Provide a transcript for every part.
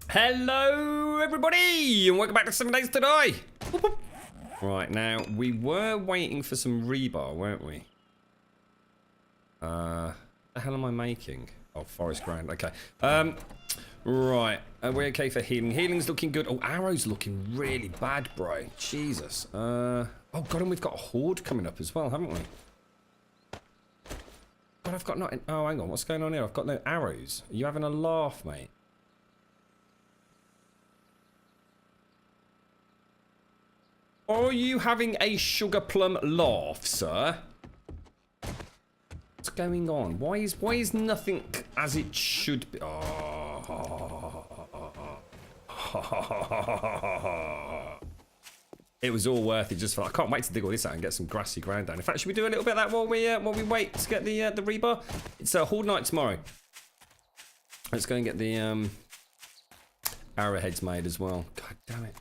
Hello, everybody, and welcome back to 7 Days to Die. Right, now, we were waiting for some rebar, weren't we? The hell am I making? Oh, Forest Grand, okay. Right, are we okay for healing? Healing's looking good. Oh, arrow's looking really bad, bro. Jesus. Oh, God, and we've got a horde coming up as well, haven't we? God, I've got nothing. Oh, hang on, what's going on here? I've got no arrows. Are you having a laugh, mate? Are you having a sugar plum laugh, sir? What's going on? Why is nothing as it should be? Oh. It was all worth it just for. I can't wait to dig all this out and get some grassy ground down. In fact, should we do a little bit of that while we wait to get the rebar? It's a horde night tomorrow. Let's go and get the arrowheads made as well. God damn it.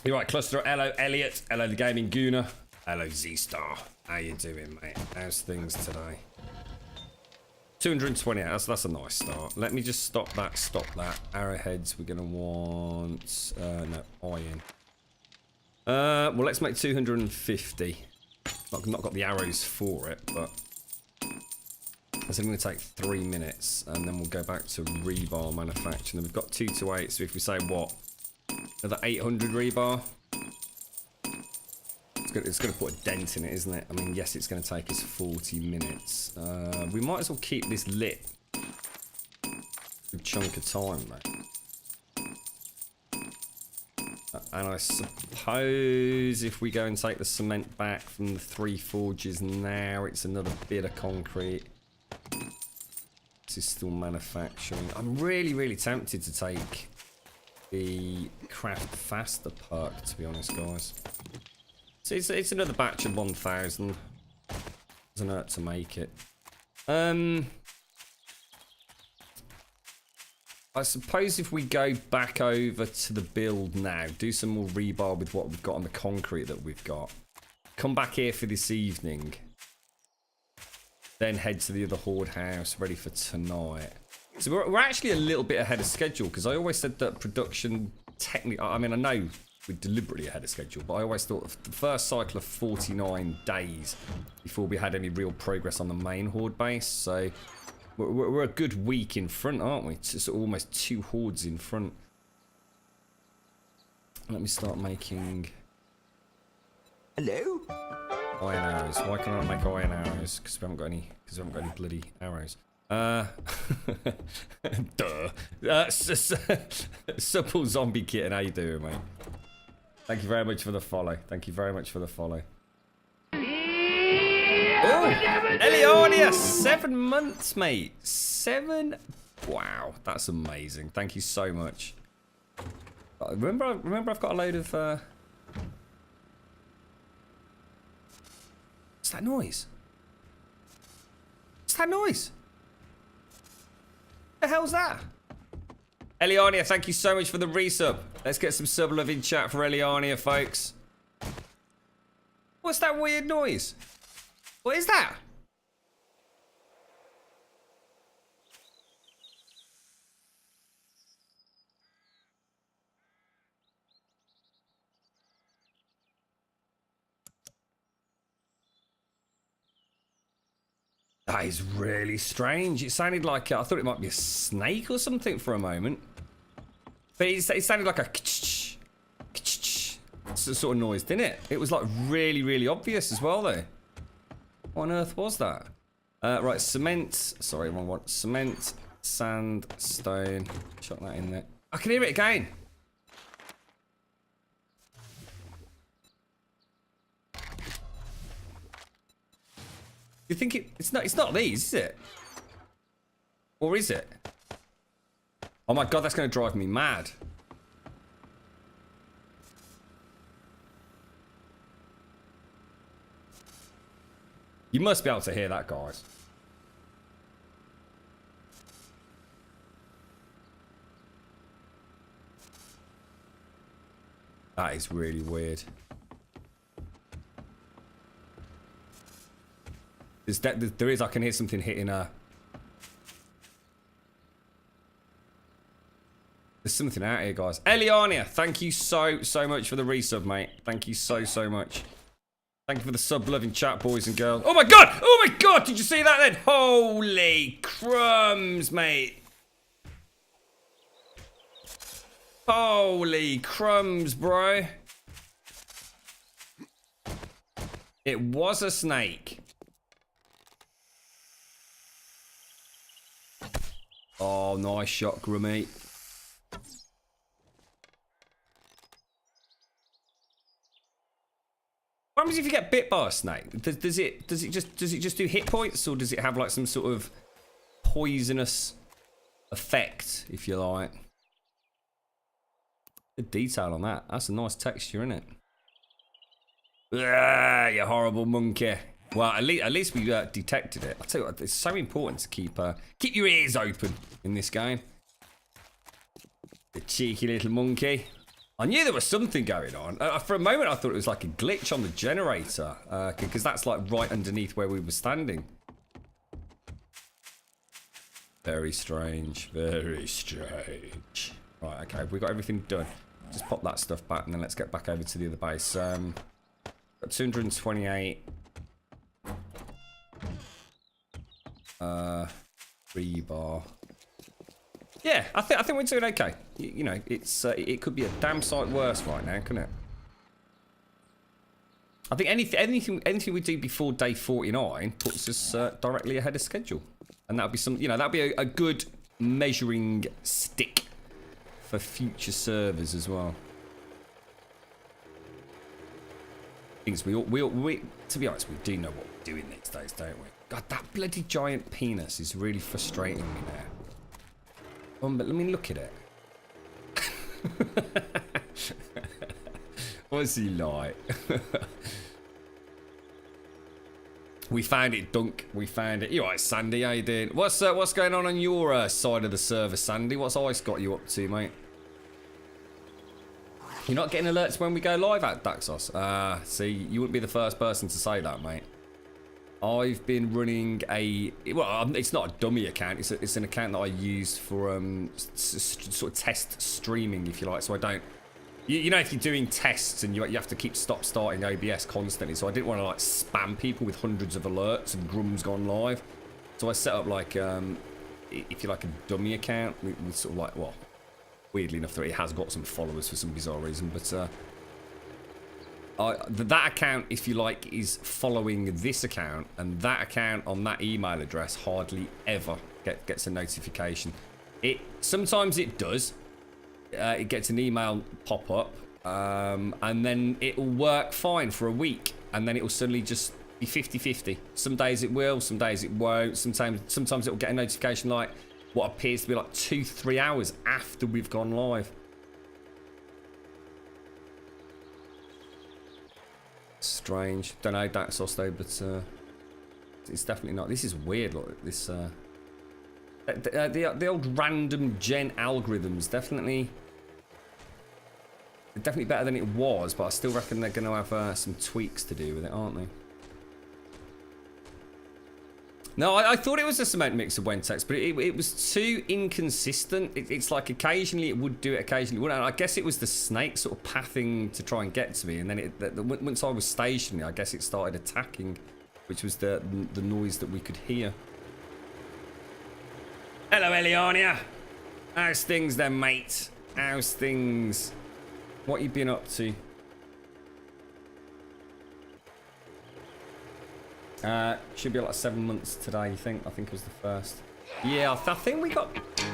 You're right, Cluster. Hello, Elliot. Hello, the Gaming Gooner. Hello, Z-Star. How you doing, mate? How's things today? 220 hours. That's a nice start. Let me just stop that. Arrowheads, we're going to want... no, iron. Well, let's make 250. Not got the arrows for it, but... It's only going to take 3 minutes, and then we'll go back to rebar manufacturing. We've got 2 to 8, so if we say what? Another 800 rebar. It's going to put a dent in it, isn't it? I mean, yes, it's going to take us 40 minutes. We might as well keep this lit. A good chunk of time, mate. And I suppose if we go and take the cement back from the 3 forges now, it's another bit of concrete. This is still manufacturing. I'm really, really tempted to take the craft faster perk, to be honest, guys. So it's another batch of 1,000. Doesn't hurt to make it. I suppose if we go back over to the build now, do some more rebar with what we've got on the concrete that we've got. Come back here for this evening. Then head to the other horde house, ready for tonight. So we're actually a little bit ahead of schedule, because I always said that production technically, I mean, I know we're deliberately ahead of schedule, but I always thought the first cycle of 49 days before we had any real progress on the main horde base. So we're a good week in front, aren't we? It's almost 2 hordes in front. Let me start making... Hello? Iron arrows. Why can't I make iron arrows? Because we haven't got any. Because we haven't got any bloody arrows. Duh. Supple zombie kitten. How you doing, mate? Thank you very much for the follow. Thank you very much for the follow. Oh, Elionia, 7 months, mate. 7. Wow, that's amazing. Thank you so much. Remember, I've got a load of. What's that noise? What's that noise? The hell's that? Eliania, thank you so much for the resub. Let's get some sub love in chat for Eliania, folks. What's that weird noise? What is that? That is really strange. It sounded like, I thought it might be a snake or something for a moment. But it sounded like a sort of noise, didn't it? It was like really, really obvious as well though. What on earth was that? Right, cement. Sorry, wrong one. Cement, sand, stone. Chuck that in there. I can hear it again. You think it's not these, is it? Or is it? Oh my god, that's going to drive me mad. You must be able to hear that, guys. That is really weird. There is, I can hear something hitting a... something out here, guys. Eliania, thank you so much for the resub, mate. Thank you so much. Thank you for the sub-loving chat, boys and girls. Oh my god! Oh my god! Did you see that then? Holy crumbs, mate. Holy crumbs, bro. It was a snake. Oh, nice shot, Grummy. What happens if you get bit by a snake? Does it just do hit points, or does it have like some sort of poisonous effect, if you like? Good detail on that. That's a nice texture, isn't it? Ah, you horrible monkey. Well, at least we detected it. I tell you what, it's so important to keep your ears open in this game. The cheeky little monkey. I knew there was something going on. For a moment, I thought it was like a glitch on the generator, because that's like right underneath where we were standing. Very strange. Very strange. Right, okay, we got everything done. Just pop that stuff back, and then let's get back over to the other base. Got 228. Rebar. Yeah, I think we're doing okay. You know, it could be a damn sight worse right now, couldn't it? I think anything we do before day 49 puts us directly ahead of schedule, and that'll be that'll be a good measuring stick for future servers as well. Things we to be honest, we do know what we're doing these days, don't we? God, that bloody giant penis is really frustrating me now. But let me look at it. What's he like? We found it, Dunk. We found it. You alright, Sandy? How you doing? What's going on your side of the server, Sandy? What's Ice got you up to, mate? You're not getting alerts when we go live at Daxos? See, you wouldn't be the first person to say that, mate. I've been running it's not a dummy account. It's an account that I use for sort of test streaming, if you like. So I don't, you know, if you're doing tests and you have to keep starting OBS constantly. So I didn't want to like spam people with hundreds of alerts and Grum's gone live. So I set up like, if you like, a dummy account with sort of like, well, weirdly enough, it has got some followers for some bizarre reason, but that account, if you like, is following this account, and that account on that email address hardly ever gets a notification. Sometimes it does. It gets an email pop up, and then it will work fine for a week, and then it will suddenly just be 50-50. Some days it will, some days it won't. Sometimes it will get a notification like what appears to be like 2-3 hours after we've gone live. Strange. Don't know Daxos though, but it's definitely not. This is weird. Look, this the old random gen algorithms definitely better than it was, but I still reckon they're going to have some tweaks to do with it, aren't they? No, I thought it was a cement mixer Wentex, but it was too inconsistent. It's like occasionally it would do it, occasionally it wouldn't. I guess it was the snake sort of pathing to try and get to me, and then once I was stationary, I guess it started attacking, which was the noise that we could hear. Hello, Eliania. How's things then, mate? How's things? What you been up to? Should be like 7 months today, you think? I think it was the first. Yeah, I think we got...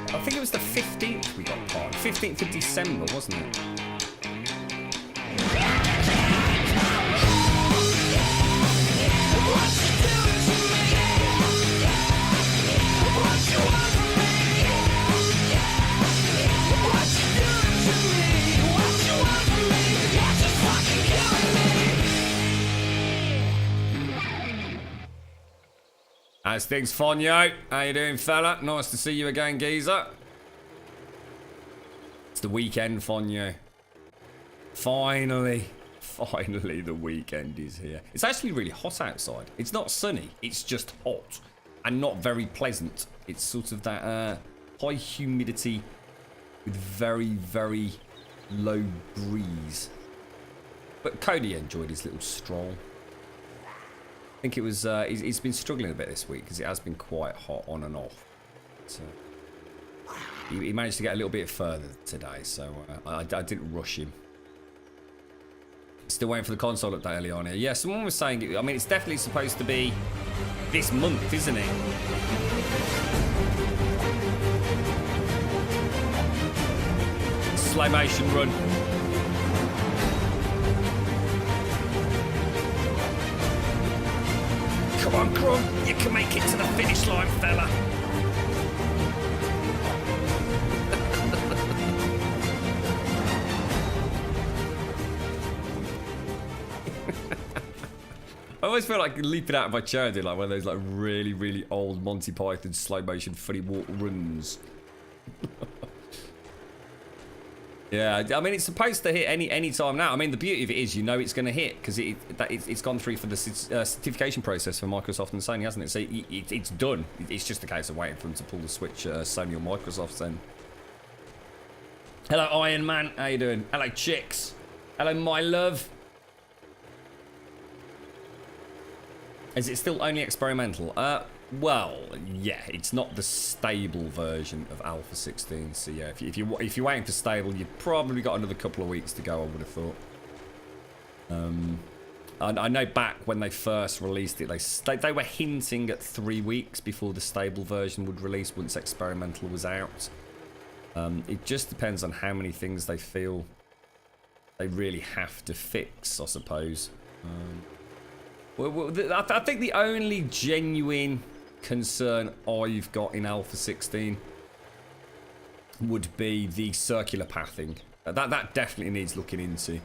I think it was the 15th we got part. 15th of December, wasn't it? How's things, Fonyo? How you doing, fella? Nice to see you again, geezer. It's the weekend, Fonyo. Finally the weekend is here. It's actually really hot outside. It's not sunny, it's just hot and not very pleasant. It's sort of that high humidity with very, very low breeze. But Cody enjoyed his little stroll. I think it was, he's been struggling a bit this week because it has been quite hot on and off. So he managed to get a little bit further today, so I didn't rush him. Still waiting for the console update early on here. Yeah, someone was saying, I mean, it's definitely supposed to be this month, isn't it? Slow motion run. Come on, Grum. You can make it to the finish line, fella. I always feel like leaping out of my chair, dude, like one of those like really, really old Monty Python slow motion funny walk runs. Yeah, I mean, it's supposed to hit any time now. I mean, the beauty of it is, you know, it's going to hit because it's gone through for the certification process for Microsoft and Sony, hasn't it? So it's done. It's just a case of waiting for them to pull the switch, Sony or Microsoft. Then. Hello, Iron Man. How you doing? Hello, chicks. Hello, my love. Is it still only experimental? Well, yeah, it's not the stable version of Alpha 16. So yeah, if you're waiting for stable, you've probably got another couple of weeks to go, I would have thought. I know back when they first released it, they were hinting at 3 weeks before the stable version would release once experimental was out. It just depends on how many things they feel they really have to fix, I suppose. Well, I think the only genuine concern I've got in Alpha 16 would be the circular pathing. That definitely needs looking into.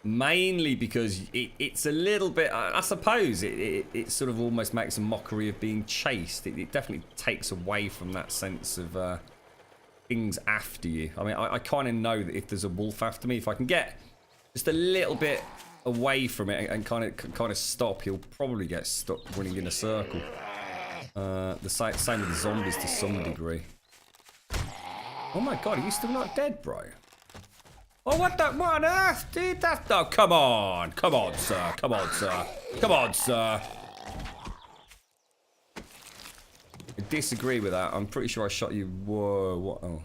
Mainly because it's a little bit, I suppose, it sort of almost makes a mockery of being chased. It definitely takes away from that sense of things after you. I mean, I kind of know that if there's a wolf after me, if I can get just a little bit away from it and kind of stop, he'll probably get stuck running in a circle. The same with the zombies to some degree. Oh my god, are you still not dead, bro? Oh, what on earth, dude? No, come on, sir, come on, sir. I disagree with that. I'm pretty sure I shot you. Whoa, what? Oh.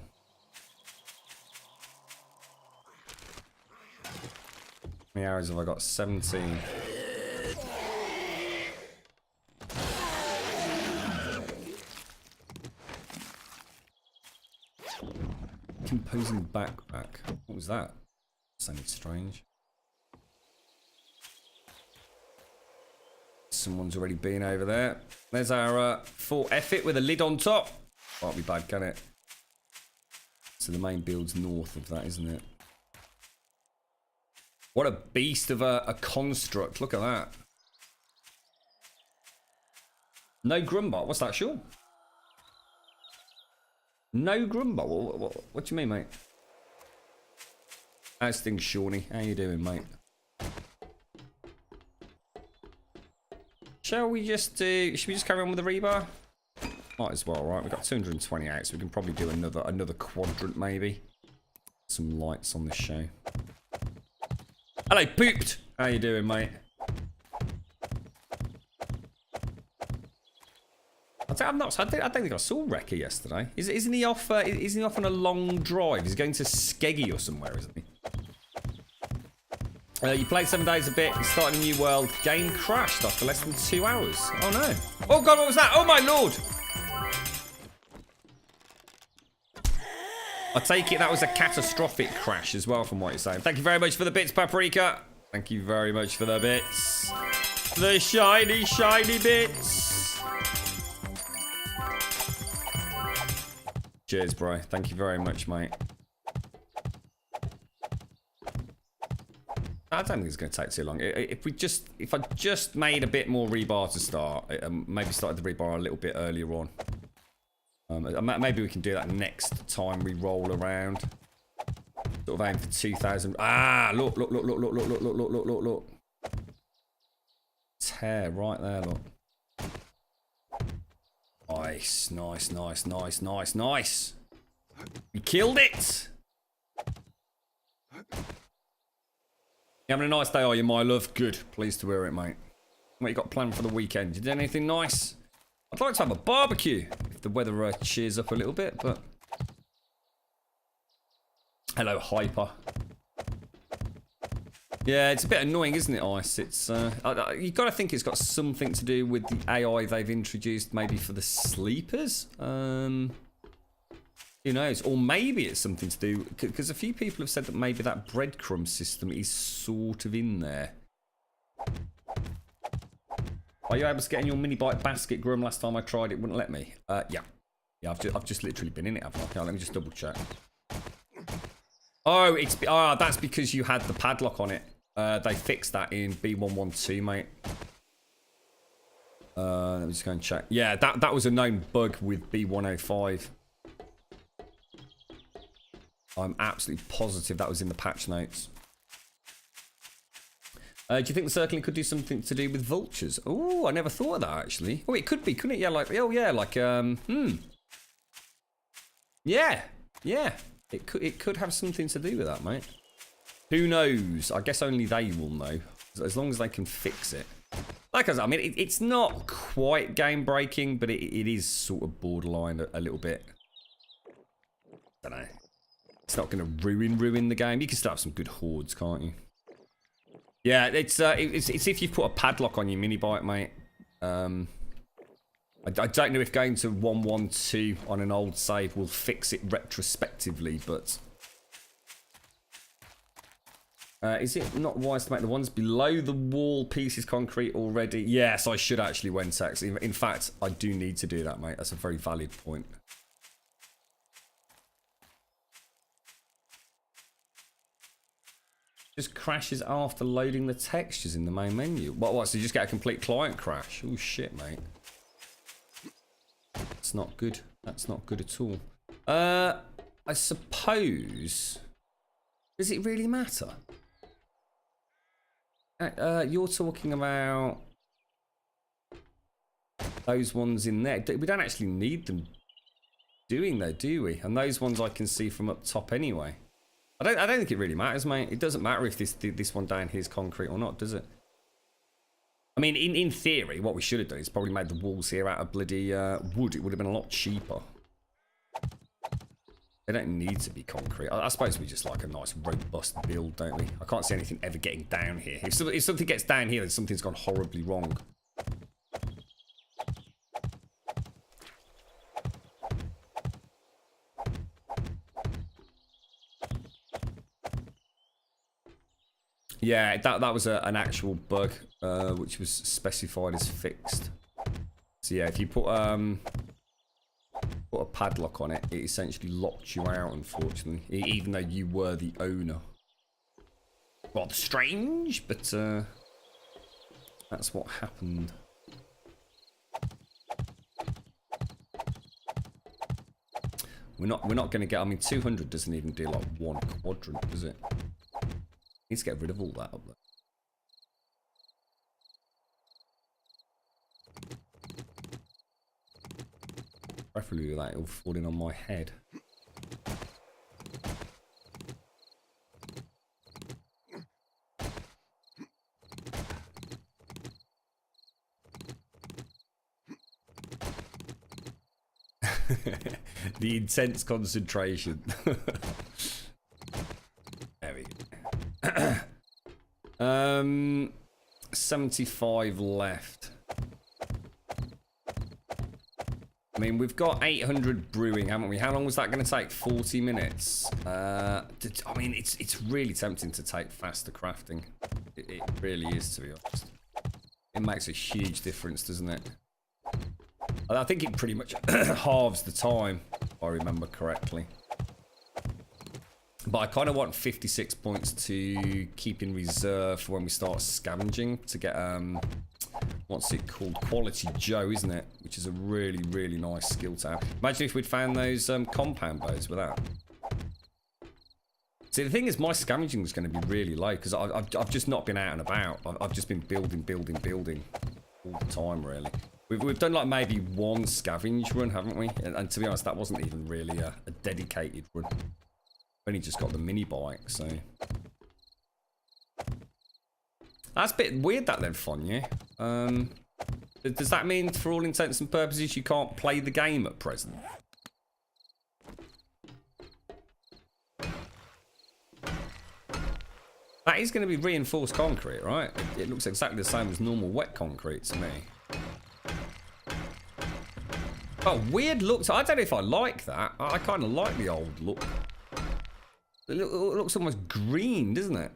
How many arrows have I got? 17. Composing backpack. What was that? Sounded strange. Someone's already been over there. There's our full effort with a lid on top. Can't be bad, can it? So the main build's north of that, isn't it? What a beast of a construct. Look at that. No Grumbul. What's that, Sean? No Grumbul? What do you mean, mate? How's things, Shawnee? How you doing, mate? Shall we just should we just carry on with the rebar? Might as well, right? We've got 228, so we can probably do another quadrant, maybe. Some lights on this show. Hello, Pooped! How you doing, mate? I don't think I saw Wrecker yesterday. Isn't he off? Isn't he off on a long drive? He's going to Skeggy or somewhere, isn't he? You played 7 days a bit. You started a new world. Game crashed after less than 2 hours. Oh no! Oh god, what was that? Oh my lord! I take it that was a catastrophic crash as well, from what you're saying. Thank you very much for the bits, Paprika. Thank you very much for the bits. The shiny, shiny bits. Cheers, bro. Thank you very much, mate. I don't think it's going to take too long. If I just made a bit more rebar to start, maybe started the rebar a little bit earlier on. Maybe we can do that next time we roll around. Sort of aim for 2,000. Ah, look. Tear right there, look. Nice. We killed it! You having a nice day, are you, my love? Good. Pleased to hear it, mate. What you got planned for the weekend? You did anything nice? I'd like to have a barbecue if the weather cheers up a little bit, but... Hello, Hyper. Yeah, it's a bit annoying, isn't it, Ice? It's you got to think it's got something to do with the AI they've introduced, maybe for the sleepers. Who knows? Or maybe it's something to do because a few people have said that maybe that breadcrumb system is sort of in there. Are you able to get in your mini bike basket, Grum? Last time I tried, it wouldn't let me. Yeah. I've just literally been in it, haven't I? Okay, let me just double check. Oh, that's because you had the padlock on it. They fixed that in B112, mate. Let me just go and check. Yeah, that was a known bug with B105. I'm absolutely positive that was in the patch notes. Do you think the circling could do something to do with vultures? Oh, I never thought of that, actually. Oh, it could be, couldn't it? Yeah, like, oh yeah, like, Yeah. It could have something to do with that, mate. Who knows? I guess only they will know. As long as they can fix it. Like I said, I mean, it's not quite game-breaking, but it is sort of borderline a little bit. I don't know. It's not going to ruin the game. You can still have some good hordes, can't you? Yeah, it's if you put a padlock on your mini bike, mate. I don't know if going to 112 on an old save will fix it retrospectively, but... is it not wise to make the ones below the wall pieces concrete already? Yes, I should actually, Wentex. In fact, I do need to do that, mate. That's a very valid point. Just crashes after loading the textures in the main menu. What, so you just get a complete client crash? Oh, shit, mate. That's not good. That's not good at all. I suppose... Does it really matter? You're talking about those ones in there. We don't actually need them doing there, do we? And those ones I can see from up top anyway. I don't think it really matters, mate. It doesn't matter if this one down here is concrete or not, does it? I mean, in theory, what we should have done is probably made the walls here out of bloody wood. It would have been a lot cheaper. They don't need to be concrete. I suppose we just like a nice robust build, don't we? I can't see anything ever getting down here. If something gets down here, then something's gone horribly wrong. Yeah, that was an actual bug, which was specified as fixed. So yeah, if you put a padlock on it, it essentially locked you out, unfortunately, even though you were the owner. Rather strange, but that's what happened. We're not going to get. I mean, 200 doesn't even do like one quadrant, does it? Needs to get rid of all that up there. Preferably with that all falling on my head. The intense concentration. There we go. 75 left. I mean, we've got 800 brewing, haven't we? How long was that going to take? 40 minutes. I mean, it's really tempting to take faster crafting. It really is, to be honest. It makes a huge difference, doesn't it? I think it pretty much halves the time, if I remember correctly. But I kind of want 56 points to keep in reserve for when we start scavenging to get, what's it called? Quality Joe, isn't it? Which is a really, really nice skill to have. Imagine if we'd found those compound bows with that. See, the thing is, my scavenging is going to be really low because I've just not been out and about. I've just been building all the time, really. We've done like maybe one scavenge run, haven't we? And to be honest, that wasn't even really a dedicated run. Only just got the mini bike, so that's a bit weird. That then, Fonya. Does that mean, for all intents and purposes, you can't play the game at present? That is going to be reinforced concrete, right? It looks exactly the same as normal wet concrete to me. Oh, weird looks. I don't know if I like that. I kind of like the old look. It looks almost green, doesn't it?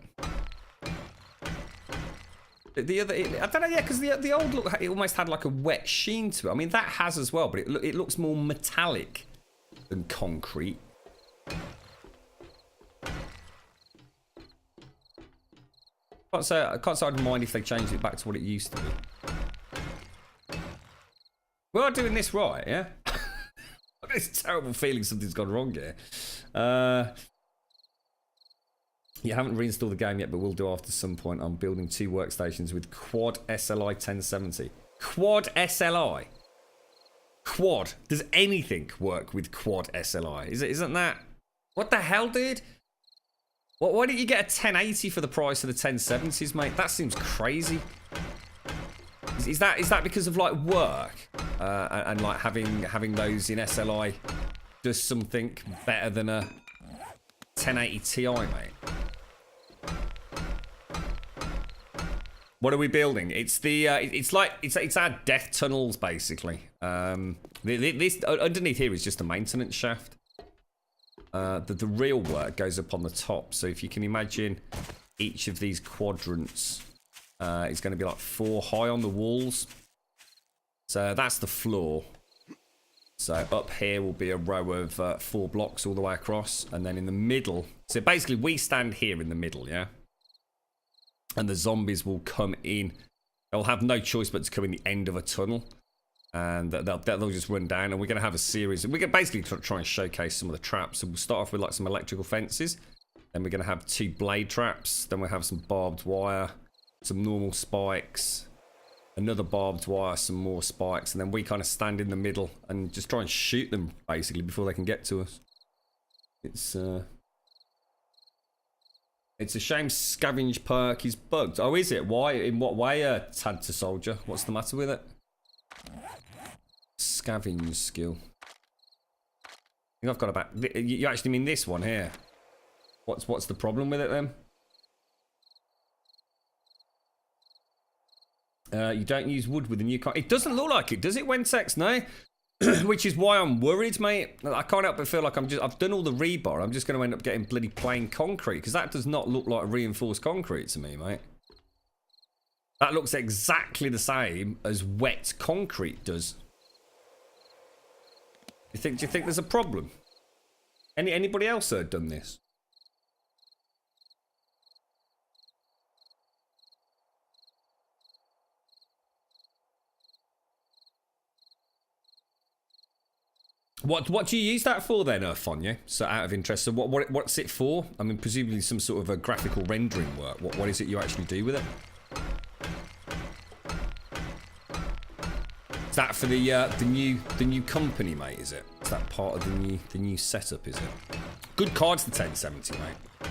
The other, I don't know, yeah, because the old look, it almost had like a wet sheen to it. I mean, that has as well, but it looks more metallic than concrete. I can't say I'd mind if they changed it back to what it used to be. We are doing this right, yeah? I've got this terrible feeling something's gone wrong here. You haven't reinstalled the game yet, but we'll do after some point. I'm building 2 workstations with quad SLI 1070. Quad SLI? Quad. Does anything work with quad SLI? Isn't that... What the hell, dude? Why didn't you get a 1080 for the price of the 1070s, mate? That seems crazy. Is that because of like work and like having those in SLI does something better than a 1080 Ti, mate? What are we building? It's the it's our death tunnels basically. This underneath here is just a maintenance shaft. The real work goes up on the top. So if you can imagine, each of these quadrants is going to be like 4 high on the walls. So that's the floor. So up here will be a row of 4 blocks all the way across, and then in the middle. So basically, we stand here in the middle, yeah. And the zombies will come in. They'll have no choice but to come in the end of a tunnel. And they'll just run down. And we're going to have a series. We're going to basically try and showcase some of the traps. So we'll start off with like some electrical fences. Then we're going to have 2 blade traps. Then we'll have some barbed wire. Some normal spikes. Another barbed wire. Some more spikes. And then we kind of stand in the middle. And just try and shoot them, basically, before they can get to us. It's a shame scavenge perk is bugged. Oh, is it? Why? In what way, Tad to Soldier? What's the matter with it? Scavenge skill. I think I've got about... You actually mean this one here? What's the problem with it then? You don't use wood with the new car. It doesn't look like it, does it, Wentex? No? Which is why I'm worried, mate. I can't help but feel like I've done all the rebar. I'm just going to end up getting bloody plain concrete, because that does not look like reinforced concrete to me, mate. That looks exactly the same as wet concrete does. Do you think there's a problem? Anybody else done this? What do you use that for then, Fonya? So out of interest, so what's it for? I mean, presumably some sort of a graphical rendering work. What is it you actually do with it? Is that for the new company, mate? Is it? Is that part of the new setup? Is it? Good cards, the 1070, mate.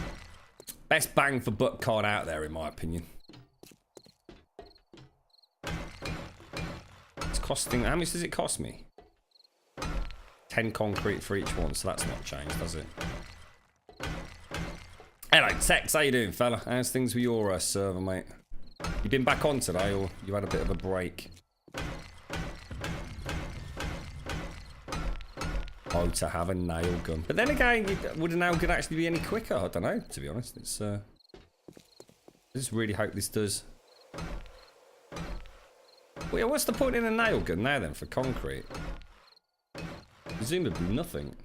Best bang for buck card out there, in my opinion. It's costing. How much does it cost me? 10 concrete for each one, so that's not changed, does it? Hello, Tex. How you doing, fella? How's things with your server, mate? You been back on today, or you had a bit of a break? Oh, to have a nail gun. But then again, would a nail gun actually be any quicker? I don't know, to be honest. It's I just really hope this does. Well, yeah, what's the point in a nail gun now then for concrete? Presumably nothing.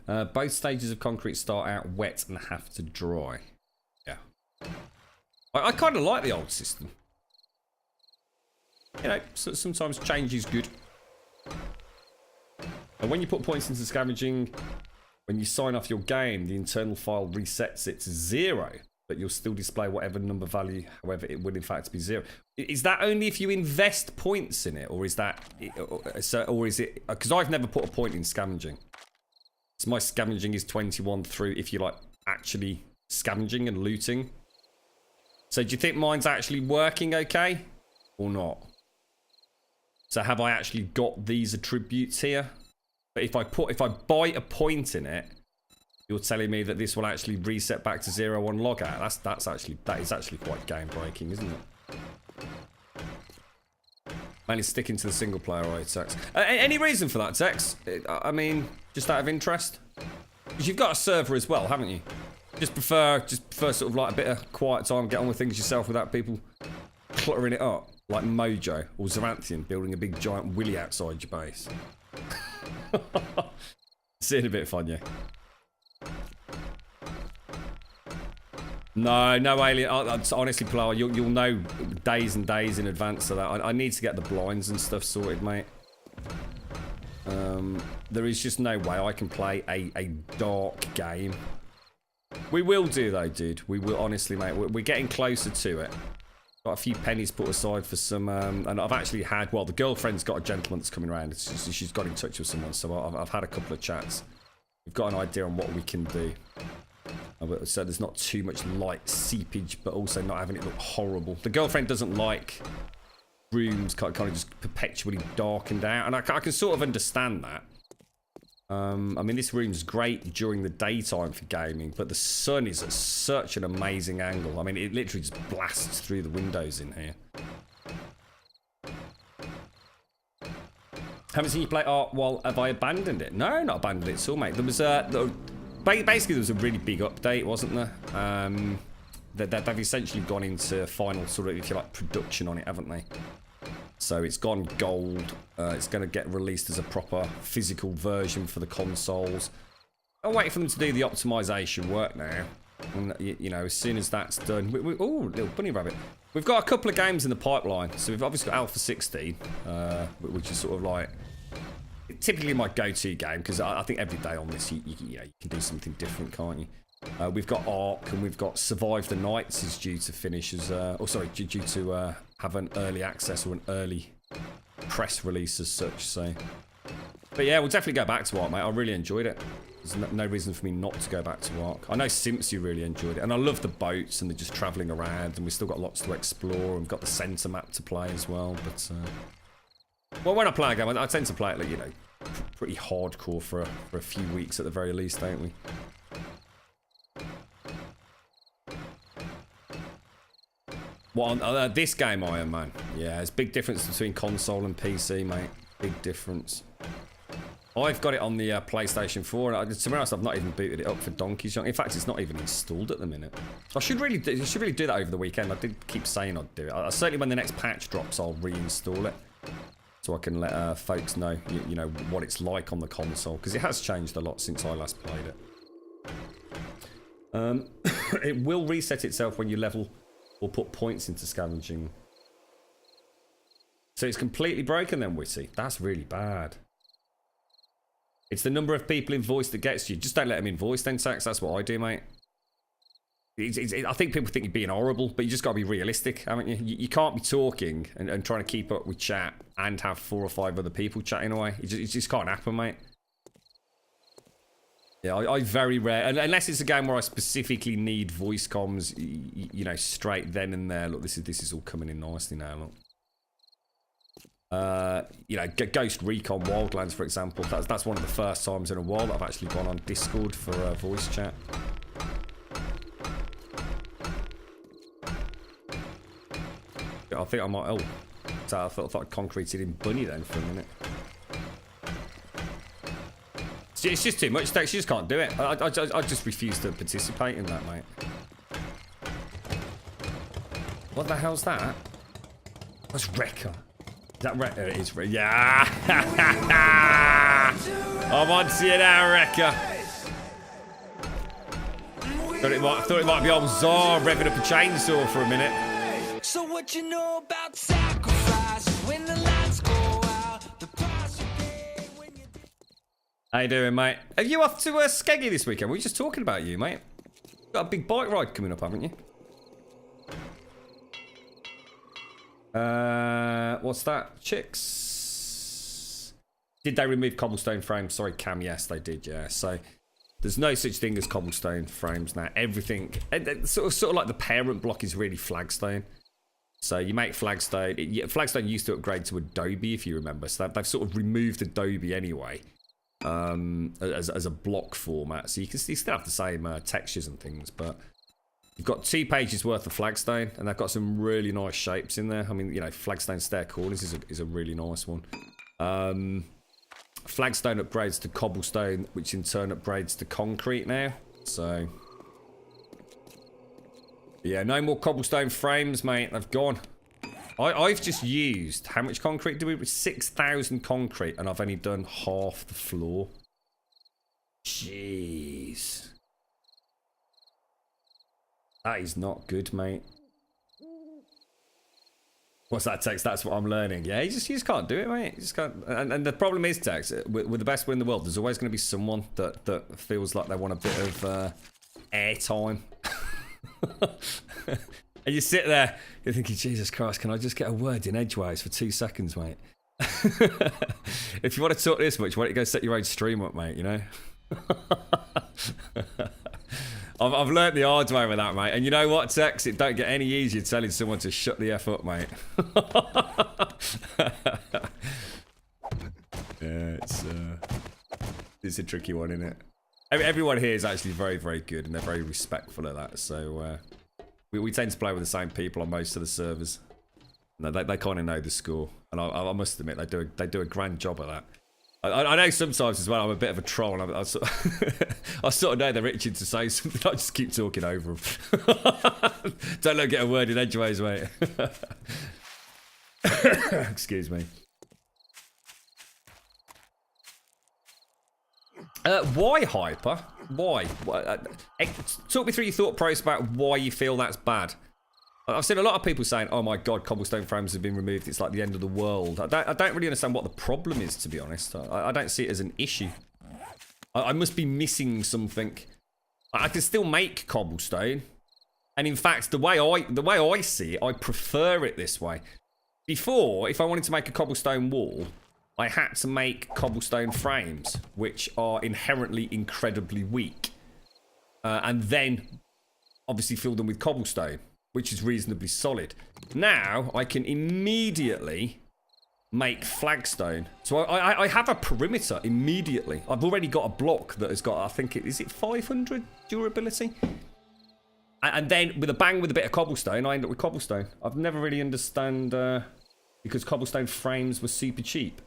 Both stages of concrete start out wet and have to dry. Yeah. I kind of like the old system. You know, so sometimes change is good. And when you put points into scavenging, when you sign off your game, the internal file resets it to 0. but you'll still display whatever number value, however, it would in fact be 0. Is that only if you invest points in it, or is that, or is it, because I've never put a point in scavenging. So my scavenging is 21 through if you like actually scavenging and looting. So do you think mine's actually working okay or not? So have I actually got these attributes here? But if I buy a point in it, you're telling me that this will actually reset back to 0 on logout. That is actually quite game breaking, isn't it? Mainly sticking to the single player, right, Tex? Any reason for that, Tex? I mean, just out of interest? Because you've got a server as well, haven't you? Just prefer sort of like a bit of quiet time, get on with things yourself without people cluttering it up. Like Mojo or Zaranthian building a big giant willy outside your base. Seeing a bit of fun, yeah. No alien. Honestly, Plower, you'll know days and days in advance of that. I need to get the blinds and stuff sorted, mate. There is just no way I can play a dark game. We will do though, dude. We will, honestly, mate. We're getting closer to it. Got a few pennies put aside for some, and I've actually had, well, the girlfriend's got a gentleman that's coming around. She's got in touch with someone, so I've had a couple of chats. We've got an idea on what we can do. So there's not too much light seepage, but also not having it look horrible. The girlfriend doesn't like rooms kind of just perpetually darkened out, and I can sort of understand that. I mean, this room's great during the daytime for gaming, but the sun is at such an amazing angle. I mean, it literally just blasts through the windows in here. Haven't seen you play art while have I abandoned it? No, not abandoned it at all, mate. There was basically there was a really big update, wasn't there? They've essentially gone into final sort of, if you like, production on it, haven't they? So it's gone gold. It's going to get released as a proper physical version for the consoles. I'll wait for them to do the optimization work now. And, you know, as soon as that's done... Oh, little bunny rabbit. We've got a couple of games in the pipeline. So we've obviously got Alpha 16, which is sort of like... typically my go-to game, because I think every day on this, you can do something different, can't you? We've got Ark, and we've got Survive the Nights is due to finish as... due to have an early access or an early press release as such, so... But yeah, we'll definitely go back to Ark, mate. I really enjoyed it. There's no reason for me not to go back to Ark. I know Simpsy really enjoyed it, and I love the boats, and they're just travelling around, and we've still got lots to explore, and we've got the centre map to play as well, but... well, when I play a game, I tend to play it, like, you know, pretty hardcore for a few weeks at the very least, don't we? Well, on this game, Iron Man. Yeah, there's a big difference between console and PC, mate. Big difference. I've got it on the PlayStation 4, and to be honest, I've not even booted it up for donkeys. In fact, it's not even installed at the minute. I should really do that over the weekend. I did keep saying I'd do it. Certainly when the next patch drops, I'll reinstall it. So I can let folks know, you know, what it's like on the console. Because it has changed a lot since I last played it. It will reset itself when you level or put points into scavenging. So it's completely broken then, Witty. That's really bad. It's the number of people in voice that gets you. Just don't let them in voice then, Sax. That's what I do, mate. I think people think you're being horrible, but you just got to be realistic, haven't you? You can't be talking and trying to keep up with chat and have 4 or 5 other people chatting away. It just can't happen, mate. Yeah, I very rare, unless it's a game where I specifically need voice comms, you know, straight then and there. Look, this is all coming in nicely now, look. You know, Ghost Recon Wildlands, for example. That's one of the first times in a while that I've actually gone on Discord for voice chat. I think I might... Oh, so I thought I concreted in Bunny then for a minute. It's just too much, Dex. You just can't do it. I just refuse to participate in that, mate. What the hell's that? That's Wrecker. Is that Wrecker? It is Wrecker. Yeah! I'm on to you now, Wrecker. Thought it might be old Czar revving up a chainsaw for a minute. So what you know about sacrifice when the lights go out, the price you pay when you... How you doing, mate? Are you off to Skeggy this weekend? We were just talking about you, mate. Got a big bike ride coming up, haven't you? What's that? Chicks? Did they remove cobblestone frames? Sorry, Cam. Yes, they did. Yeah. So there's no such thing as cobblestone frames now. Everything, sort of like the parent block is really flagstone. So you make flagstone. Flagstone used to upgrade to Adobe, if you remember. So they've sort of removed Adobe anyway, as a block format. So you still have the same textures and things, but you've got 2 pages worth of flagstone, and they've got some really nice shapes in there. I mean, you know, flagstone stair corners is a really nice one. Flagstone upgrades to cobblestone, which in turn upgrades to concrete now. So yeah, no more cobblestone frames, mate. They've gone. I've just used, how much concrete do we? 6,000 concrete, and I've only done half the floor. Jeez. That is not good, mate. What's that, Tex? That's what I'm learning. Yeah, you just can't do it, mate. You just can't. And the problem is, Tex, with the best one in the world, there's always going to be someone that feels like they want a bit of airtime. And you sit there, you're thinking, Jesus Christ, can I just get a word in edgeways for 2 seconds, mate? If you want to talk this much, why don't you go set your own stream up, mate, you know? I've learnt the hard way with that, mate. And you know what, Tex? It don't get any easier telling someone to shut the F up, mate. Yeah, it's a tricky one, isn't it? Everyone here is actually very, very good, and they're very respectful of that. So we tend to play with the same people on most of the servers. No, they kind of know the score, and I must admit they do a grand job of that. I know sometimes as well I'm a bit of a troll, and I sort of know they're itching to say something. I just keep talking over them. Don't let them get a word in edgeways, mate. Excuse me. Why hyper? Why? Talk me through your thought process about why you feel that's bad. I've seen a lot of people saying, "Oh my God, cobblestone frames have been removed. It's like the end of the world." I don't really understand what the problem is, to be honest. I don't see it as an issue. I must be missing something. I can still make cobblestone, and in fact, the way I see it, I prefer it this way. Before, if I wanted to make a cobblestone wall, I had to make cobblestone frames, which are inherently incredibly weak, and then obviously fill them with cobblestone, which is reasonably solid. Now I can immediately make flagstone. So I have a perimeter immediately. I've already got a block that has got, I think is it 500 durability? And then with a bang with a bit of cobblestone, I end up with cobblestone. I've never really understand because cobblestone frames were super cheap.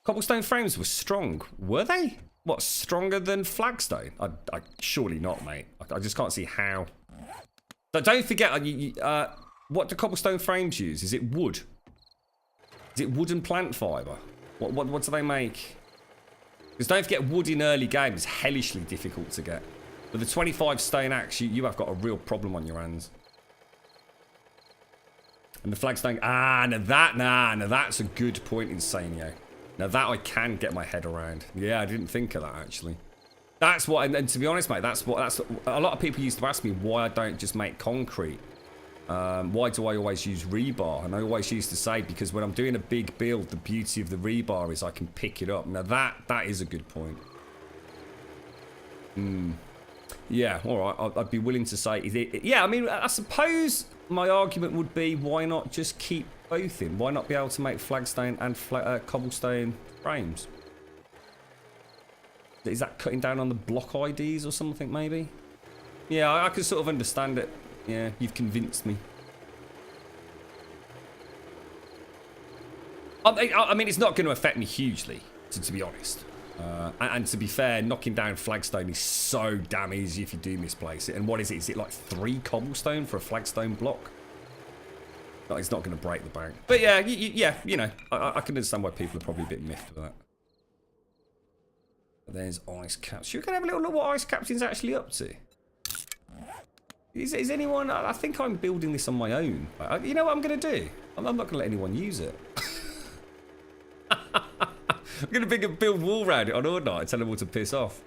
Cobblestone frames were strong, were they? What, stronger than flagstone? I surely not, mate. I just can't see how. But don't forget, what do cobblestone frames use? Is it wood? Is it wood and plant fibre? What do they make? Because don't forget, wood in early game is hellishly difficult to get. With the 25 stone axe, you have got a real problem on your hands. And the flagstone, now that's a good point, Insanio. Now that I can get my head around. Yeah, I didn't think of that actually. That's what, and to be honest, mate, that's a lot of people used to ask me why I don't just make concrete. Why do I always use rebar? And I always used to say, because when I'm doing a big build, the beauty of the rebar is I can pick it up. Now that is a good point. Yeah, all right, I'd be willing to say, yeah, I mean, I suppose my argument would be, why not just keep both in? Why not be able to make flagstone and cobblestone frames? Is that cutting down on the block IDs or something, maybe? Yeah, I can sort of understand it. Yeah, you've convinced me. I mean, it's not going to affect me hugely, to be honest. And to be fair, knocking down flagstone is so damn easy if you do misplace it. And what is it? Is it like 3 cobblestone for a flagstone block? No, it's not going to break the bank. But yeah, you know, I can understand why people are probably a bit miffed with that. There's Ice Cap. Should we go have a little look what Ice Captain's actually up to? Is anyone... I think I'm building this on my own. You know what I'm going to do? I'm not going to let anyone use it. I'm going to build wall around it on Ordnight and tell them all to piss off.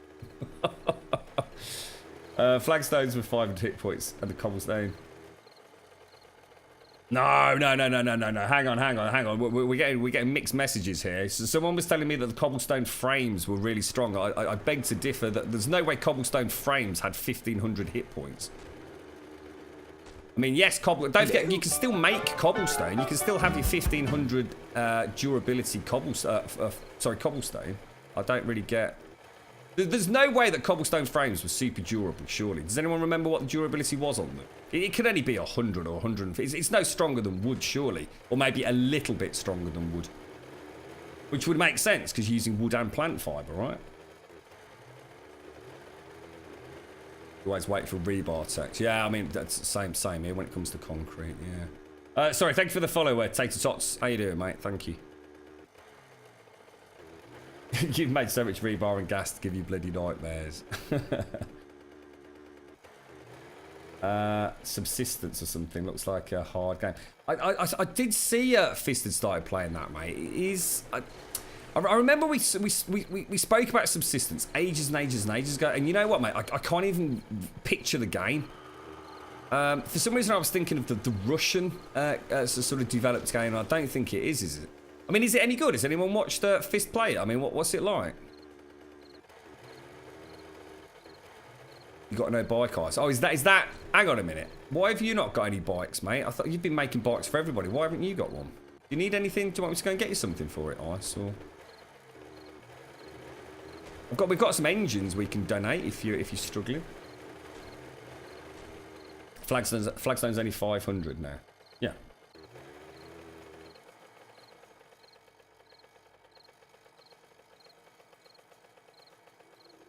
Flagstones with 500 hit points and the cobblestone. No. Hang on. We're getting mixed messages here. So someone was telling me that the cobblestone frames were really strong. I beg to differ. That there's no way cobblestone frames had 1,500 hit points. I mean, yes, don't forget, you can still make cobblestone. You can still have your 1,500 durability cobblestone. I don't really get. There's no way that cobblestone frames were super durable, surely. Does anyone remember what the durability was on them? It could only be 100 or 150. It's no stronger than wood, surely. Or maybe a little bit stronger than wood. Which would make sense, because you're using wood and plant fibre, right? Always wait for rebar text. Yeah, I mean, that's the same here when it comes to concrete, yeah. Sorry, thank you for the follow, Tater Tots. How you doing, mate? Thank you. You've made so much rebar and gas to give you bloody nightmares. Subsistence or something. Looks like a hard game. I did see Fist had started playing that, mate. It is... I remember we spoke about subsistence ages and ages ago, and you know what, mate? I can't even picture the game. For some reason, I was thinking of the Russian sort of developed game, and I don't think it is it? I mean, is it any good? Has anyone watched Fist play it? I mean, what's it like? You got no bike eyes. Oh, is that? Hang on a minute. Why have you not got any bikes, mate? I thought you'd been making bikes for everybody. Why haven't you got one? Do you need anything? Do you want me to go and get you something for it, Ice? Or we've got some engines we can donate if you're struggling. Flagstone's only 500 now. Yeah.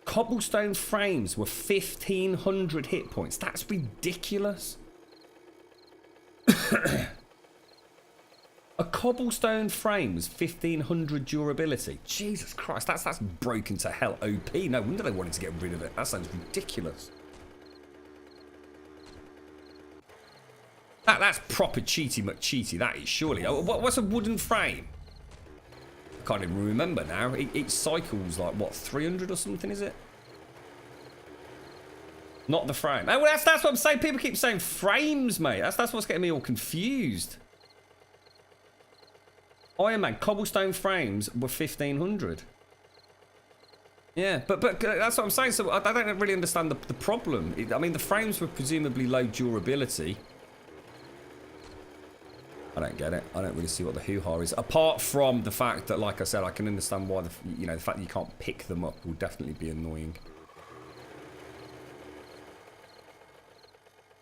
Cobblestone frames were 1,500 hit points. That's ridiculous. A cobblestone frame was 1,500 durability. Jesus Christ, that's broken to hell OP. No wonder they wanted to get rid of it. That sounds ridiculous. That's proper cheaty McCheaty, that is, surely. Oh, what's a wooden frame? I can't even remember now. It cycles like, what, 300 or something, is it? Not the frame. Oh, well, that's what I'm saying. People keep saying frames, mate. That's what's getting me all confused. Iron Man, cobblestone frames were 1,500. Yeah, but that's what I'm saying. So I don't really understand the problem. I mean, the frames were presumably low durability. I don't get it. I don't really see what the hoo-ha is. Apart from the fact that, like I said, I can understand why the fact that you can't pick them up will definitely be annoying.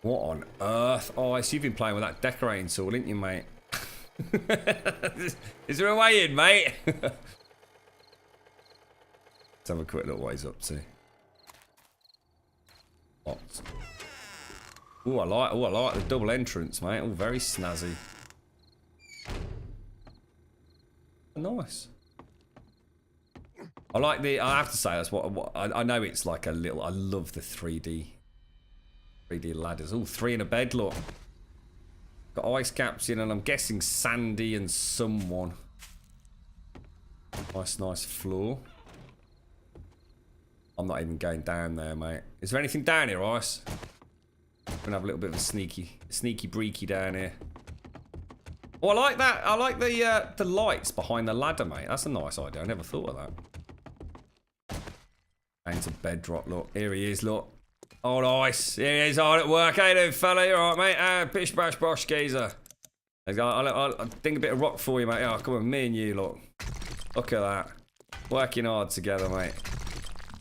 What on earth? Oh, so you've been playing with that decorating tool, didn't you, mate? Is there a way in, mate? Let's have a quick look what he's up to. What? Oh, I like the double entrance, mate. Oh, very snazzy. Nice. I like the. I have to say that's what I know. It's like a little. I love the 3D ladders. Oh, 3 in a bed. Look. Got ice caps in, and I'm guessing Sandy and someone. Nice floor. I'm not even going down there, mate. Is there anything down here, Ice? I'm gonna have a little bit of a sneaky breaky down here. Oh, I like that. I like the lights behind the ladder, mate. That's a nice idea. I never thought of that. Painted bedrock. Look, here he is. Look. Oh, nice. Here he is, hard at work. Hey, there, fella. You all right, mate? Bish, bash, bosh, geezer. I'll ding a bit of rock for you, mate. Oh, come on, me and you, look. Look at that. Working hard together, mate.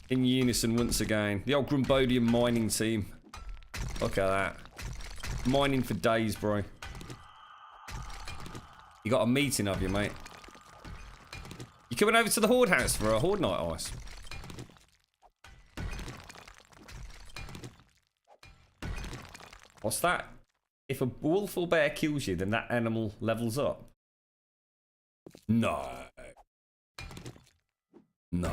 In unison once again. The old Grumbodian mining team. Look at that. Mining for days, bro. You got a meeting, have you, mate? You coming over to the Horde house for a Horde night, Ice? What's that? If a wolf or bear kills you, then that animal levels up. No. No.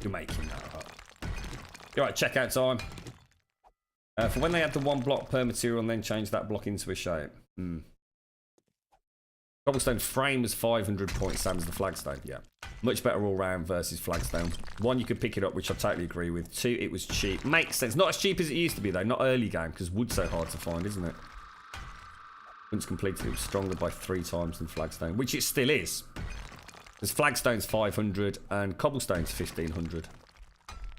You're making that up. Alright, checkout time. For when they had the 1 block per material and then change that block into a shape. Cobblestone frame was 500 points, same as the flagstone, yeah. Much better all round versus Flagstone. One, you could pick it up, which I totally agree with. Two, it was cheap. Makes sense. Not as cheap as it used to be, though. Not early game, because wood's so hard to find, isn't it? Once completed, it was stronger by 3 times than Flagstone, which it still is. Because Flagstone's 500 and Cobblestone's 1500.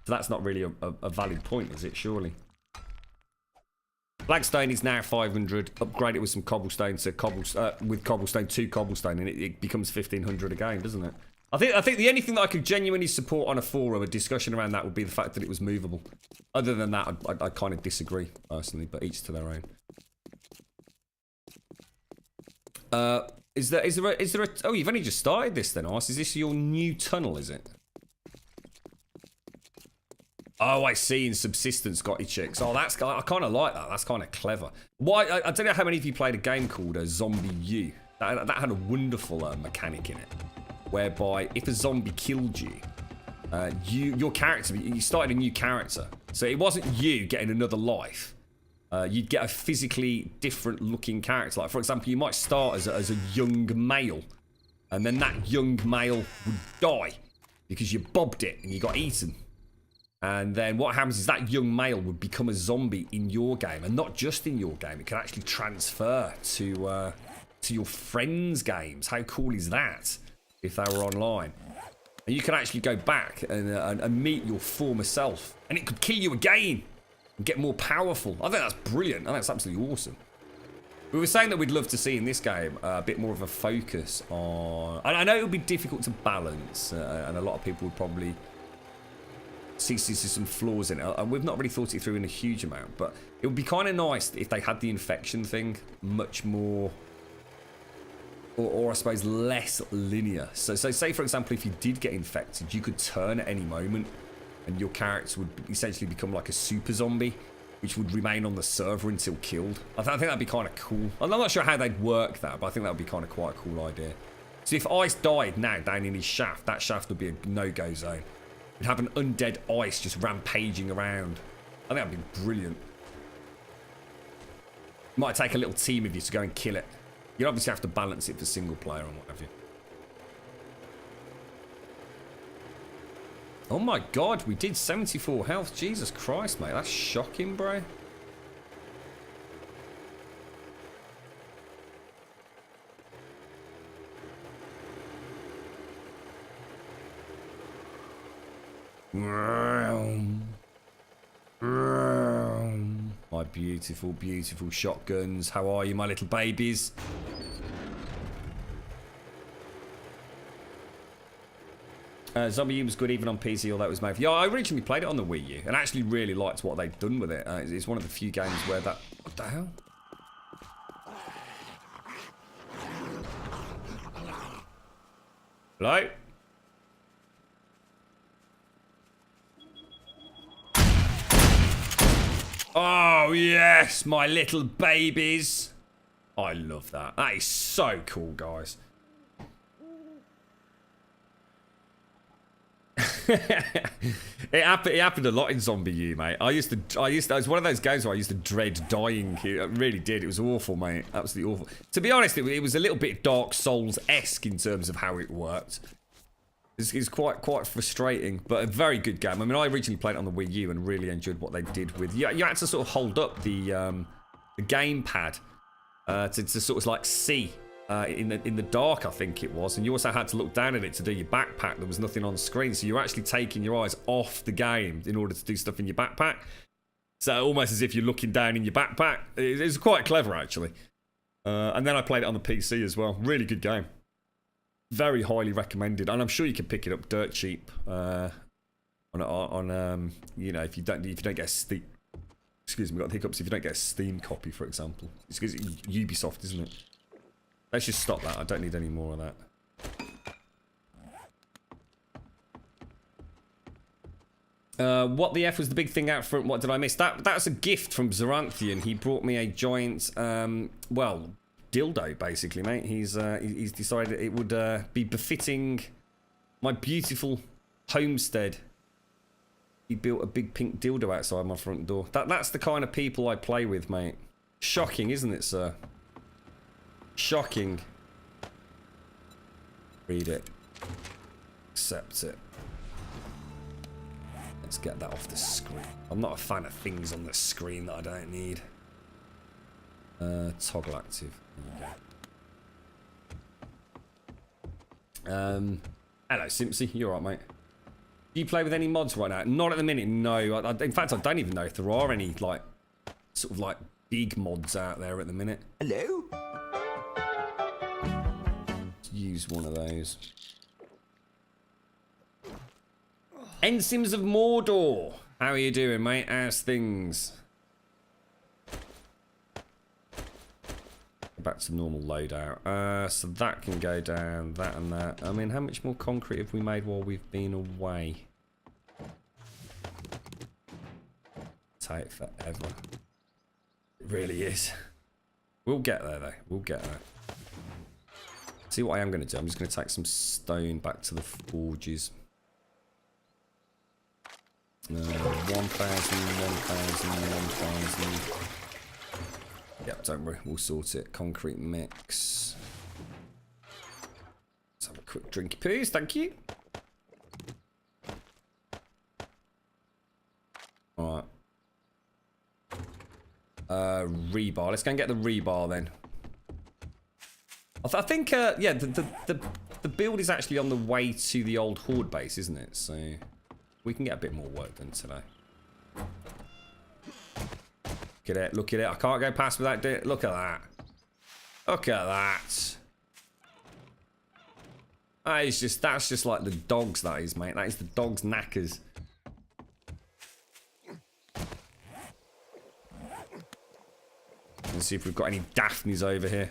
So that's not really a valid point, is it? Surely. Flagstone is now 500. Upgrade it with some cobblestone to with cobblestone to cobblestone, and it becomes 1500 again, doesn't it? I think the only thing that I could genuinely support on a forum, a discussion around that, would be the fact that it was movable. Other than that, I kind of disagree personally, but each to their own. Is there a? Oh, you've only just started this then, Ice. Is this your new tunnel? Is it? Oh, I see. In subsistence, got your chicks. Oh, I kind of like that. That's kind of clever. Why? I don't know how many of you played a game called Zombie U. That had a wonderful mechanic in it, whereby if a zombie killed you, your character, you started a new character. So it wasn't you getting another life. You'd get a physically different looking character. Like, for example, you might start as a young male, and then that young male would die because you bobbed it and you got eaten. And then what happens is that young male would become a zombie in your game, and not just in your game. It can actually transfer to your friends' games. How cool is that? If they were online, and you can actually go back and meet your former self, and it could kill you again and get more powerful. I think that's brilliant. I think that's absolutely awesome. We were saying that we'd love to see in this game a bit more of a focus on. And I know it would be difficult to balance, and a lot of people would probably see some flaws in it, and we've not really thought it through in a huge amount, but it would be kind of nice if they had the infection thing much more, or I suppose less linear. So say for example, if you did get infected, you could turn at any moment and your character would essentially become like a super zombie, which would remain on the server until killed. I think that'd be kind of cool. I'm not sure how they'd work that, but I think that would be kind of quite a cool idea. So if Ice died now down in his shaft, that shaft would be a no-go zone. You'd have an undead Ice just rampaging around. I think that'd be brilliant. Might take a little team of you to go and kill it. You'd obviously have to balance it for single player and what have you. Oh my god, we did 74 health. Jesus Christ, mate. That's shocking, bro. My beautiful, beautiful shotguns. How are you, my little babies? Zombie U was good even on PC, although it was made. Yeah, I originally played it on the Wii U and actually really liked what they've done with it. It's one of the few games where that... What the hell? Hello? Oh, yes, my little babies. I love that. That is so cool, guys. It happened a lot in Zombie U, mate. It was one of those games where I used to dread dying. It really did. It was awful, mate. Absolutely awful. To be honest, it was a little bit Dark Souls-esque in terms of how it worked. It's quite frustrating, but a very good game. I mean, I originally played it on the Wii U and really enjoyed what they did with. You had to sort of hold up the gamepad to sort of like see in the dark, I think it was, and you also had to look down at it to do your backpack. There was nothing on screen, so you're actually taking your eyes off the game in order to do stuff in your backpack. So almost as if you're looking down in your backpack. It's quite clever, actually. And then I played it on the PC as well. Really good game. Very highly recommended, and I'm sure you can pick it up dirt cheap on you know, if you don't get a Steam. Excuse me, got the hiccups. If you don't get a Steam copy, for example, it's because it's Ubisoft, isn't it? Let's just stop that. I don't need any more of that. What the F was the big thing out front? What did I miss? That's a gift from Zaranthian. He brought me a giant, well, dildo, basically, mate. He's decided it would be befitting my beautiful homestead. He built a big pink dildo outside my front door. That's the kind of people I play with, mate. Shocking, isn't it, sir? Shocking. Read it. Accept it. Let's get that off the screen. I'm not a fan of things on the screen that I don't need. Toggle active. There we go. Hello, Simpsy. You alright, mate? Do you play with any mods right now? Not at the minute, no. In fact, I don't even know if there are any, like, sort of, like, big mods out there at the minute. Hello? Let's use one of those. Ensigns of Mordor. How are you doing, mate? How's things? Back to normal loadout. So that can go down, that and that. I mean, how much more concrete have we made while we've been away? Take forever. It really is. We'll get there, though. We'll get there. See what I am going to do? I'm just going to take some stone back to the forges. 1,000, 1,000, 1,000. Yep, don't worry, we'll sort it. Concrete mix. Let's have a quick drinky poos, thank you. Alright. Rebar. Let's go and get the rebar then. I think, yeah, the build is actually on the way to the old Horde base, isn't it? So we can get a bit more work done today. Look at it, look at it. I can't go past without doing it. Look at that. Look at that. That's just like the dogs, that is, mate. That is the dogs' knackers. Let's see if we've got any Daphnes over here.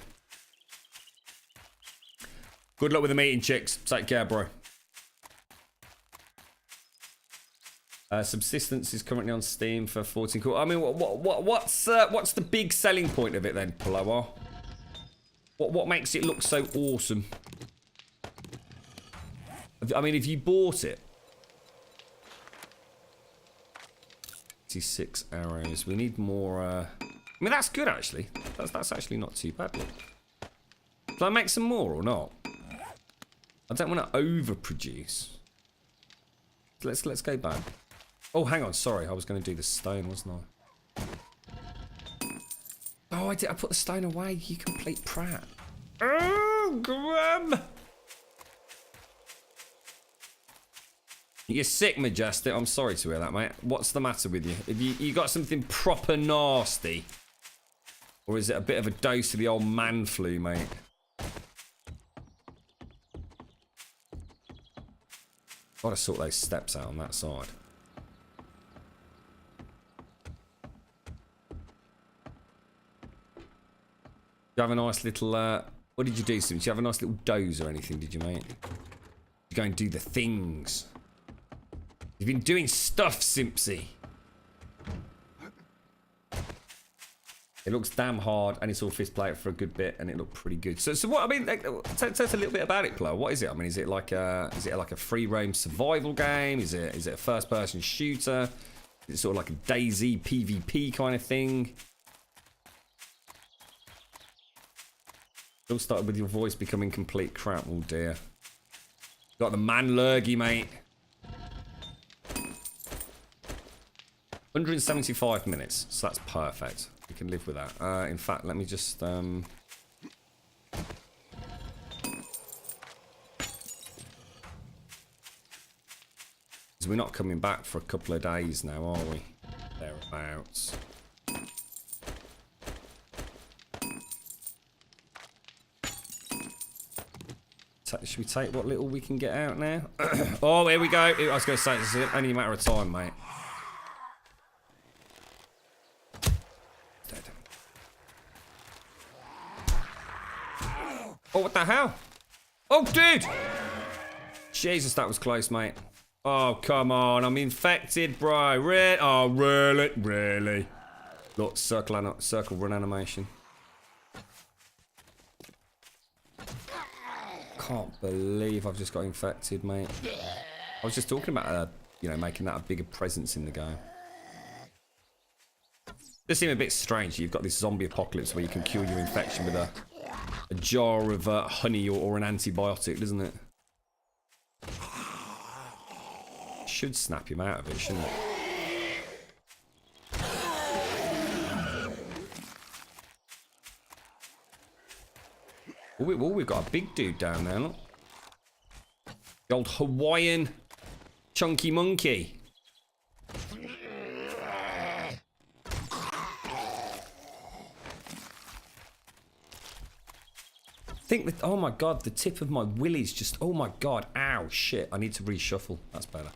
Good luck with the meeting, chicks. Take care, bro. Subsistence is currently on Steam for 14 cool. I mean, what's the big selling point of it then, Paloa? What makes it look so awesome? I mean, if you bought it, 86 arrows. We need more. I mean, that's good actually. That's actually not too bad. Look. Can I make some more or not? I don't want to overproduce. Let's go back. Oh, hang on. Sorry, I was going to do the stone, wasn't I? Oh, I did. I put the stone away. You complete prat. Oh, Grum! You're sick, Majestic. I'm sorry to hear that, mate. What's the matter with you? Have you got something proper nasty? Or is it a bit of a dose of the old man flu, mate? Gotta sort those steps out on that side. You have a nice little, what did you do, Sim? Did you have a nice little doze or anything, did you, mate? You go and do the things. You've been doing stuff, Simpsy. It looks damn hard, and it's all fist plate for a good bit, and it looked pretty good. So what? I mean, tell us a little bit about it, Plo. What is it? I mean, is it like a free roam survival game? Is it a first person shooter? Is it sort of like a DayZ PvP kind of thing? It all started with your voice becoming complete crap. Oh dear. Got the man lurgy, mate. 175 minutes, so that's perfect. We can live with that. In fact, let me just so we're not coming back for a couple of days now, are we? Thereabouts. Should we take what little we can get out now? Oh, here we go. I was going to say, it's only a matter of time, mate. Dead. Oh, what the hell? Oh, dude! Jesus, that was close, mate. Oh, come on. I'm infected, bro. Oh, really? Really? Look, circle run animation. Can't believe I've just got infected, mate. I was just talking about, you know, making that a bigger presence in the game. Does seem a bit strange. You've got this zombie apocalypse where you can cure your infection with a jar of honey or an antibiotic, doesn't it? should snap him out of it, shouldn't it? Oh, we've got a big dude down there, look. The old Hawaiian chunky monkey. I think that, oh my god, the tip of my willy's just, oh my god, ow, shit, I need to reshuffle. That's better.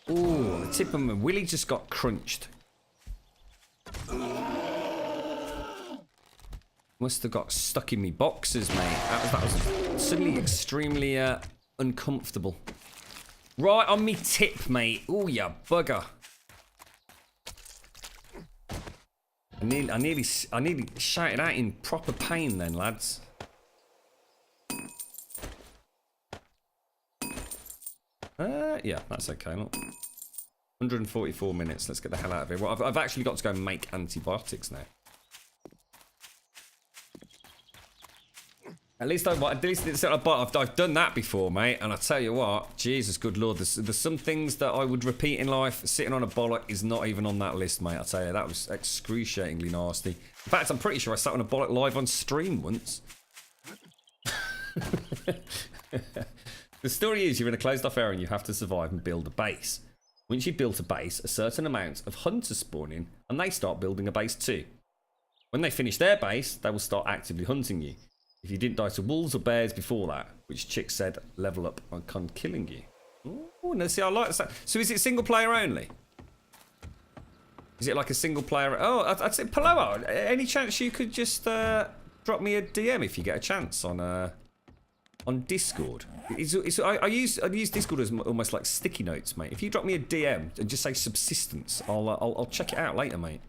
Ooh, the tip of my willy just got crunched. Must have got stuck in me boxes, mate. That was suddenly extremely uncomfortable. Right on me tip, mate. Ooh, ya bugger. I nearly shouted out in proper pain then, lads. Yeah, that's okay. Look. 144 minutes. Let's get the hell out of here. Well, I've actually got to go and make antibiotics now. At least I've done that before, mate. And I tell you what, Jesus, good lord, there's some things that I would repeat in life. Sitting on a bollock is not even on that list, mate. I tell you, that was excruciatingly nasty. In fact, I'm pretty sure I sat on a bollock live on stream once. The story is you're in a closed-off area and you have to survive and build a base. Once you've built a base, a certain amount of hunters spawn in, and they start building a base too. When they finish their base, they will start actively hunting you. If you didn't die to wolves or bears before that, which Chick said level up on killing you. Oh, no, see, I like that. So is it single player only? Is it like a single player? Oh, I'd say, Paloma, any chance you could just drop me a DM if you get a chance on Discord? I use Discord as almost like sticky notes, mate. If you drop me a DM and just say subsistence, I'll check it out later, mate.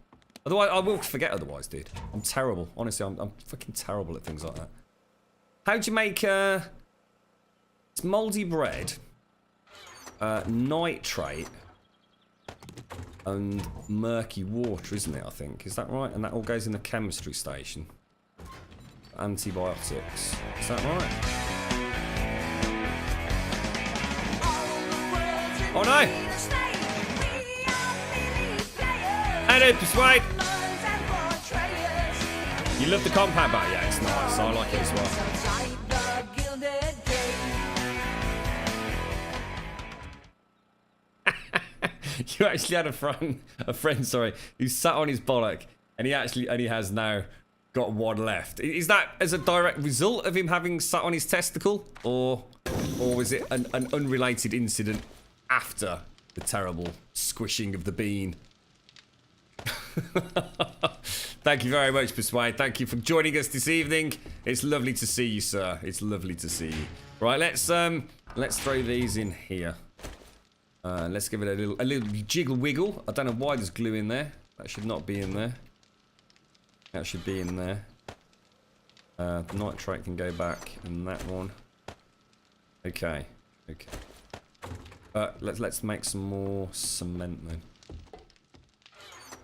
Otherwise, I will forget otherwise, dude. I'm terrible. Honestly, I'm fucking terrible at things like that. How'd you make it's mouldy bread, nitrate, and murky water, isn't it, I think? Is that right? And that all goes in the chemistry station. Antibiotics. Is that right? Oh no! Hello, Persuade! You love the compound bar? Yeah, it's nice. I like it as well. You actually had a friend, sorry, who sat on his bollock, and he has now got one left. Is that as a direct result of him having sat on his testicle, or was it an unrelated incident after the terrible squishing of the bean? Thank you very much, Persuade. Thank you for joining us this evening. It's lovely to see you, sir. It's lovely to see you. Right, let's throw these in here. Let's give it a little jiggle wiggle. I don't know why there's glue in there. That should not be in there. That should be in there. The nitrate can go back in that one. Okay. Let's make some more cement then.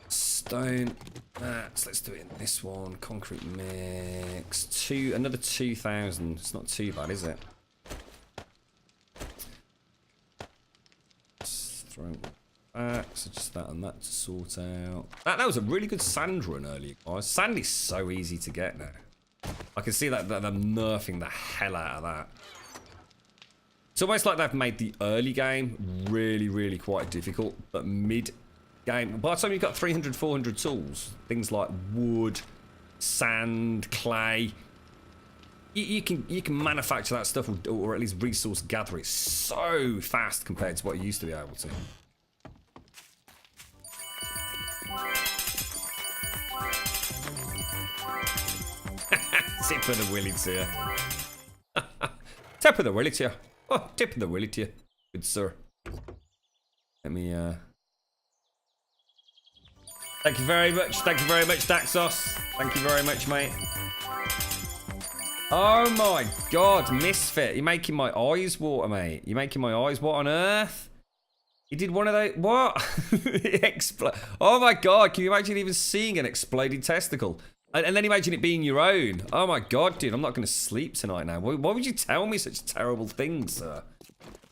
Stone. Let's do it in this one. Concrete mix. Another 2,000. It's not too bad, is it? Just throw it back. So just that and that to sort out. That was a really good sand run earlier, guys. Sand is so easy to get now. I can see that they're nerfing the hell out of that. It's almost like they've made the early game really, really quite difficult, but mid game, by the time you've got 300, 400 tools, things like wood, sand, clay, you can manufacture that stuff, or at least resource gather it so fast compared to what you used to be able to. Tip of the willy to you. Tip of the willy to you. Oh, tip of the willy to you. Good sir. Let me Thank you very much, Daxos. Thank you very much, mate. Oh my god, Misfit. You're making my eyes water, mate. You're making my eyes, what on earth? You did one of those, what? Oh my god, can you imagine even seeing an exploded testicle? And then imagine it being your own. Oh my god, dude, I'm not going to sleep tonight now. Why would you tell me such terrible things, sir?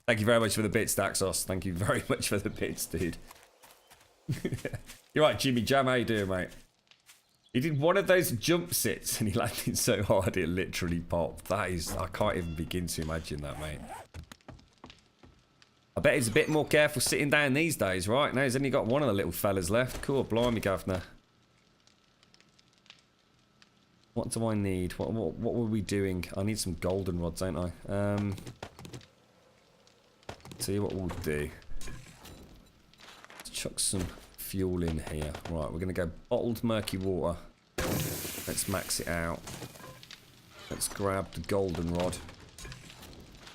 Thank you very much for the bits, Daxos. Thank you very much for the bits, dude. You're right, Jimmy Jam. How you doing, mate? He did one of those jump sits and he landed so hard it literally popped. That is, I can't even begin to imagine that, mate. I bet he's a bit more careful sitting down these days, right? Now he's only got one of the little fellas left. Cool, blimey, Governor. What do I need? What were we doing? I need some golden rods, don't I? See what we'll do. Let's chuck some fuel in here. Right, we're going to go bottled murky water. Let's max it out. Let's grab the golden rod.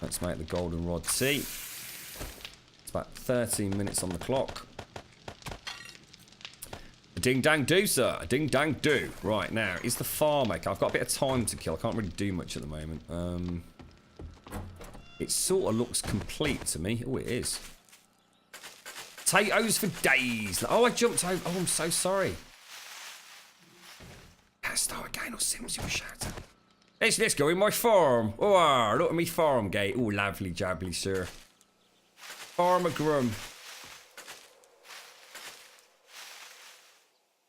Let's make the golden rod tea. It's about 13 minutes on the clock. Ding dang do, sir. Ding dang do. Right, now, is the farm okay? I've got a bit of time to kill. I can't really do much at the moment. It sort of looks complete to me. Oh, it is. Potatoes for days. Oh, I jumped over. Oh, I'm so sorry. Gotta start again or Sims, you shout. Let's go in my farm. Oh, look at me farm gate. Oh, lovely jabbly, sir. Farmer Grum.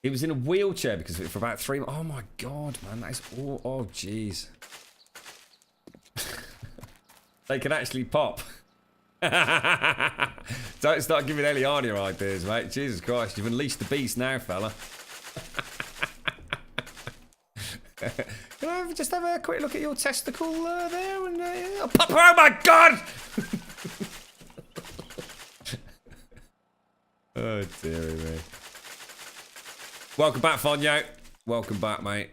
He was in a wheelchair because of it for about 3 months. Oh my god, man, that is all. Oh, jeez. They can actually pop. Don't start giving Eliana ideas, mate. Jesus Christ, you've unleashed the beast now, fella. Can I just have a quick look at your testicle there? And pop! Oh my god! Oh dearie me. Welcome back, Fonyo. Welcome back, mate.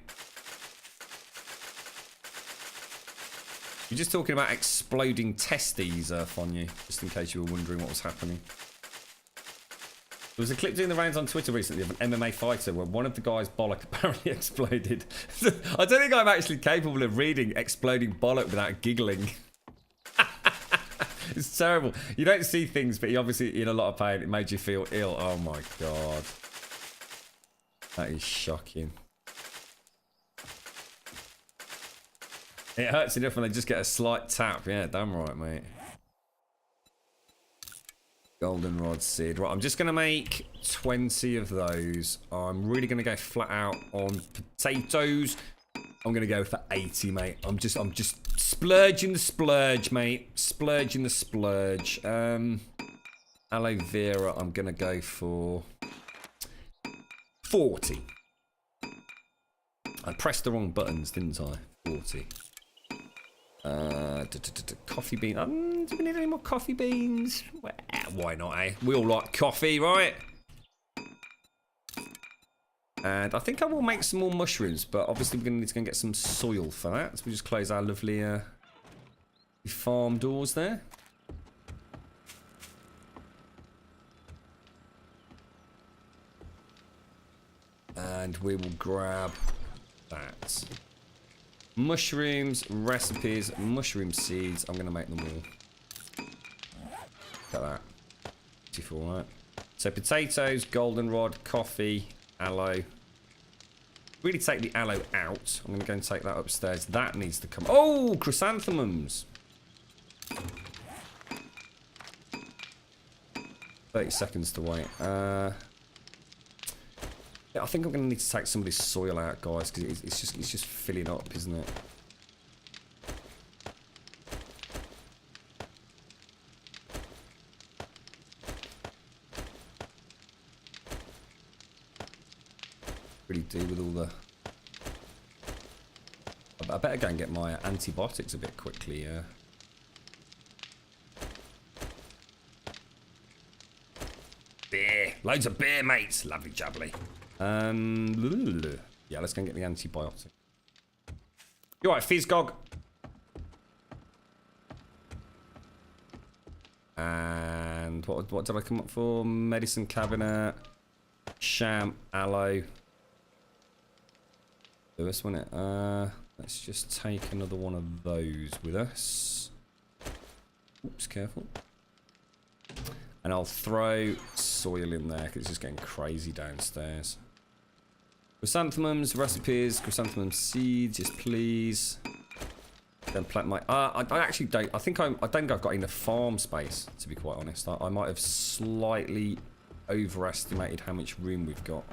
You're just talking about exploding testes, Fonyo, just in case you were wondering what was happening. There was a clip doing the rounds on Twitter recently of an MMA fighter where one of the guy's bollock apparently exploded. I don't think I'm actually capable of reading exploding bollock without giggling. It's terrible. You don't see things, but you're obviously in a lot of pain. It made you feel ill. Oh my god. That is shocking. It hurts enough when they just get a slight tap. Yeah, damn right, mate. Goldenrod seed. Right, I'm just going to make 20 of those. I'm really going to go flat out on potatoes. I'm going to go for 80, mate. I'm just splurging the splurge, mate. Splurging the splurge. Aloe vera, I'm going to go for 40. I pressed the wrong buttons, didn't I? 40. Coffee bean. Do we need any more coffee beans? Well, why not, eh? We all like coffee, right? And I think I will make some more mushrooms, but obviously we're going to need to go and get some soil for that. So we just close our lovely farm doors there. And we will grab that. Mushrooms, recipes, mushroom seeds. I'm going to make them all. Look at that. Beautiful, right? So potatoes, goldenrod, coffee, aloe. Really take the aloe out. I'm going to go and take that upstairs. That needs to come. Oh, chrysanthemums. 30 seconds to wait. Yeah, I think I'm going to need to take some of this soil out, guys, because it's just filling up, isn't it? Really do with all the... I better go and get my antibiotics a bit quickly, yeah. Beer! Loads of beer, mates! Lovely jubbly. Yeah, let's go and get the antibiotic. You alright, Fizzgog? And what did I come up for? Medicine cabinet, sham, aloe. Lewis, wasn't it? Let's just take another one of those with us. Oops, careful. And I'll throw soil in there because it's just getting crazy downstairs. Chrysanthemums, recipes, chrysanthemum seeds, yes please. Don't plant my. I actually don't. I don't think I've got enough farm space, to be quite honest. I might have slightly overestimated how much room we've got.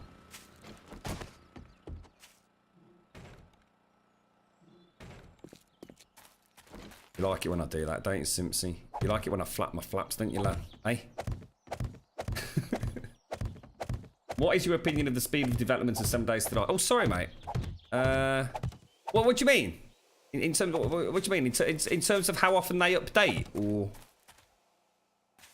You like it when I do that, don't you, Simpsy? You like it when I flap my flaps, don't you, lad? Eh? What is your opinion of the speed of development of 7 Days to Die? Oh, sorry, mate. What do you mean? In terms of, what do you mean? In terms of how often they update?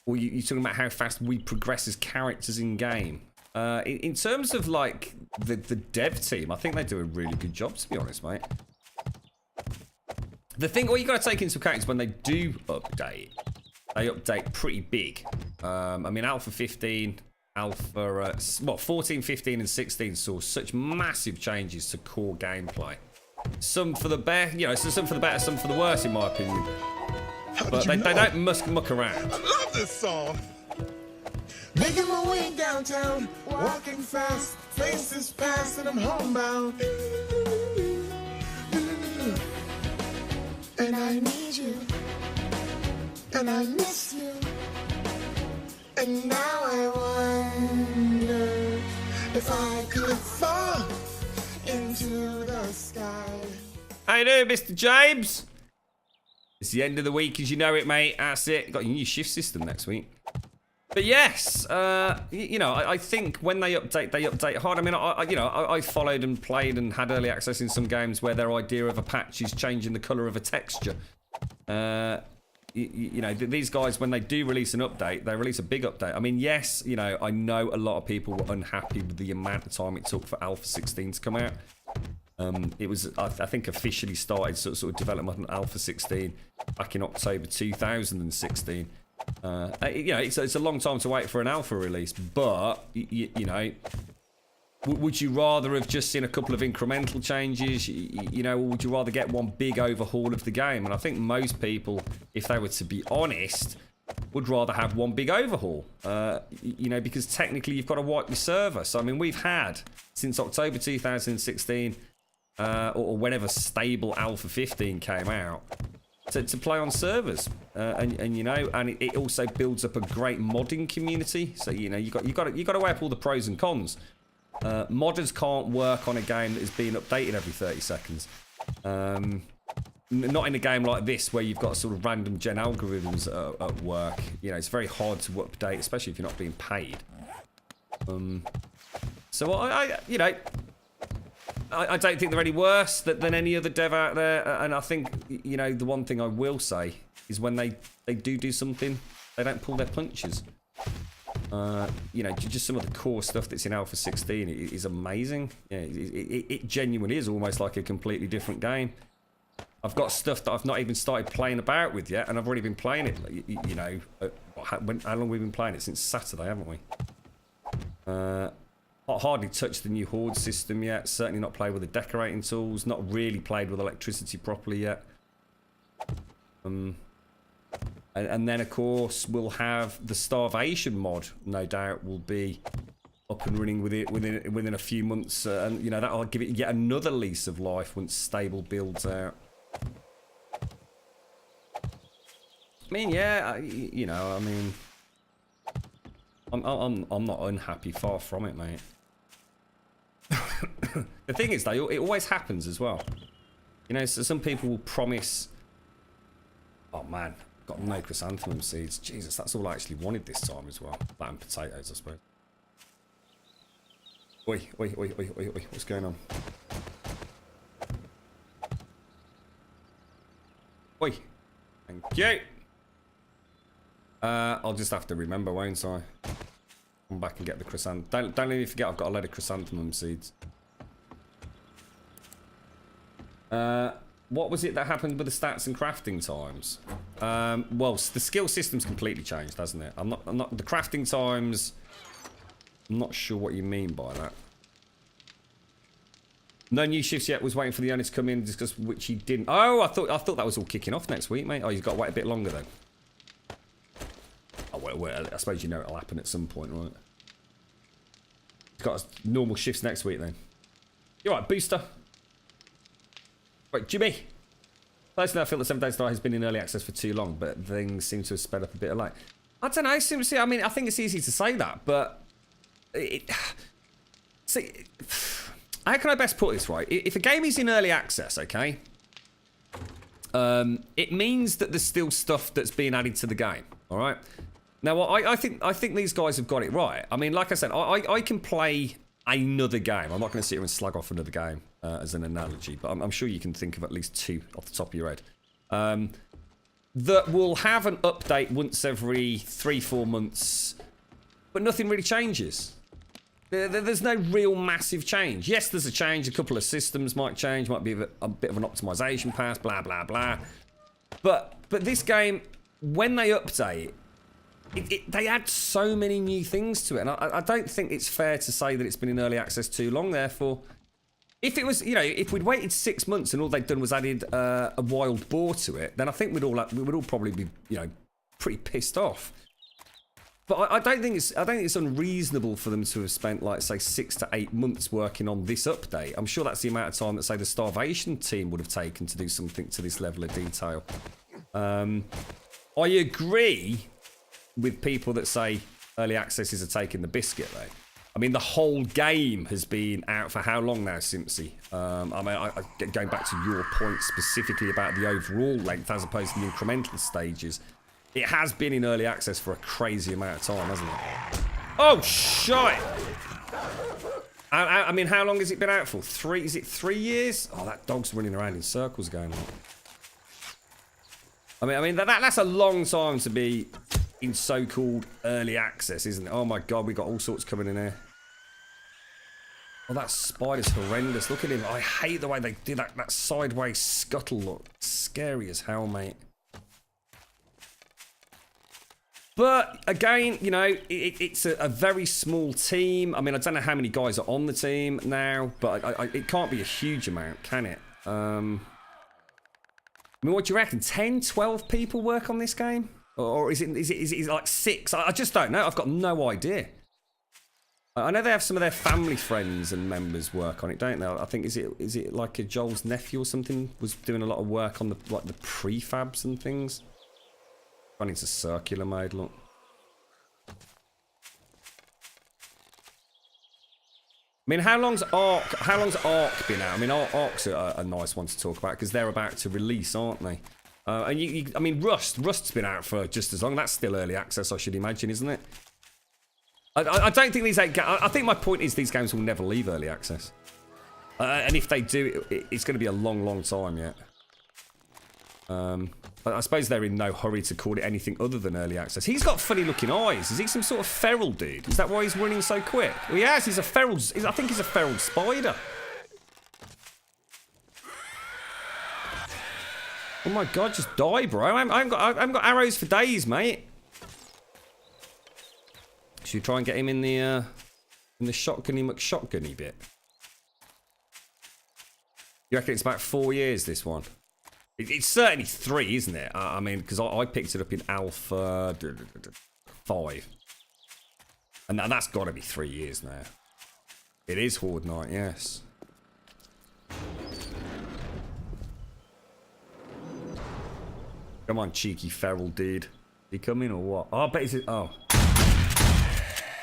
Or you talking about how fast we progress as characters in game? In terms of, like, the dev team, I think they do a really good job, to be honest, mate. The thing, what you got to take into account is when they do update, they update pretty big. I mean, Alpha 15, Alpha, 14, 15, and 16 saw such massive changes to core gameplay. Some for the better, you know, some for the better, some for the worse, in my opinion. But they don't muck around. I love this song. Making my way downtown, walking fast, faces past, and I'm homebound. And I need you, and I miss you, and now I wonder if I could fall into the sky. How you doing, Mr. James? It's the end of the week, as you know it, mate. That's it. Got your new shift system next week. But yes, you know, I think when they update hard. I mean, I followed and played and had early access in some games where their idea of a patch is changing the colour of a texture. You know, these guys, when they do release an update, they release a big update. I mean, yes, you know, I know a lot of people were unhappy with the amount of time it took for Alpha 16 to come out. It was, I think, officially started sort of development on Alpha 16 back in October 2016. You know, it's a long time to wait for an alpha release, but you know, would you rather have just seen a couple of incremental changes? You know, or would you rather get one big overhaul of the game? And I think most people, if they were to be honest, would rather have one big overhaul. You know, because technically you've got to wipe your server. So I mean, we've had since October 2016, or whenever stable Alpha 15 came out, to play on servers, and you know, and it also builds up a great modding community. So you know, you got to weigh up all the pros and cons. Modders can't work on a game that is being updated every 30 seconds. Not in a game like this where you've got sort of random gen algorithms at work. You know, it's very hard to update, especially if you're not being paid. So I you know, I don't think they're any worse than any other dev out there. And I think, you know, the one thing I will say is when they do something, they don't pull their punches. You know, just some of the core stuff that's in Alpha 16 is amazing. Yeah, it genuinely is almost like a completely different game. I've got stuff that I've not even started playing about with yet, and I've already been playing it, you know, how long have we been playing it? Since Saturday, haven't we? Hardly touched the new horde system yet. Certainly not played with the decorating tools. Not really played with electricity properly yet. And then of course we'll have the starvation mod. No doubt will be up and running with it within a few months, and you know, that'll give it yet another lease of life once stable builds out. I mean, yeah, you know, I mean, I'm not unhappy. Far from it, mate. The thing is, though, it always happens as well. You know, so some people will promise. Oh man, got no chrysanthemum seeds. Jesus, that's all I actually wanted this time as well. That and potatoes, I suppose. Oi, oi, oi, oi, oi, oi. What's going on? Oi. Thank you. I'll just have to remember, won't I? Come back and get the chrysanthemum. Don't let me forget I've got a load of chrysanthemum seeds. What was it that happened with the stats and crafting times? Well, the skill system's completely changed, hasn't it? I'm not the crafting times. I'm not sure what you mean by that. No new shifts yet. Was waiting for the owner to come in and discuss, which he didn't. Oh, I thought that was all kicking off next week, mate. Oh, you've got to wait a bit longer then. Oh, well, I suppose you know it'll happen at some point, right? He's got normal shifts next week then. You alright, Booster? Right, Jimmy. Personally, I feel that 7 Days to Die has been in early access for too long, but things seem to have sped up a bit of late. I don't know, seriously. I mean, I think it's easy to say that, but see, how can I best put this right? If a game is in early access, okay, it means that there's still stuff that's being added to the game. All right. Now, I think these guys have got it right. I mean, like I said, I can play another game. I'm not going to sit here and slag off another game as an analogy, but I'm sure you can think of at least 2 off the top of your head. That will have an update once every 3-4 months, but nothing really changes. There's no real massive change. Yes, there's a change. A couple of systems might change. Might be a bit of an optimization pass. Blah blah blah. But this game, when they update, they add so many new things to it, and I don't think it's fair to say that it's been in early access too long. Therefore, if it was, if we'd waited 6 months and all they'd done was added a wild boar to it, then I think we would all probably be, pretty pissed off. But I don't think it's unreasonable for them to have spent, like, say, 6 to 8 months working on this update. I'm sure that's the amount of time that, say, the Starvation team would have taken to do something to this level of detail. I agree with people that say early access is a take in the biscuit, though. I mean, the whole game has been out for how long now, Simpsy? Going back to your point specifically about the overall length as opposed to the incremental stages, it has been in early access for a crazy amount of time, hasn't it? Oh, shite! I mean, how long has it been out for? Is it 3 years? Oh, that dog's running around in circles going on. I mean, that's a long time to be in so-called early access, isn't it? Oh my god, we got all sorts coming in here. Oh, that spider's horrendous. Look at him. I hate the way they do that sideways scuttle look. Scary as hell, mate. But again, it's a very small team. I mean, I don't know how many guys are on the team now, but it can't be a huge amount, can it? I mean, what do you reckon? 10, 12 people work on this game? Or is it like 6? I just don't know. I've got no idea. I know they have some of their family friends and members work on it, don't they? I think is it like a Joel's nephew or something was doing a lot of work on the prefabs and things. Run into circular mode, look. I mean, how long's Ark been out? I mean, Ark's a nice one to talk about because they're about to release, aren't they? And I mean, Rust's been out for just as long. That's still early access, I should imagine, isn't it? I don't think I think my point is these games will never leave early access. And if they do, it's going to be a long, long time yet. I suppose they're in no hurry to call it anything other than early access. He's got funny looking eyes. Is he some sort of feral dude? Is that why he's running so quick? Well, he has. He's a feral. I think he's a feral spider. Oh my god, just die, bro. I haven't got arrows for days, mate. Should we try and get him in the shotgunny McShotgunny bit? You reckon it's about 4 years, this one? It's certainly 3, isn't it? I mean, because I picked it up in Alpha 5. And that's got to be 3 years now. It is Horde Night, yes. Come on, cheeky feral dude. You coming or what? Oh, I bet he's... Oh.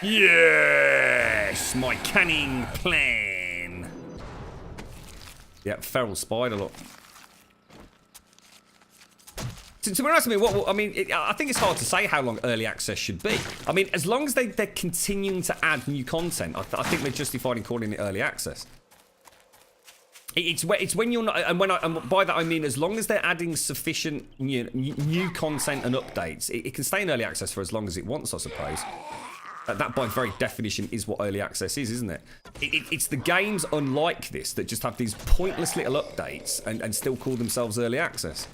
Yes! My cunning plan! Yeah, feral spider, look. To be honest with me, I think it's hard to say how long early access should be. I mean, as long as they're continuing to add new content, I think they're justified in calling it early access. It's when you're not, and by that I mean as long as they're adding sufficient new content and updates, it can stay in early access for as long as it wants, I suppose. That by very definition is what early access is, isn't it? It's the games unlike this that just have these pointless little updates and still call themselves early access.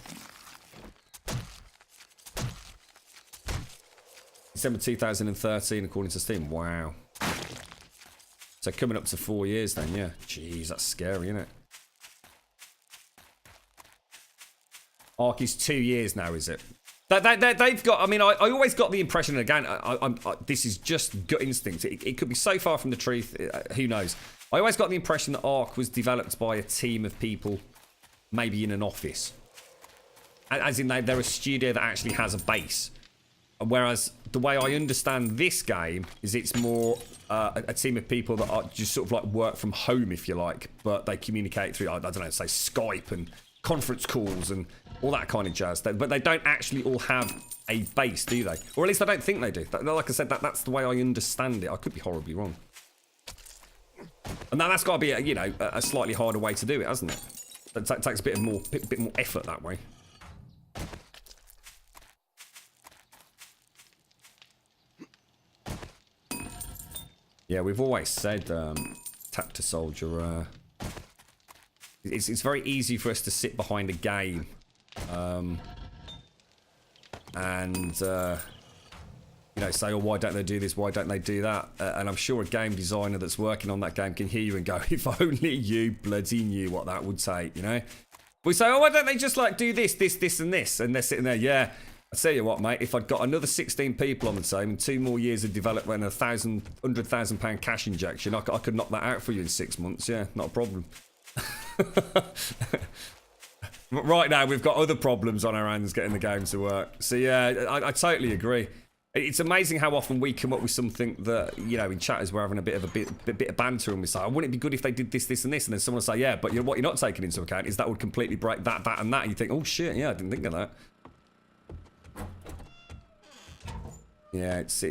December 2013, according to Steam. Wow. So coming up to 4 years then, yeah. Jeez, that's scary, isn't it? Ark is 2 years now, is it? They've got... I mean, I always got the impression, again, this is just gut instinct. It could be so far from the truth. Who knows? I always got the impression that Ark was developed by a team of people, maybe in an office. As in, they're a studio that actually has a base. Whereas the way I understand this game is it's more a team of people that are just sort of like work from home, if you like, but they communicate through, I don't know, say Skype and conference calls and all that kind of jazz. But they don't actually all have a base, do they? Or at least I don't think they do. Like I said, that's the way I understand it. I could be horribly wrong. And that's got to be, a slightly harder way to do it, hasn't it? It takes a bit more effort that way. Yeah, we've always said, Tap to Soldier, it's very easy for us to sit behind a game and say, oh, why don't they do this? Why don't they do that? And I'm sure a game designer that's working on that game can hear you and go, if only you bloody knew what that would take, We say, oh, why don't they just like do this, and this? And they're sitting there, yeah. I tell you what, mate, if I'd got another 16 people on the team and 2 more years of development and £100,000 cash injection, I could knock that out for you in 6 months. Yeah, not a problem. Right now, we've got other problems on our hands getting the game to work. So yeah, I totally agree. It's amazing how often we come up with something that, in chat as we're having a bit of banter and we say, oh, wouldn't it be good if they did this, this and this? And then someone will say, yeah, but what you're not taking into account is that would completely break that, and that. And you think, oh shit, yeah, I didn't think of that. Yeah, it's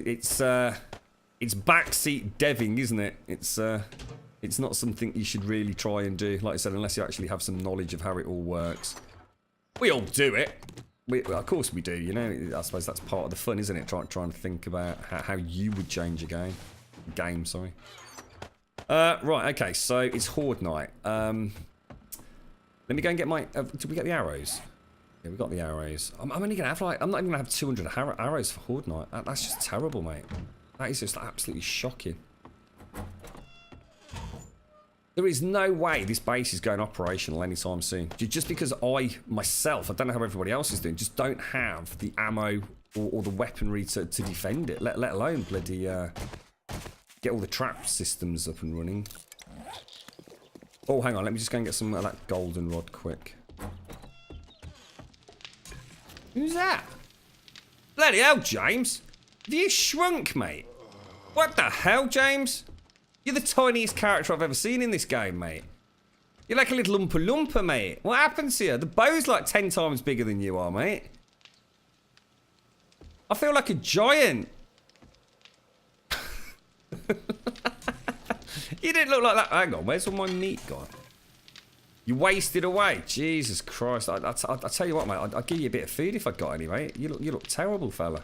backseat deving, isn't it? It's not something you should really try and do, like I said, unless you actually have some knowledge of how it all works. We all do it. Of course we do, I suppose that's part of the fun, isn't it? Trying to think about how you would change a game. Sorry. Right, okay, so it's Horde Night. Let me go and get my... did we get the arrows? Yeah, we got the arrows. I'm only going to have I'm not even going to have 200 arrows for Horde Night. That's just terrible, mate. That is just absolutely shocking. There is no way this base is going operational anytime soon. Just because I don't know how everybody else is doing, just don't have the ammo or the weaponry to defend it, let alone bloody get all the trap systems up and running. Oh, hang on, let me just go and get some of that golden rod quick. Who's that? Bloody hell, James. Have you shrunk, mate? What the hell, James? You're the tiniest character I've ever seen in this game, mate. You're like a little Oompa Loompa, mate. What happens here? The bow's like 10 times bigger than you are, mate. I feel like a giant. You didn't look like that. Hang on, where's all my meat gone? You wasted away. Jesus Christ. I tell you what, mate. I'd give you a bit of food if I got any, mate. You look terrible, fella.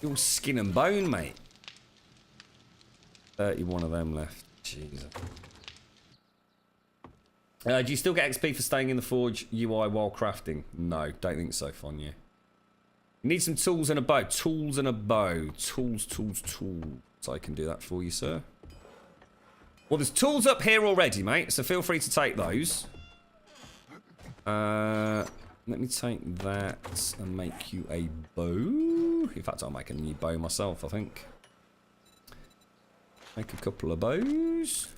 You're all skin and bone, mate. 31 of them left. Jesus. Do you still get XP for staying in the Forge UI while crafting? No, don't think so, Fonya. You need some tools and a bow. Tools and a bow. Tools. So I can do that for you, sir. Well, there's tools up here already, mate, so feel free to take those. Let me take that and make you a bow. In fact, I'll make a new bow myself, I think. Make a couple of bows.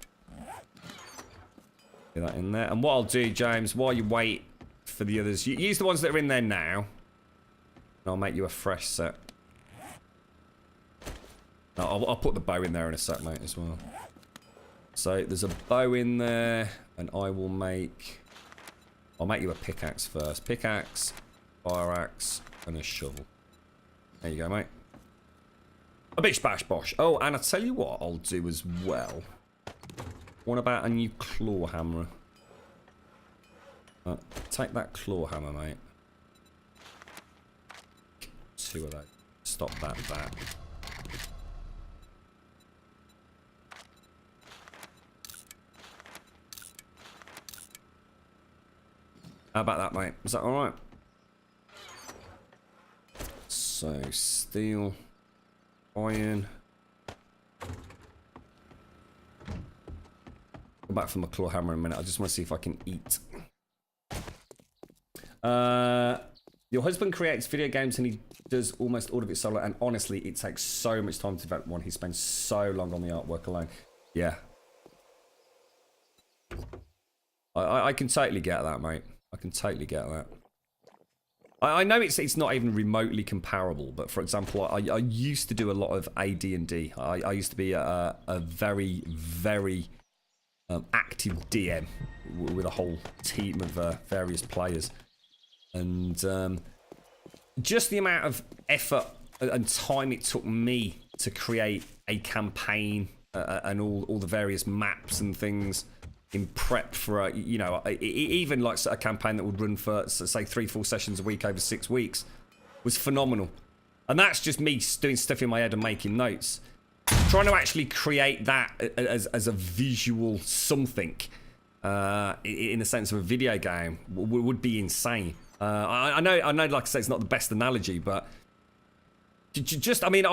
Get that in there. And what I'll do, James, while you wait for the others, you use the ones that are in there now. And I'll make you a fresh set. No, I'll put the bow in there in a sec, mate, as well. So there's a bow in there, and I'll make you a pickaxe first. Pickaxe, fire axe, and a shovel. There you go, mate. A bish bash bosh. Oh, and I tell you what I'll do as well. What about a new claw hammer? Take that claw hammer, mate. 2 of those. Stop that. How about that, mate? Is that alright? So, steel, iron. Go back for my claw hammer in a minute. I just want to see if I can eat. Your husband creates video games and he does almost all of it solo. And honestly, it takes so much time to develop one. He spends so long on the artwork alone. Yeah. I can totally get that, mate. I can totally get that. I know it's not even remotely comparable, but for example, I used to do a lot of AD&D. I used to be a very, very active DM with a whole team of various players. And just the amount of effort and time it took me to create a campaign and all the various maps and things in prep for even like a campaign that would run for say 3-4 sessions a week over 6 weeks was phenomenal. And that's just me doing stuff in my head and making notes. Trying to actually create that as a visual something in the sense of a video game would be insane. I know like I say, it's not the best analogy, but just, I mean,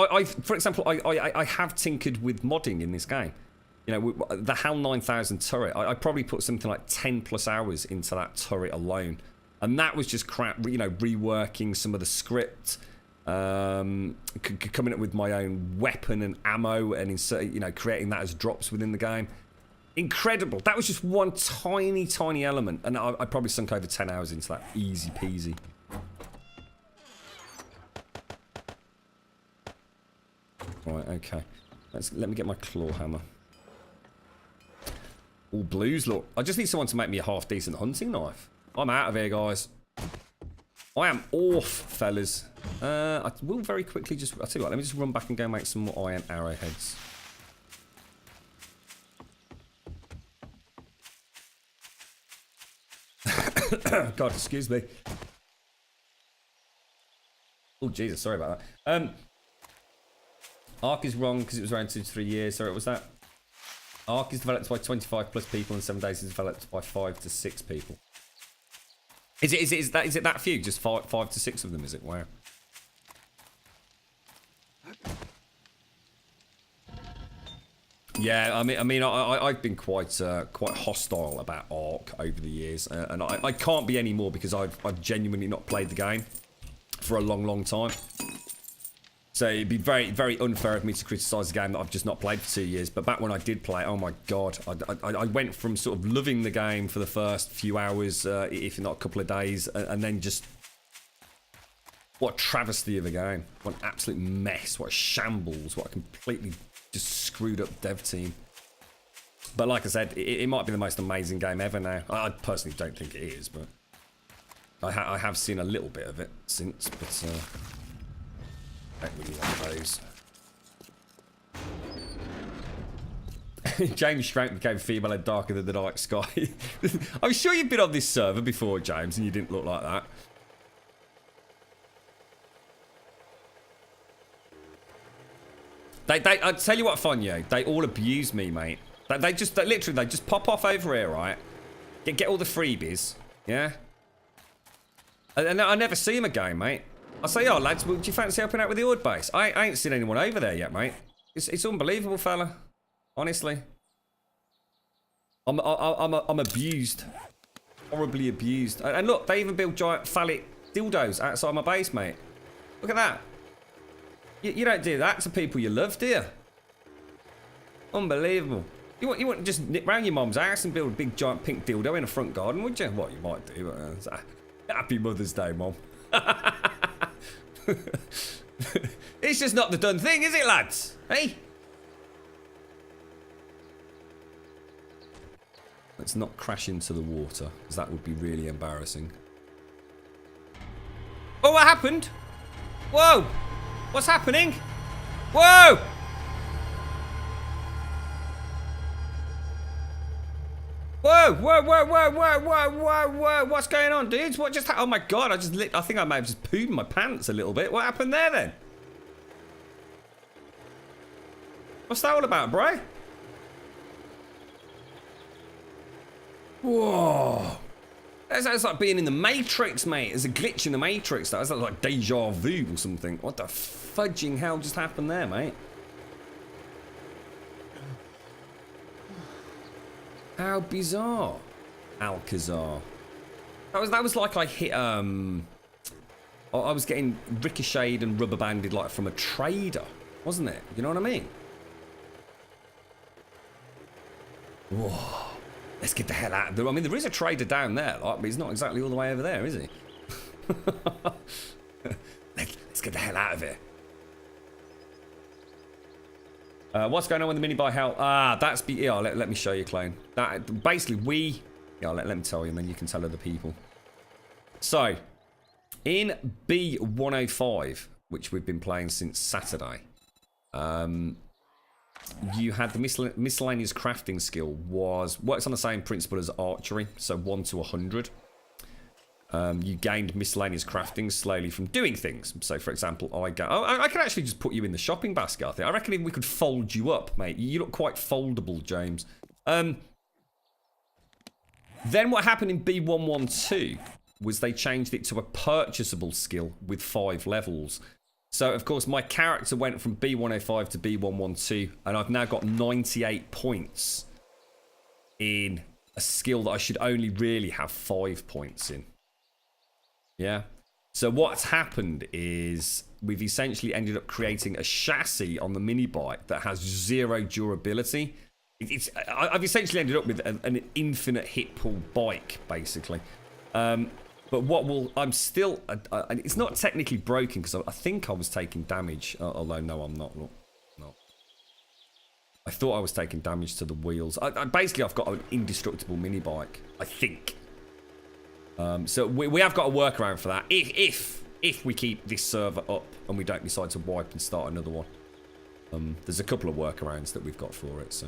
for example, I have tinkered with modding in this game. You know, the HAL 9000 turret, I probably put something like 10 plus hours into that turret alone. And that was just crap, you know, reworking some of the script, coming up with my own weapon and ammo and creating that as drops within the game. Incredible. That was just one tiny element. And I probably sunk over 10 hours into that. Easy peasy. Right, okay. Let me get my claw hammer. All blues, look. I just need someone to make me a half-decent hunting knife. I'm out of here, guys. I am off, fellas. I will very quickly just... I'll tell you what, let me just run back and go make some more iron arrowheads. God, excuse me. Oh, Jesus, sorry about that. Ark is wrong because it was around 2 to 3 years. Sorry, what was that? Ark is developed by 25 plus people and 7 days is developed by 5 to 6 people. Is it that few? Just 5 to 6 of them, is it? Wow. Yeah, I mean, I've been quite hostile about Ark over the years, and I can't be anymore because I've genuinely not played the game for a long time. So it'd be very, very unfair of me to criticise a game that I've just not played for 2 years. But back when I did play it, oh my god, I went from sort of loving the game for the first few hours, if not a couple of days, and then just... What a travesty of a game. What an absolute mess. What a shambles. What a completely just screwed up dev team. But like I said, it might be the most amazing game ever now. I personally don't think it is, but... I have seen a little bit of it since, but... I don't really want those. James shrank, became female and darker than the night sky. I'm sure you've been on this server before, James, and you didn't look like that. I tell you what, Fonyo, they all abuse me, mate. They just pop off over here, right? Get all the freebies, yeah? And I never see them again, mate. I say, oh lads, do you fancy helping out with the Ord base? I ain't seen anyone over there yet, mate. It's unbelievable, fella. Honestly. I'm abused. Horribly abused. And look, they even build giant phallic dildos outside my base, mate. Look at that. You don't do that to people you love, do you? Unbelievable. You wouldn't just nip round your mum's house and build a big giant pink dildo in a front garden, would you? Well, you might do. Happy Mother's Day, Mum. It's just not the done thing, is it, lads? Hey? Let's not crash into the water, because that would be really embarrassing. Oh, what happened? Whoa! What's happening? Whoa! Whoa! What's going on, dudes? What just happened? Oh my god, I think I may have just pooed my pants a little bit. What happened there, then? What's that all about, bro? Whoa. That's like being in the Matrix, mate. There's a glitch in the Matrix. That's like deja vu or something. What the fudging hell just happened there, mate? How bizarre. Alcazar. That was like I hit, I was getting ricocheted and rubber banded like from a trader, wasn't it? You know what I mean? Whoa. Let's get the hell out of there. I mean, there is a trader down there, like, but he's not exactly all the way over there, is he? Let's get the hell out of here. What's going on with the mini buy hell? That's yeah. Let me show you, Clone. That basically let me tell you, and then you can tell other people. So, in B105, which we've been playing since Saturday, you had the miscellaneous crafting skill works on the same principle as archery, so 1 to 100. You gained miscellaneous crafting slowly from doing things. So, for example, I can actually just put you in the shopping basket, I think. I reckon if we could fold you up, mate. You look quite foldable, James. Then what happened in B112 was they changed it to a purchasable skill with 5 levels. So, of course, my character went from B105 to B112, and I've now got 98 points in a skill that I should only really have 5 points in. Yeah. So what's happened is we've essentially ended up creating a chassis on the mini bike that has 0 durability. I've essentially ended up with an infinite hit pull bike, basically. But I'm still... it's not technically broken because I think I was taking damage. Although, no, I'm not. No. I thought I was taking damage to the wheels. Basically, I've got an indestructible mini bike, I think. So we have got a workaround for that. If we keep this server up and we don't decide to wipe and start another one. There's a couple of workarounds that we've got for it, so...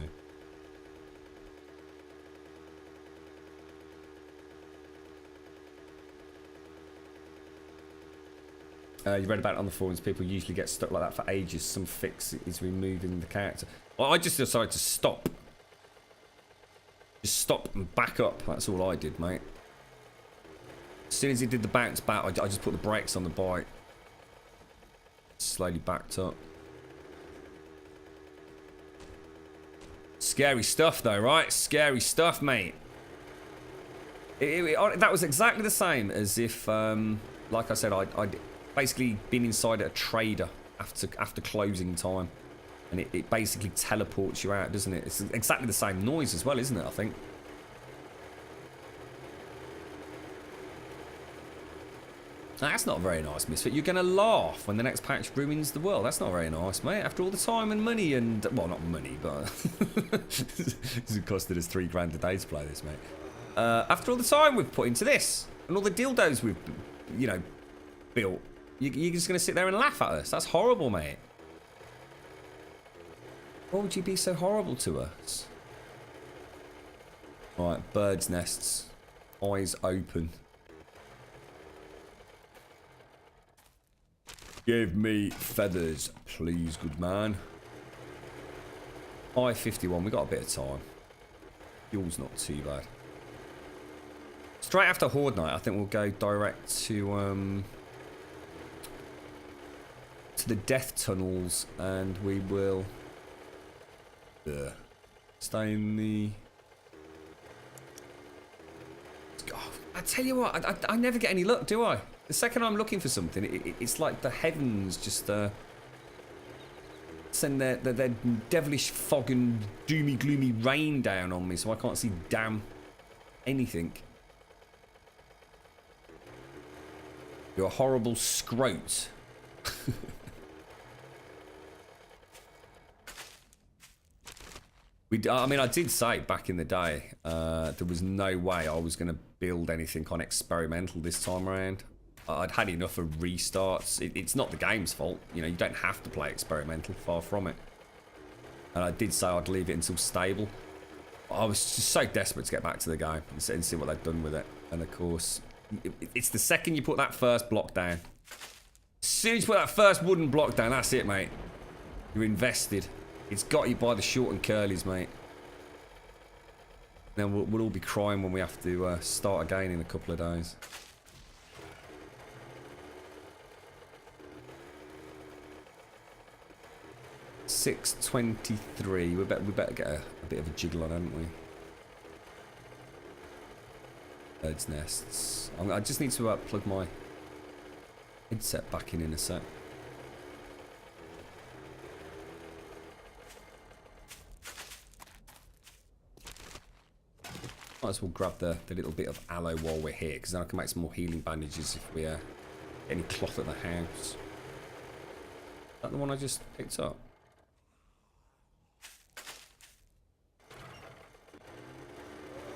You read about it on the forums. People usually get stuck like that for ages. Some fix is removing the character. Well, I just decided to stop. Just stop and back up. That's all I did, mate. As soon as he did the bounce back, I just put the brakes on the bike. Slowly backed up. Scary stuff, though, right? Scary stuff, mate. That was exactly the same as if, like I said, I'd basically been inside a trader after closing time, and it basically teleports you out, doesn't it? It's exactly the same noise as well, isn't it? I think. That's not very nice, Misfit. You're going to laugh when the next patch ruins the world. That's not very nice, mate. After all the time and money and... Well, not money, but... It's costed us $3 a day to play this, mate. After all the time we've put into this, and all the dildos we've, built, you're just going to sit there and laugh at us. That's horrible, mate. Why would you be so horrible to us? Right, birds' nests. Eyes open. Give me feathers, please, good man. I-51, we got a bit of time. Fuel's not too bad. Straight after Horde Night, I think we'll go direct to the death tunnels, and we will stay in the... Oh, I tell you what, I never get any luck, do I? The second I'm looking for something, it's like the heavens just send their devilish fog and doomy gloomy rain down on me, so I can't see damn anything. You're a horrible scrote. I mean, I did say back in the day there was no way I was going to build anything on experimental this time around. I'd had enough of restarts. It's not the game's fault. You don't have to play experimental, far from it. And I did say I'd leave it until stable. I was just so desperate to get back to the game and see what they'd done with it. And of course, it's the second you put that first block down. As soon as you put that first wooden block down, that's it, mate. You're invested. It's got you by the short and curlies, mate. Then we'll all be crying when we have to start again in a couple of days. $6.23. We better get a bit of a jiggle on, haven't we? Birds' nests. I just need to plug my headset back in a sec. Might as well grab the little bit of aloe while we're here, because then I can make some more healing bandages if we get any cloth at the house. Is that the one I just picked up?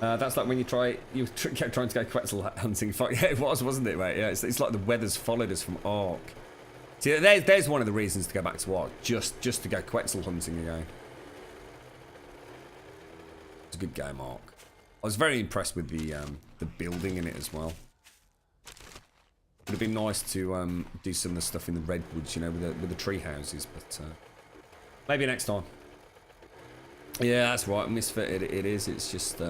That's like when you kept trying to go Quetzal hunting. Yeah, it was, wasn't it, mate? Yeah, it's like the weather's followed us from Ark. See, there's one of the reasons to go back to Ark, just to go Quetzal hunting again. It's a good game, Ark. I was very impressed with the building in it as well. Would have been nice to do some of the stuff in the redwoods, you know, with the tree houses, but maybe next time. Yeah, that's right, Misfit. It is. It's just.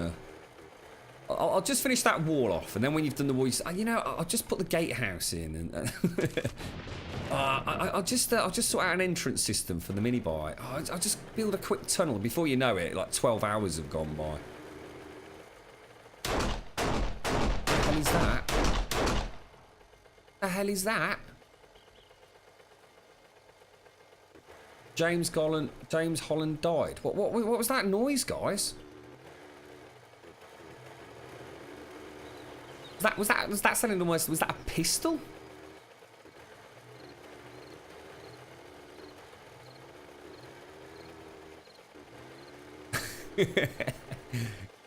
I'll just finish that wall off, and then when you've done the wall, you say, you know, I'll just put the gatehouse in, and I'll just sort out an entrance system for the mini bike. I'll just build a quick tunnel. Before you know it, like 12 hours have gone by. What the hell is that? The hell is that? James Holland died. What was that noise, guys? Was that sounding almost? Was that a pistol?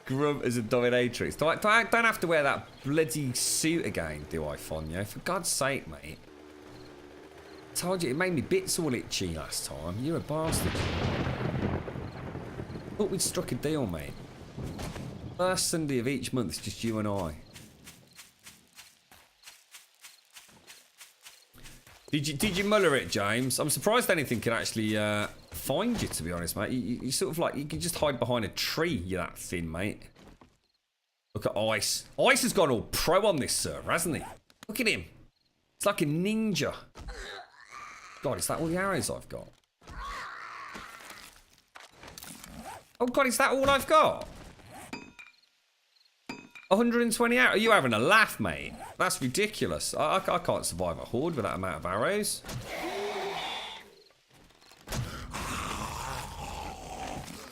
Grub as a dominatrix. I don't have to wear that bloody suit again, do I, Fonyo? For God's sake, mate. I told you, it made me bits all itchy last time. You're a bastard. Thought we'd struck a deal, mate. First Sunday of each month, it's just you and I. Did you muller it, James? I'm surprised anything can actually find you, to be honest, mate. You sort of like, you can just hide behind a tree, you're that thin, mate. Look at Ice. Ice has gone all pro on this server, hasn't he? Look at him. It's like a ninja. God, is that all the arrows I've got? Oh God, is that all I've got? 120 arrows? Are you having a laugh, mate? That's ridiculous. I can't survive a horde with that amount of arrows.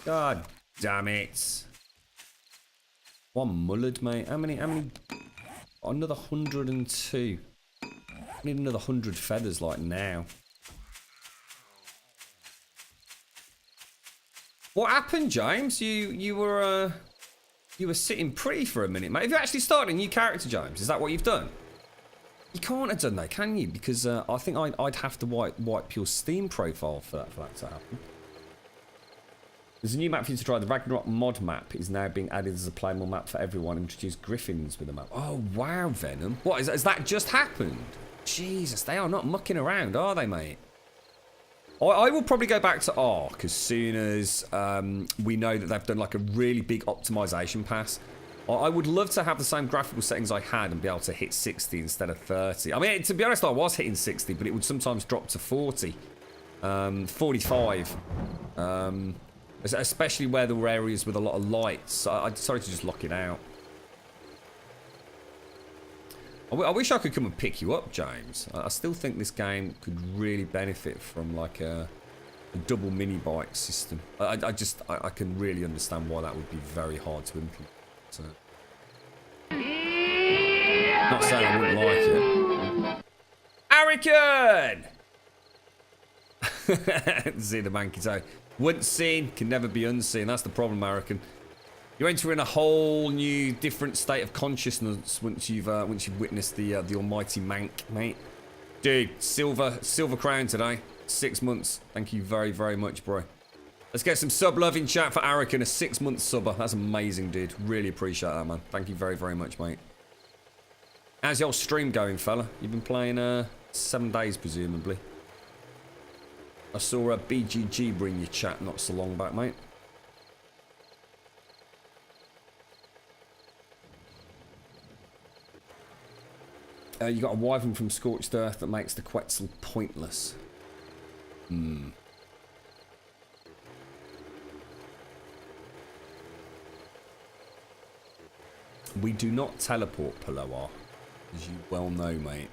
God damn it. One mullered, mate. How many? Another 102. I need another 100 feathers like now. What happened, James? You were sitting pretty for a minute, mate. Have you actually started a new character, James? Is that what you've done? You can't have done that, can you? Because I think I'd have to wipe your Steam profile for that to happen. There's a new map for you to try. The Ragnarok mod map is now being added as a playable map for everyone. Introduce griffins with the map. Oh, wow, Venom. What, has that just happened? Jesus, they are not mucking around, are they, mate? I will probably go back to Ark as soon as we know that they've done like a really big optimization pass. I would love to have the same graphical settings I had and be able to hit 60 instead of 30. I mean, to be honest, I was hitting 60, but it would sometimes drop to 40, 45. Especially where there were areas with a lot of lights. I decided to just lock it out. I wish I could come and pick you up, James. I still think this game could really benefit from like a double mini bike system. I can really understand why that would be very hard to implement. So. Not saying I wouldn't like it. Arican! See the manky toe. Once seen, can never be unseen. That's the problem, American. You're entering a whole new, different state of consciousness once you've witnessed the almighty mank, mate. Dude, silver crown today. 6 months. Thank you very, very much, bro. Let's get some sub love in chat for Arican, a 6-month subber. That's amazing, dude. Really appreciate that, man. Thank you very, very much, mate. How's your stream going, fella? You've been playing 7 days, presumably. I saw a BGG bring your chat not so long back, mate. You got a wyvern from Scorched Earth that makes the Quetzal pointless. We do not teleport, Paloa, as you well know, mate.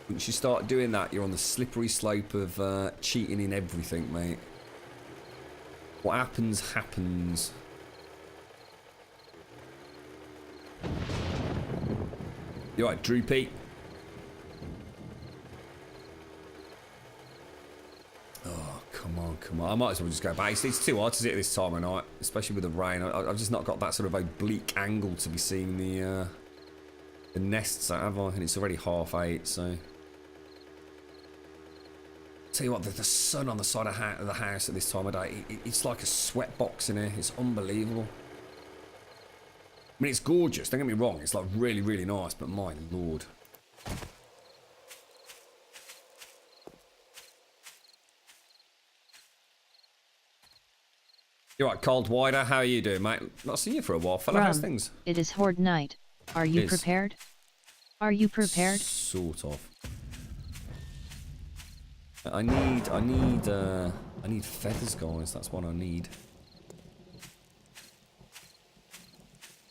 Once you start doing that, you're on the slippery slope of cheating in everything, mate. What happens, happens. You alright, Droopy? Oh, come on, come on. I might as well just go back. It's too hard to see at this time of night, especially with the rain. I've just not got that sort of oblique angle to be seeing the nests, have I? And it's already 8:30, so... Tell you what, the sun on the side of the house at this time of day, it's like a sweat box in here. It's unbelievable. I mean, it's gorgeous, don't get me wrong. It's like really, really nice, but my lord. You're right, Cold Wider. How are you doing, mate? Not seen you for a while, fella. How's things? It is Horde night. Are you prepared? Are you prepared? Sort of. I need feathers, guys. That's what I need.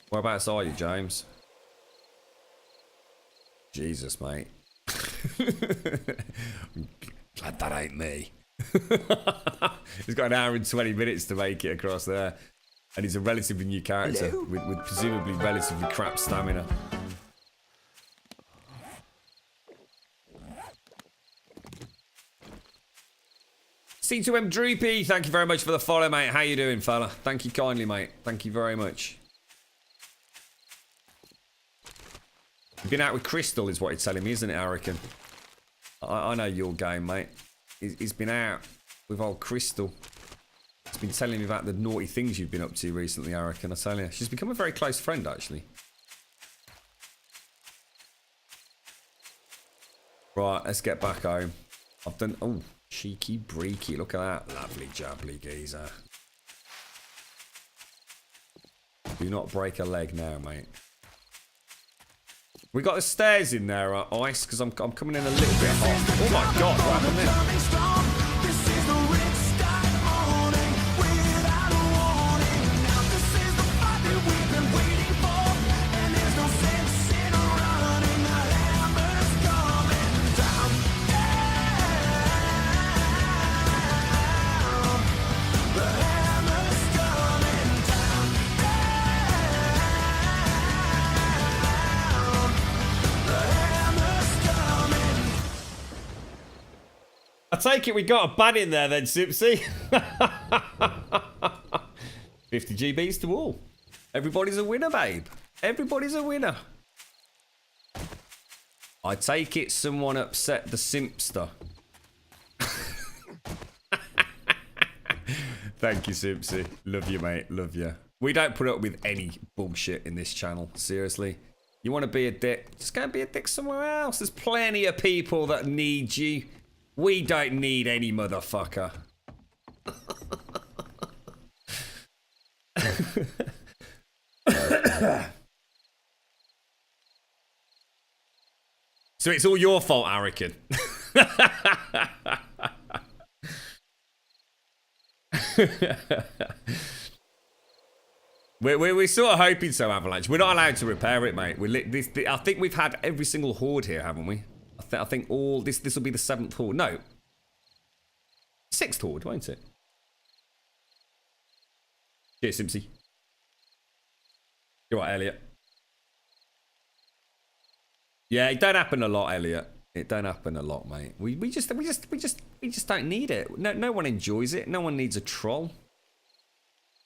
Whereabouts are you, James? Jesus, mate. Glad that ain't me. He's got an hour and 20 minutes to make it across there. And he's a relatively new character with presumably relatively crap stamina. C2M Droopy, thank you very much for the follow, mate. How you doing, fella? Thank you kindly, mate. Thank you very much. You've been out with Crystal, is what you're telling me, isn't it, Arican? I know your game, mate. He's been out with old Crystal. He's been telling me about the naughty things you've been up to recently, Arican, I tell you. She's become a very close friend, actually. Right, let's get back home. I've done... Oh, cheeky breaky. Look at that. Lovely jubbly geezer. Do not break a leg now, mate. We got the stairs in there, Ice, because I'm coming in a little bit hot. Oh my god, what happened there? I take it we got a ban in there then, Sipsy. 50 GBs to all. Everybody's a winner, babe. Everybody's a winner. I take it someone upset the Simpster. Thank you, Simpsy. Love you, mate. Love you. We don't put up with any bullshit in this channel. Seriously. You want to be a dick? Just go and be a dick somewhere else. There's plenty of people that need you. We don't need any motherfucker. So it's all your fault, Arican. We're sort of hoping so, Avalanche. We're not allowed to repair it, mate. I think we've had every single horde here, haven't we? I think all this will be the 7th horde. No, 6th horde, won't it? Cheers, Simpsy. You're right, Elliot. Yeah, it don't happen a lot, Elliot. It don't happen a lot, mate. We just don't need it. No one enjoys it. No one needs a troll.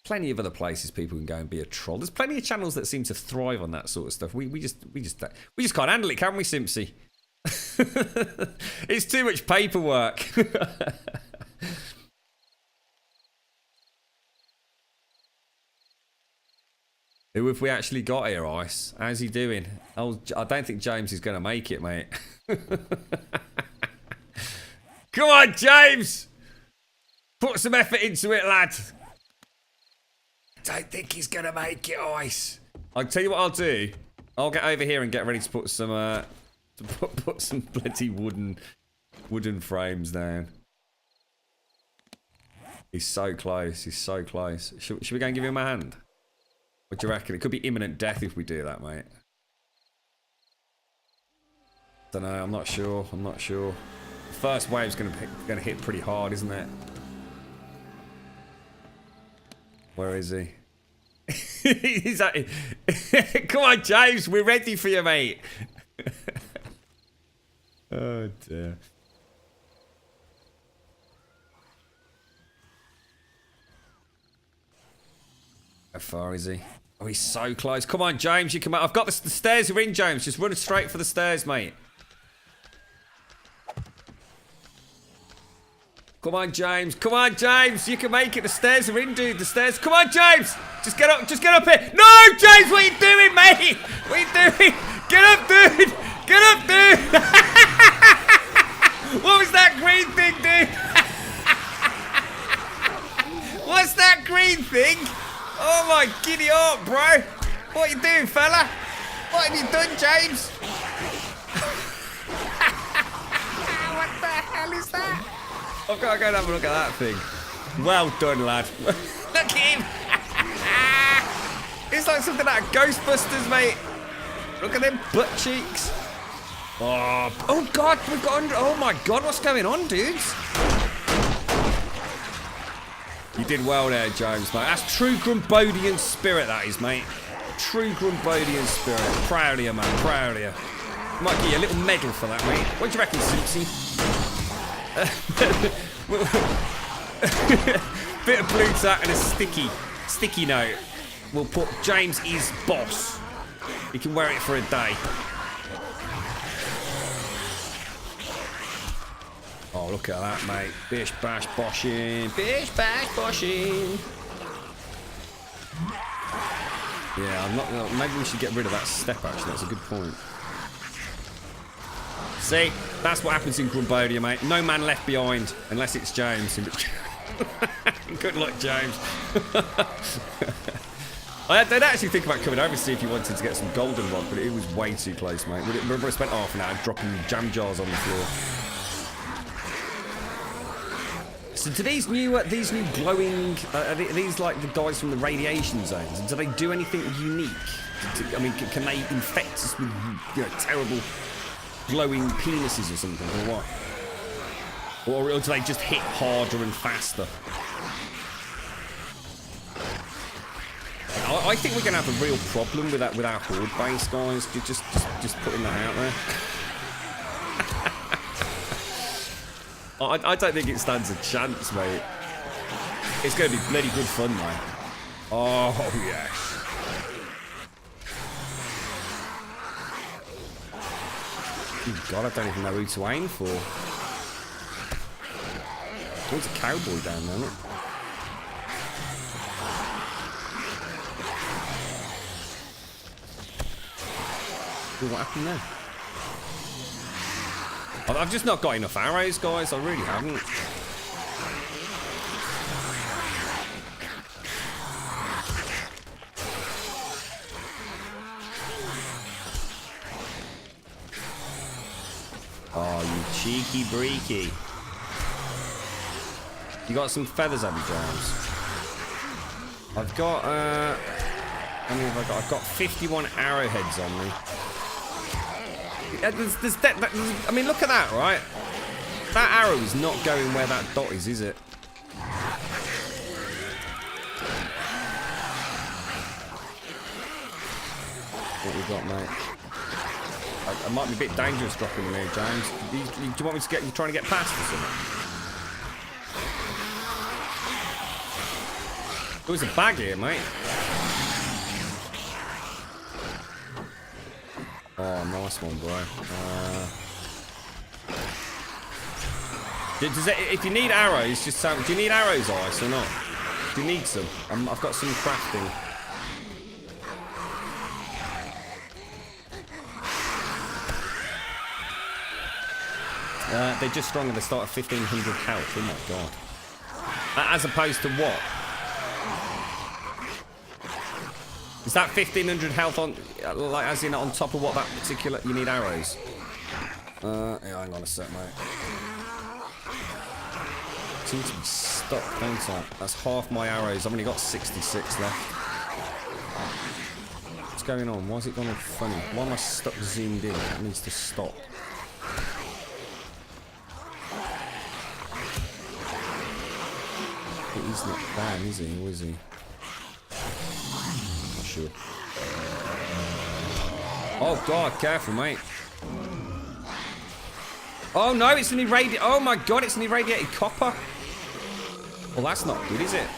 Plenty of other places people can go and be a troll. There's plenty of channels that seem to thrive on that sort of stuff. We just can't handle it, can we, Simpsy? It's too much paperwork. Who have we actually got here, Ice? How's he doing? Oh, I don't think James is going to make it, mate. Come on, James! Put some effort into it, lad. I don't think he's going to make it, Ice. I'll tell you what I'll do. I'll get over here and get ready to put some... put some bloody wooden frames down. He's so close. He's so close. Should we go and give him a hand? What do you reckon? It could be imminent death if we do that, mate. Don't know. I'm not sure. I'm not sure. The first wave's gonna hit pretty hard, isn't it? Where is he? He's like, come on, James, we're ready for you, mate. Oh dear. How far is he? Oh, he's so close. Come on, James, you come out. I've got the stairs are in, James. Just run straight for the stairs, mate. Come on, James. Come on, James. You can make it. The stairs are in, dude. The stairs. Come on, James. Just get up. Just get up here. No, James, what are you doing, mate? What are you doing? Get up, dude. Get up, dude. What was that green thing, dude? What's that green thing? Oh my, giddy up, bro. What are you doing, fella? What have you done, James? What the hell is that? I've got to go and have a look at that thing. Well done, lad. Look at him. It's like something out of Ghostbusters, mate. Look at them butt cheeks. Oh God, we've got under. Oh my God, what's going on, dudes? You did well there, James, mate. That's true Grumbodian spirit, that is, mate. True Grumbodian spirit. Proud of you, man. Proud of you. Might give you a little medal for that, mate. What do you reckon, Simpsy? Bit of blue tack and a sticky note. We'll put James is boss. He can wear it for a day. Oh, look at that, mate. Bish bash boshing. Bish bash boshing. Yeah, I'm not. Maybe we should get rid of that step, actually. That's a good point. See, that's what happens in Grumbodia, mate. No man left behind, unless it's James. Good luck, James. I did actually think about coming over to see if you wanted to get some golden rock, but it was way too close, mate. Remember, I spent half an hour dropping jam jars on the floor. So do these new glowing, are these like the guys from the radiation zones? And do they do anything unique? I mean, can they infect us with, you know, terrible glowing penises or something, or what? Or do they just hit harder and faster? I think we're gonna have a real problem with that with our horde base, guys. Just putting that out there. I don't think it stands a chance, mate. It's going to be bloody good fun, mate. Oh, yes. Oh, God, I don't even know who to aim for. There's a cowboy down there, isn't it? What happened there? I've just not got enough arrows, guys. I really haven't. Oh, you cheeky breaky. You got some feathers, have you, James? I've got, how many have I got? I've got 51 arrowheads on me. I mean, look at that, right? That arrow is not going where that dot is it? What we got, mate? I might be a bit dangerous dropping them here, James. Do you want me to get you trying to get past or something? There's a bag here, mate. Oh, nice one, bro. If you need arrows, just tell me. Do you need arrows, Ice, or not? Do you need some? I've got some crafting. They're just stronger. They start at 1,500 health. Oh my God. As opposed to what? Is that 1,500 health on, like, as in on top of what that particular? You need arrows. Yeah, hang on a sec, mate. I seem to be stuck, don't I? That's half my arrows. I've only got 66 left. What's going on? Why is it going all funny? Why am I stuck zoomed in? It needs to stop. He's not down, is he? Or is he? sure. Oh god, careful, mate. Oh no, it's an irradiated. Oh my god, it's an irradiated copper. Well, that's not good, is it?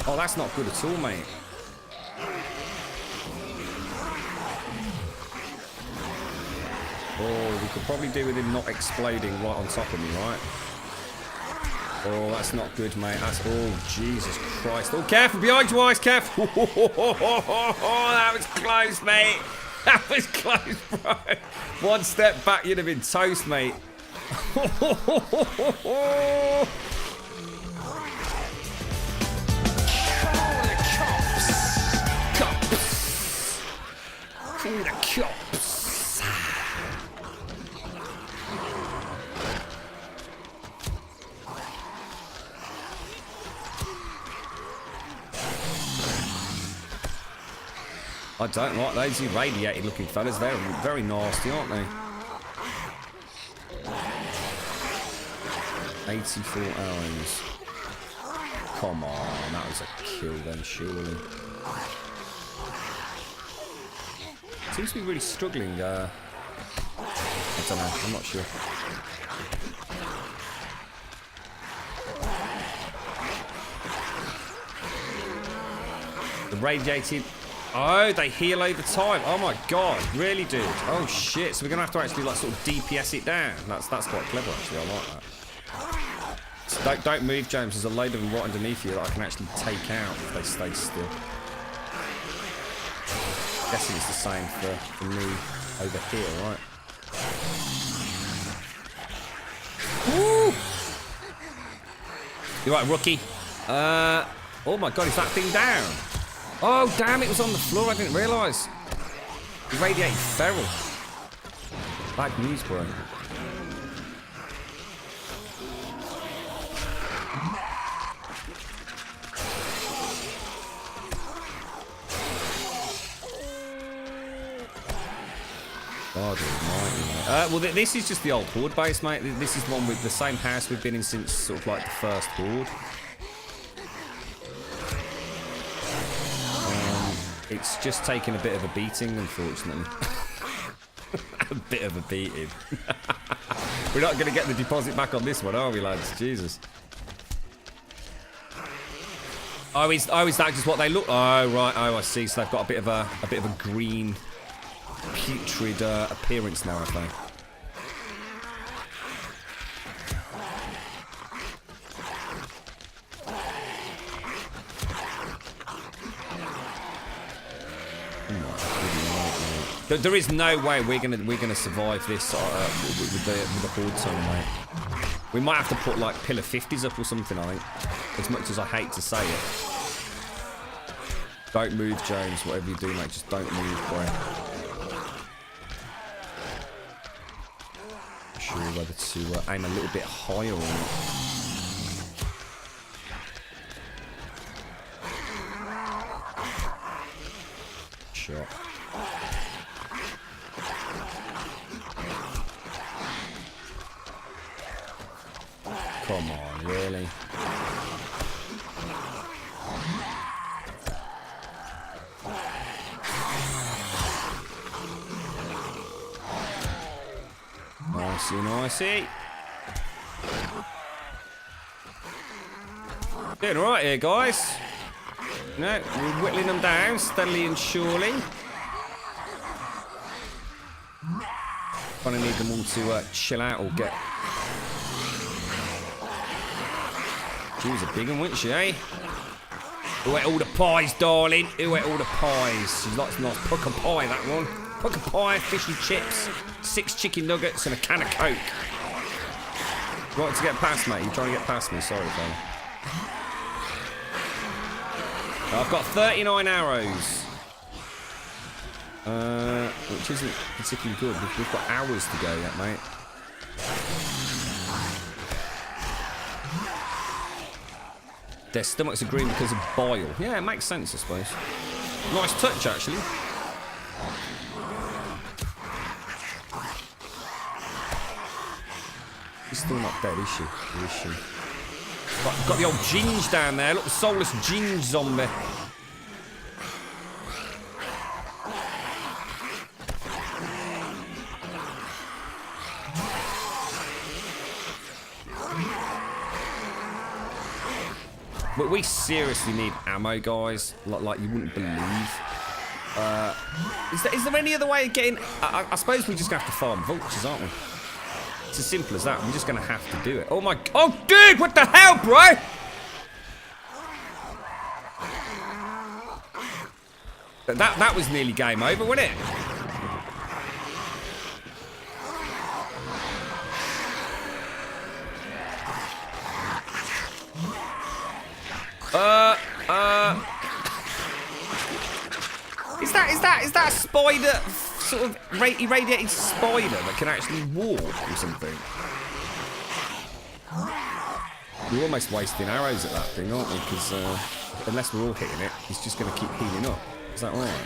Oh, that's not good at all, mate. Oh, we could probably do with him not exploding right on top of me, right? Oh, that's not good, mate. That's... Oh, Jesus Christ. Oh, careful. Behind you, eyes. Careful. Oh, that was close, mate. That was close, bro. One step back, you'd have been toast, mate. Cops. Call the cops. I don't like those irradiated looking fellas. They're very nasty, aren't they? 84 hours. Come on, that was a kill then, surely. Seems to be really struggling. I don't know, I'm not sure. The radiated... Oh, they heal over time. Oh my god, really, dude? Oh shit. So we're gonna have to actually like sort of DPS it down. That's quite clever actually. I like that. So don't move, James. There's a load of them right underneath you that I can actually take out if they stay still. Guessing it's the same for me over here, right? Woo! You right, rookie? Oh my god, is that thing down? Oh, damn, it was on the floor. I didn't realise. Irradiated feral. Bad news, bro. God almighty, well, this is just the old Horde base, mate. This is the one with the same house we've been in since sort of like the first Horde. It's just taken a bit of a beating, unfortunately. A bit of a beating. We're not going to get the deposit back on this one, are we, lads? Jesus. Oh, is that just what they look? Oh, right. Oh, I see. So they've got a bit of a green, putrid appearance now, have they? There is no way we're gonna survive this with the Horde tunnel, mate. We might have to put like pillar 50s up or something, I think. As much as I hate to say it. Don't move, James. Whatever you do, mate, just don't move, boy. Not sure whether to aim a little bit higher or not. Shot. Come on, really? Nicey, nicey. Doing alright here, guys. No, we're whittling them down steadily and surely. Gonna need them all to chill out or get... She was a big one, wasn't she, eh? Who ate all the pies, darling? Who ate all the pies? She likes a nice pucker pie, that one. Pucker pie, fishy chips, 6 chicken nuggets, and a can of Coke. Right to get past, mate. You're trying to get past me. Sorry, fella. I've got 39 arrows. Which isn't particularly good. We've got hours to go yet, mate. Their stomachs are green because of bile. Yeah, it makes sense, I suppose. Nice touch, actually. She's still not dead, is she? Or is she? Got the old Ginge down there. Look, the soulless Ginge zombie. We seriously need ammo, guys. Like you wouldn't believe. Is there any other way of getting... I suppose we're just going to have to farm vultures, aren't we? It's as simple as that. We're just going to have to do it. Oh, my... Oh, dude! What the hell, bro? That was nearly game over, wasn't it? Is that a spider, sort of irradiated spider that can actually walk or something? We're almost wasting arrows at that thing, aren't we? Because unless we're all hitting it, it's just going to keep healing up. Is that right?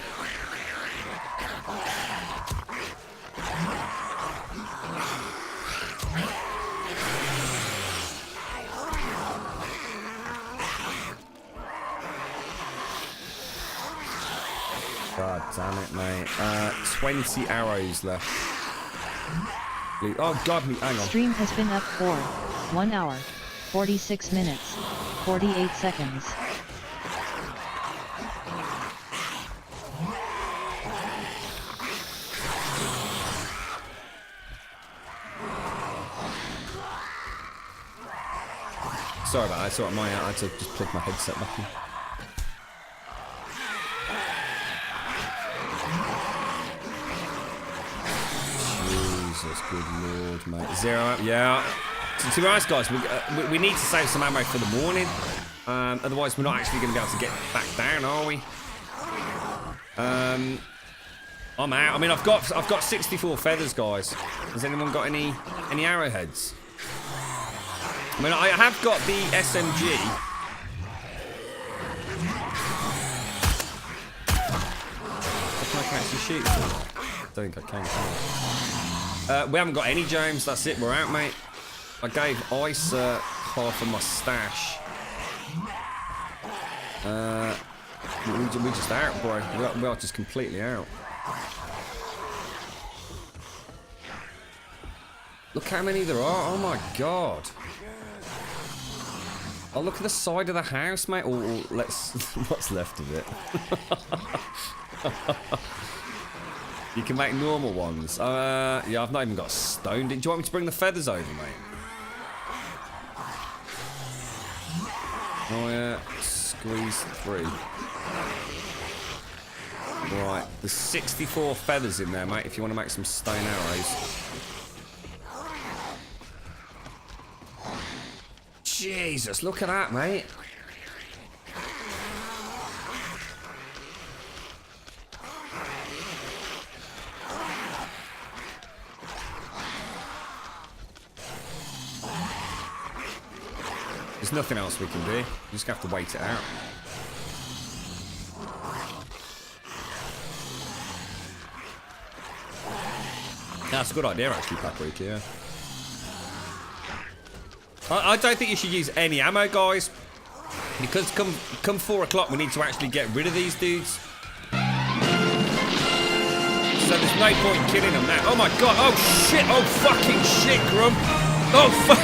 God damn it, mate. 20 arrows left. Oh, God, hang on. Stream has been up for 1 hour, 46 minutes, 48 seconds. Sorry about that. It's alright, I had to just plug my headset back in. Jesus, good lord, mate. 0 up, yeah. To be honest, guys, we need to save some ammo for the morning. Otherwise, we're not actually going to be able to get back down, are we? I'm out. I mean, I've got 64 feathers, guys. Has anyone got any arrowheads? I mean, I have got the SMG. Can I actually shoot? I don't think I can. We haven't got any, James. That's it. We're out, mate. I gave Ice half of my stash. We're just out, bro. We are just completely out. Look how many there are. Oh, my God. Oh, look at the side of the house, mate. Or let's... What's left of it? You can make normal ones. Yeah, I've not even got stone. Do you want me to bring the feathers over, mate? Oh, yeah. Squeeze through. Right. There's 64 feathers in there, mate, if you want to make some stone arrows. Jesus, look at that, mate. There's nothing else we can do. You just have to wait it out. That's a good idea, actually, Paprika, yeah. I don't think you should use any ammo, guys. Because come 4 o'clock, we need to actually get rid of these dudes. So there's no point in killing them now. Oh my God, oh shit, oh fucking shit, Grum. Oh fuck.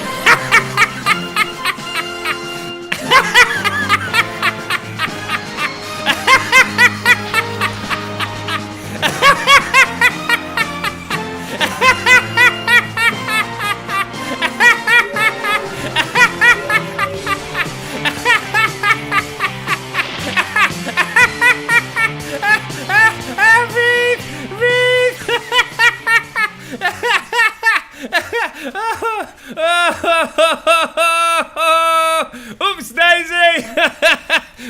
Oops, Daisy!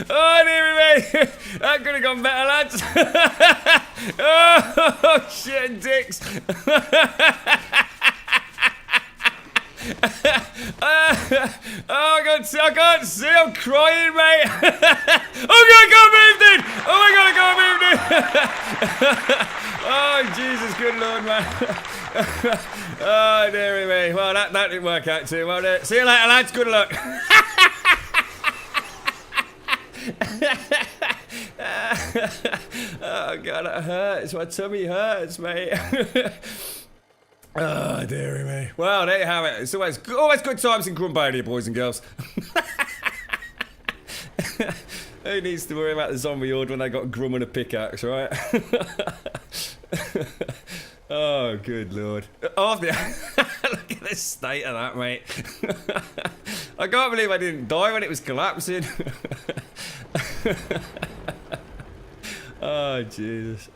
Oh, dear me! That could have gone better, lads. Oh, shit and dicks. Oh, I can't see. I'm crying, mate. Oh, God, I can't move, dude. Oh, my God, I can't move, dude. Oh, Jesus, good Lord, man. Oh, dearie me. Well, that didn't work out too well, did it? See you later, lads. Good luck. Oh, God, that hurts. My tummy hurts, mate. Oh, dearie me. Well, there you have it. It's always good times in Grumbul, boys and girls. Who needs to worry about the zombie horde when they got Grum and a pickaxe, right? Oh, good lord. Look at the state of that, mate. I can't believe I didn't die when it was collapsing. Oh, Jesus.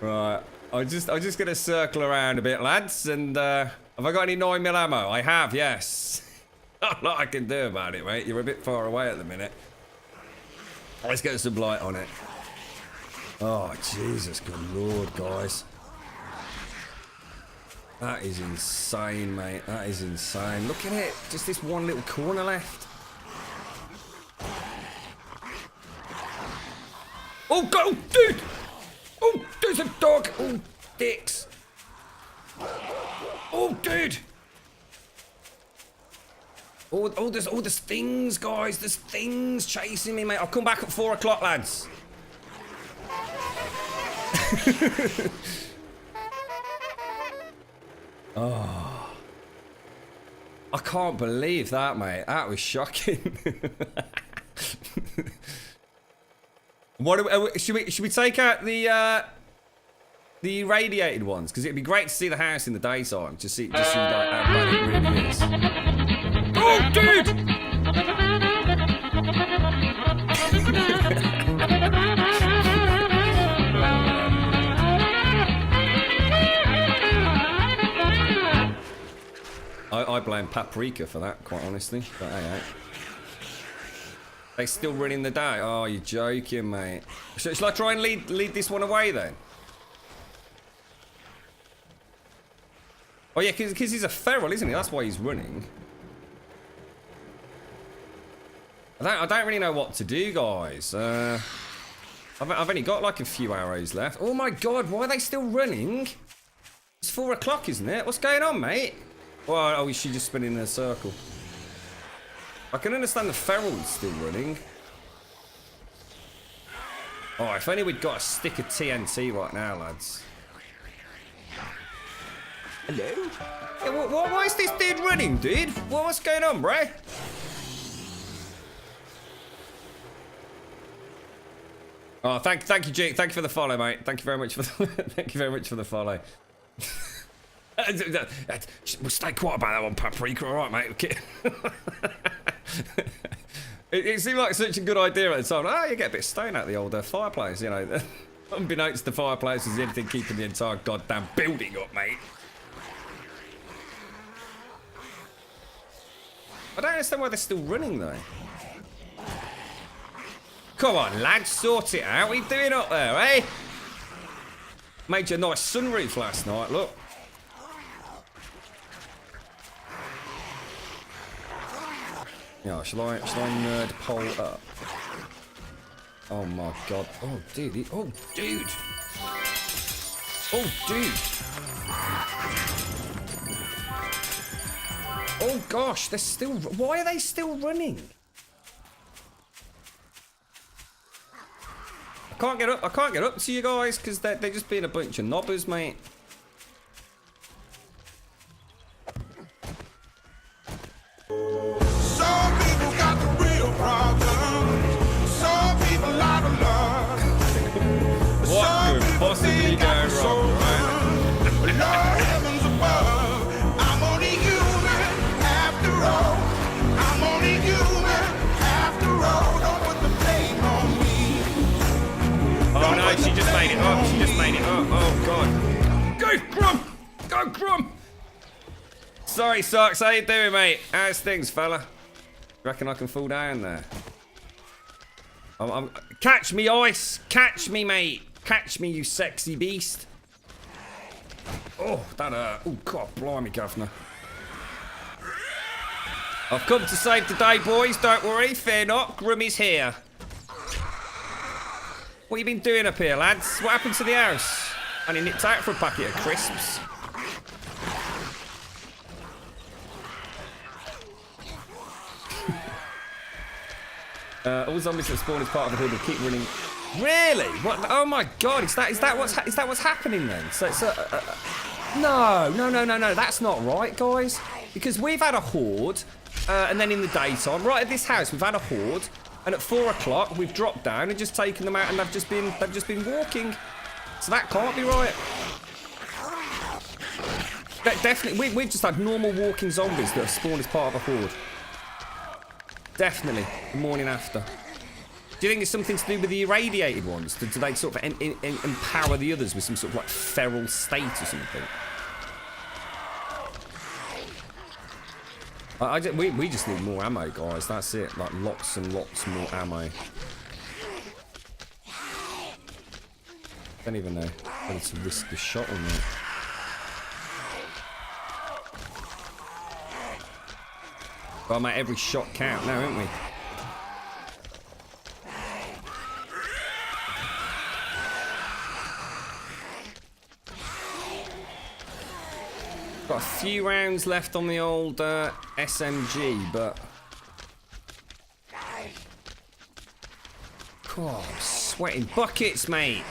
Right. I'm just gonna circle around a bit, lads, and have I got any 9mm ammo? I have, yes. Not a lot I can do about it, mate. You're a bit far away at the minute. Let's get some light on it. Oh, Jesus, good lord, guys. That is insane, mate. That is insane. Look at it. Just this one little corner left. Oh, go, dude! Oh, there's a dog! Oh, dicks! Oh, dude! Oh, there's things, guys. There's things chasing me, mate. I'll come back at 4 o'clock, lads. Oh. I can't believe that, mate. That was shocking. Should we take out the radiated ones? Because it'd be great to see the house in the daytime. Just see like how bad it really is. Oh, dude! I blame Paprika for that, quite honestly. But hey, hey. They still running the day? Oh, you're joking, mate. Shall I try and lead this one away then? Oh yeah, because he's a feral, isn't he? That's why he's running. I don't really know what to do, guys. I've only got like a few arrows left. Oh my god, why are they still running? It's 4 o'clock, isn't it? What's going on, mate? Well, oh, is she just spinning in a circle? I can understand the feral's still running. Oh, if only we'd got a stick of TNT right now, lads. Hello? Yeah, why is this dude running, dude? What's going on, bro? Oh, thank you, Jake. Thank you for the follow, mate. Thank you very much for the thank you very much for the follow. We'll stay quiet about that one, Paprika. All right, mate. Okay. It seemed like such a good idea at the time. Oh, you get a bit of stone out of the old fireplace, you know. Unbeknownst to the fireplace is the only thing keeping the entire goddamn building up, mate. I don't understand why they're still running, though. Come on, lads, sort it out. What are you doing up there, eh? Made you a nice sunroof last night, look. Yeah, shall I nerd pole up? Oh my god. Oh, dude. Oh, dude. Oh, dude. Oh, gosh. They're still... Why are they still running? I can't get up to you guys because they're just being a bunch of knobbers, mate. Some people got the real problem. Some people out of love. What could possibly go wrong, right? Lord heavens above, I'm only human after all. I'm only human after all. Don't put the blame on me. Oh no, she just made it up. She just made it up. Oh god. Go Grum! Go Grum! Sorry, Socks. How you doing, mate? How's things, fella? Reckon I can fall down there? Catch me, Ice! Catch me, mate! Catch me, you sexy beast! Oh, that hurt. Oh, God, blimey, governor. I've come to save the day, boys. Don't worry. Fear not. Grummy's here. What you been doing up here, lads? What happened to the house? Only nipped out for a packet of crisps. All zombies that spawn is part of the hood will keep running. Really? What? Oh my god! Is that what's happening then? So no. That's not right, guys. Because we've had a horde, and then in the daytime, right at this house, we've had a horde, And at 4 o'clock, we've dropped down and just taken them out, and they've just been walking. So that can't be right. Definitely, we've just had normal walking zombies that have spawned as part of a horde. Definitely, the morning after. Do you think it's something to do with the irradiated ones? Do they sort of empower the others with some sort of like feral state or something? We just need more ammo, guys. That's it. Like lots and lots more ammo. Don't even know whether to risk the shot or not. Gotta make every shot count now, haven't we? Got a few rounds left on the old SMG, but... God, I'm sweating buckets, mate.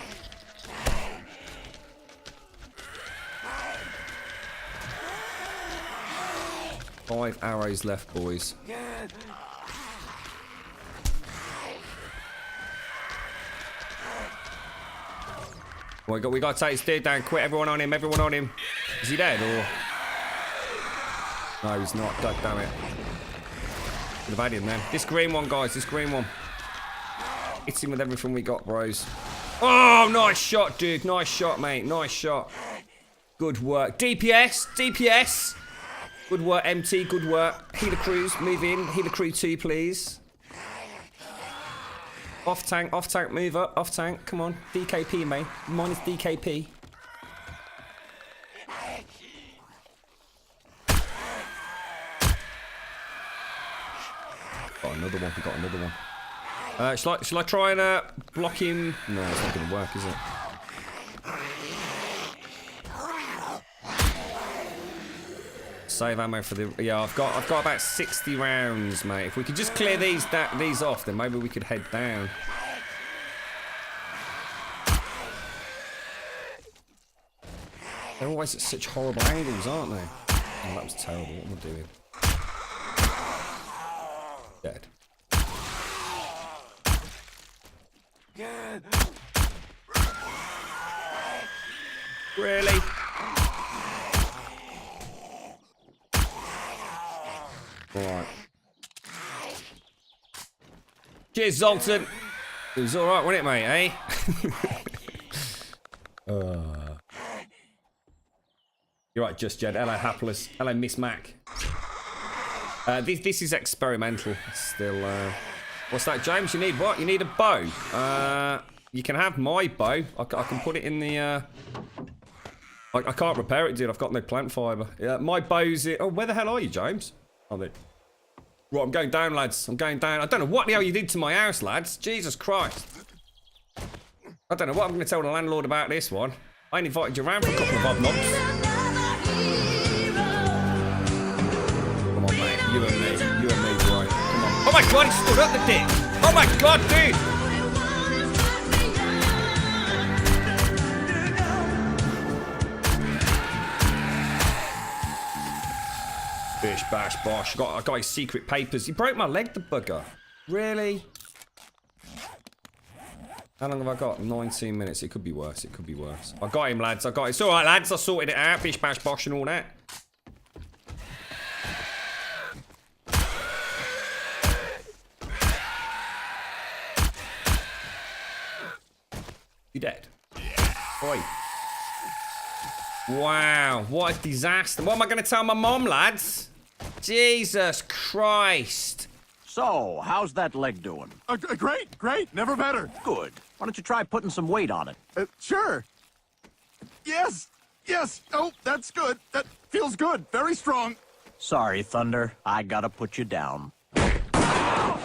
Five arrows left, boys. Well, we got to take his dude down. Quick, everyone on him, everyone on him. Is he dead or? No, he's not. God damn it. Could have had him then. This green one, guys. This green one. Hits him with everything we got, bros. Oh, nice shot, dude. Nice shot, mate. Nice shot. Good work. DPS. DPS. Good work, MT. Good work. Healer crews, move in. Healer crew 2, please. Off tank, move up. Off tank. Come on. DKP, mate. Minus DKP. Got another one. We got another one. Shall I try and block him? No, it's not going to work, is it? Save ammo for the... Yeah, I've got about 60 rounds, mate. If we could just clear these off, then maybe we could head down. They're always at such horrible angles, aren't they? Oh, that was terrible. What am I doing? Dead. Really? Alright. Cheers, Zoltan. It was alright, wasn't it, mate, eh? You're right, Just Jed. Hello, Hapless. Hello, Miss Mac. This is experimental. It's still, what's that, James? You need what? You need a bow. You can have my bow. I can put it in the, I can't repair it, dude. I've got no plant fibre. Yeah, my bow's it. Oh, where the hell are you, James? Oh, there. Right, I'm going down, lads. I'm going down. I don't know what the hell you did to my house, lads. Jesus Christ. I don't know what I'm going to tell the landlord about this one. I ain't invited you around for a couple of odd knobs. Come on, mate. You and me. You and me, boy. Come on. Oh my God, he stood up the dick. Oh my God, dude. Bish, bash, bosh. I got his secret papers. He broke my leg, the bugger. Really? How long have I got? 19 minutes. It could be worse. It could be worse. I got him, lads. I got it. It's alright, lads. I sorted it out. Bish, bash, bosh and all that. You dead? Oi. Wow, what a disaster. What am I going to tell my mom, lads? Jesus Christ. So, how's that leg doing? Great. Never better. Good. Why don't you try putting some weight on it? Sure. Yes. Oh, that's good. That feels good. Very strong. Sorry, Thunder. I gotta put you down. Oh,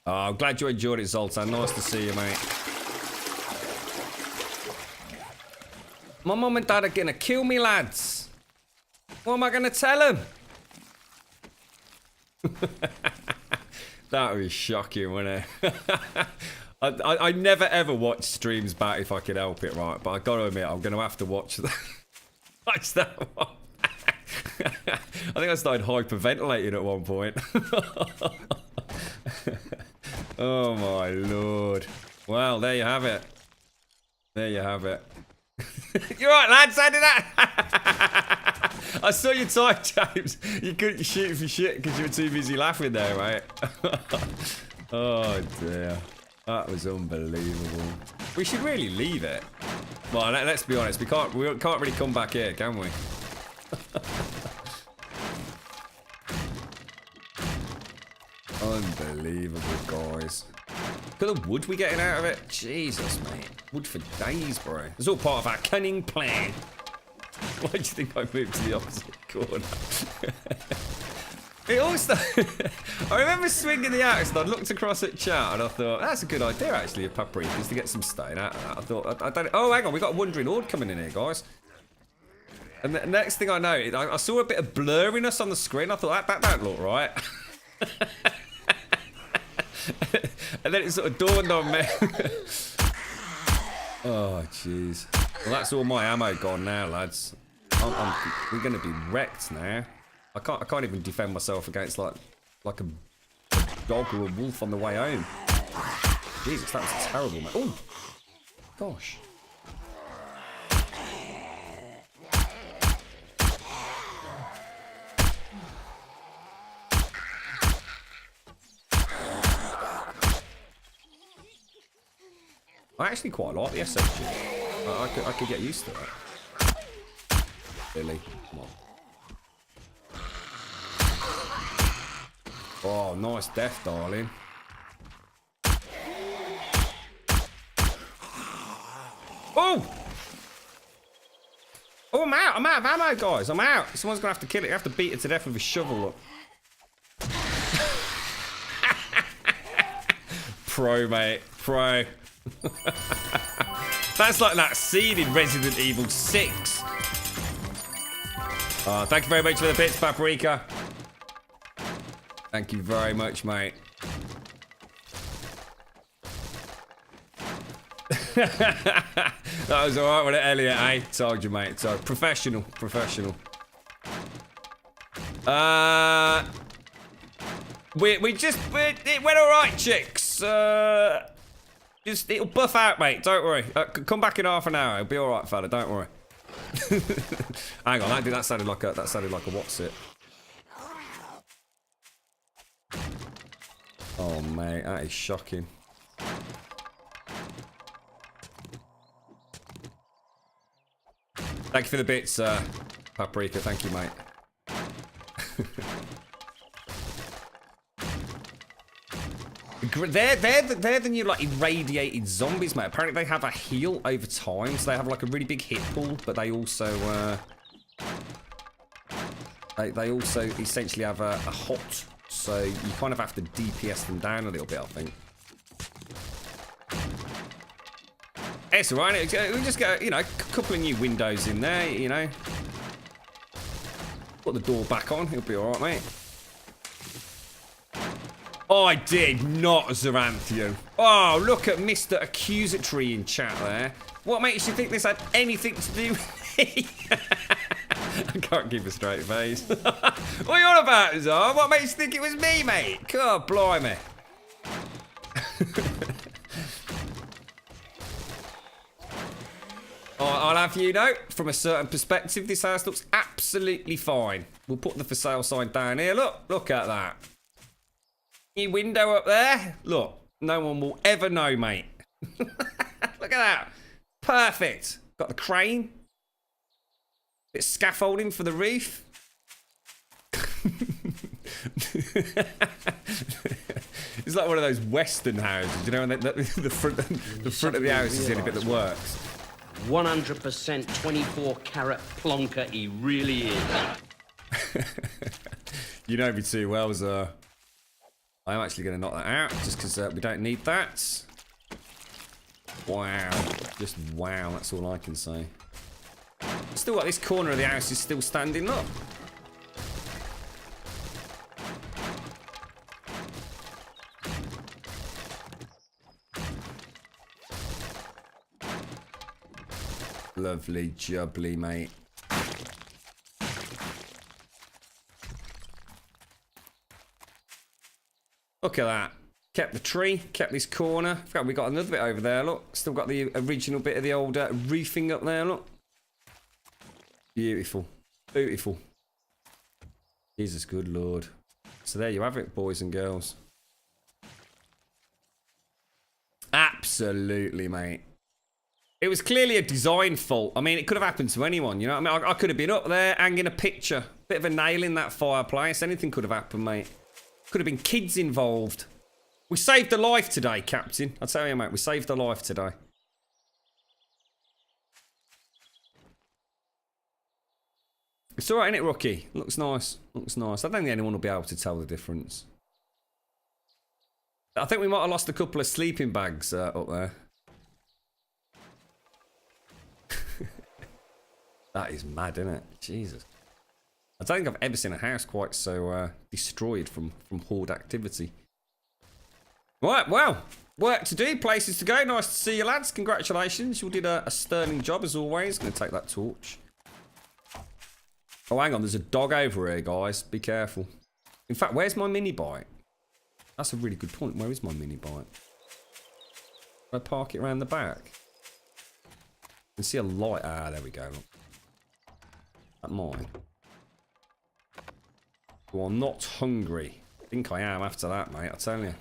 I'm glad you enjoyed it, Zoltan. Nice to see you, mate. My mum and dad are gonna kill me, lads. What am I gonna tell them? That was shocking, wasn't it? I never ever watch streams back if I could help it, right? But I gotta admit, I'm gonna have to watch that. Watch that one. I think I started hyperventilating at one point. Oh my lord. Well, there you have it. There you have it. You're right, lads. I did that. I saw you type, James. You couldn't shoot for shit because you were too busy laughing there, mate. Oh dear. That was unbelievable. We should really leave it. Well, let's be honest. We can't really come back here, can we? Unbelievable, guys. Look at the wood we're getting out of it. Jesus, mate. Wood for days, bro. It's all part of our cunning plan. Why do you think I moved to the opposite corner? It also... I remember swinging the axe and I looked across at chat and I thought, that's a good idea, actually, of paprikas to get some stone out of that. I thought, I don't... Oh, hang on. We got a wandering horde coming in here, guys. And the next thing I know, I saw a bit of blurriness on the screen. I thought, that don't look right. And then it sort of dawned on me. Oh, jeez. Well, that's all my ammo gone now, lads. We're going to be wrecked now. I can't even defend myself against like a dog or a wolf on the way home. Jesus, that was terrible, man. Oh, gosh. I actually quite like the SMG. I could get used to it. Really? Come on. Oh, nice death, darling. Oh! Oh, I'm out. I'm out of ammo, guys. I'm out. Someone's going to have to kill it. You have to beat it to death with a shovel. Look. Pro, mate. Pro. That's like that scene in Resident Evil 6. Thank you very much for the bits, Paprika. Thank you very much, mate. That was alright with it, Elliot, eh? Told you, mate. So, professional. It went alright, chicks. It'll buff out, mate. Don't worry. Come back in half an hour. It'll be all right, fella. Don't worry. Hang on, that sounded like a what's it? Oh, mate, that is shocking. Thank you for the bits, Paprika. Thank you, mate. They're the new, like, irradiated zombies, mate. Apparently they have a heal over time, so they have, like, a really big hit pool, but they also, they also essentially have a hot, so you kind of have to DPS them down a little bit, I think. It's alright, we just got, you know, a couple of new windows in there, you know. Put the door back on, it'll be alright, mate. Oh, I did not, Zaranthian. Oh, look at Mr. Accusatory in chat there. What makes you think this had anything to do with me? I can't keep a straight face. What are you on about, Zar? What makes you think it was me, mate? God, blimey. I'll have you know, from a certain perspective, this house looks absolutely fine. We'll put the for sale sign down here. Look at that. New window up there. Look, no one will ever know, mate. Look at that. Perfect. Got the crane. Bit of scaffolding for the roof. It's like one of those Western houses, you know, and the front of the house is the only bit that works. 100% 24 karat plonker, he really is. You know me too well, sir. I'm actually going to knock that out, just because we don't need that. Wow. Just wow, that's all I can say. Still got this corner of the house is still standing up. Lovely jubbly, mate. Look at that. Kept the tree, kept this corner. In fact, we got another bit over there, look. Still got the original bit of the old roofing up there, look. Beautiful. Beautiful. Jesus, good Lord. So there you have it, boys and girls. Absolutely, mate. It was clearly a design fault. I mean, it could have happened to anyone, you know what I mean? I could have been up there hanging a picture. Bit of a nail in that fireplace. Anything could have happened, mate. Could have been kids involved. We saved a life today, Captain. I tell you, mate, we saved a life today. It's alright, isn't it, Rookie? Looks nice. Looks nice. I don't think anyone will be able to tell the difference. I think we might have lost a couple of sleeping bags up there. That is mad, isn't it? Jesus. I don't think I've ever seen a house quite so destroyed from horde activity. Right, well, work to do, places to go. Nice to see you, lads. Congratulations. You did a sterling job, as always. Going to take that torch. Oh, hang on. There's a dog over here, guys. Be careful. In fact, where's my mini bike? That's a really good point. Where is my mini bike? I park it around the back. I can see a light. Ah, there we go. Look. That mine. Well, I'm not hungry. I think I am after that, mate. I tell you.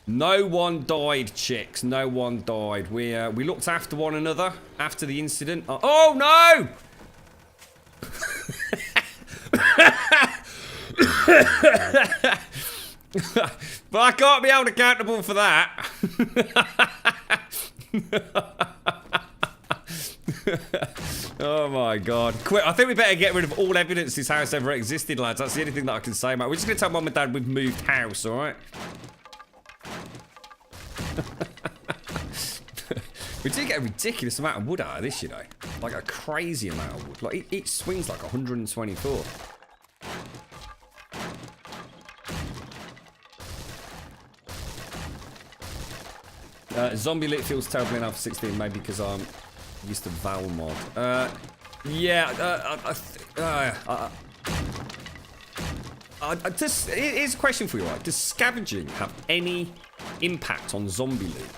No one died, chicks. No one died. We looked after one another after the incident. Oh no! But I can't be held accountable for that. Oh my god. Quick, I think we better get rid of all evidence this house ever existed, lads. That's the only thing that I can say, mate. We're just going to tell Mum and Dad we've moved house, alright? We do get a ridiculous amount of wood out of this, you know. Like a crazy amount of wood. Like, each swing's like 124. Zombie lit feels terribly enough for 16, maybe because I'm used to Val mod. Here's a question for you, right? Does scavenging have any impact on zombie loot?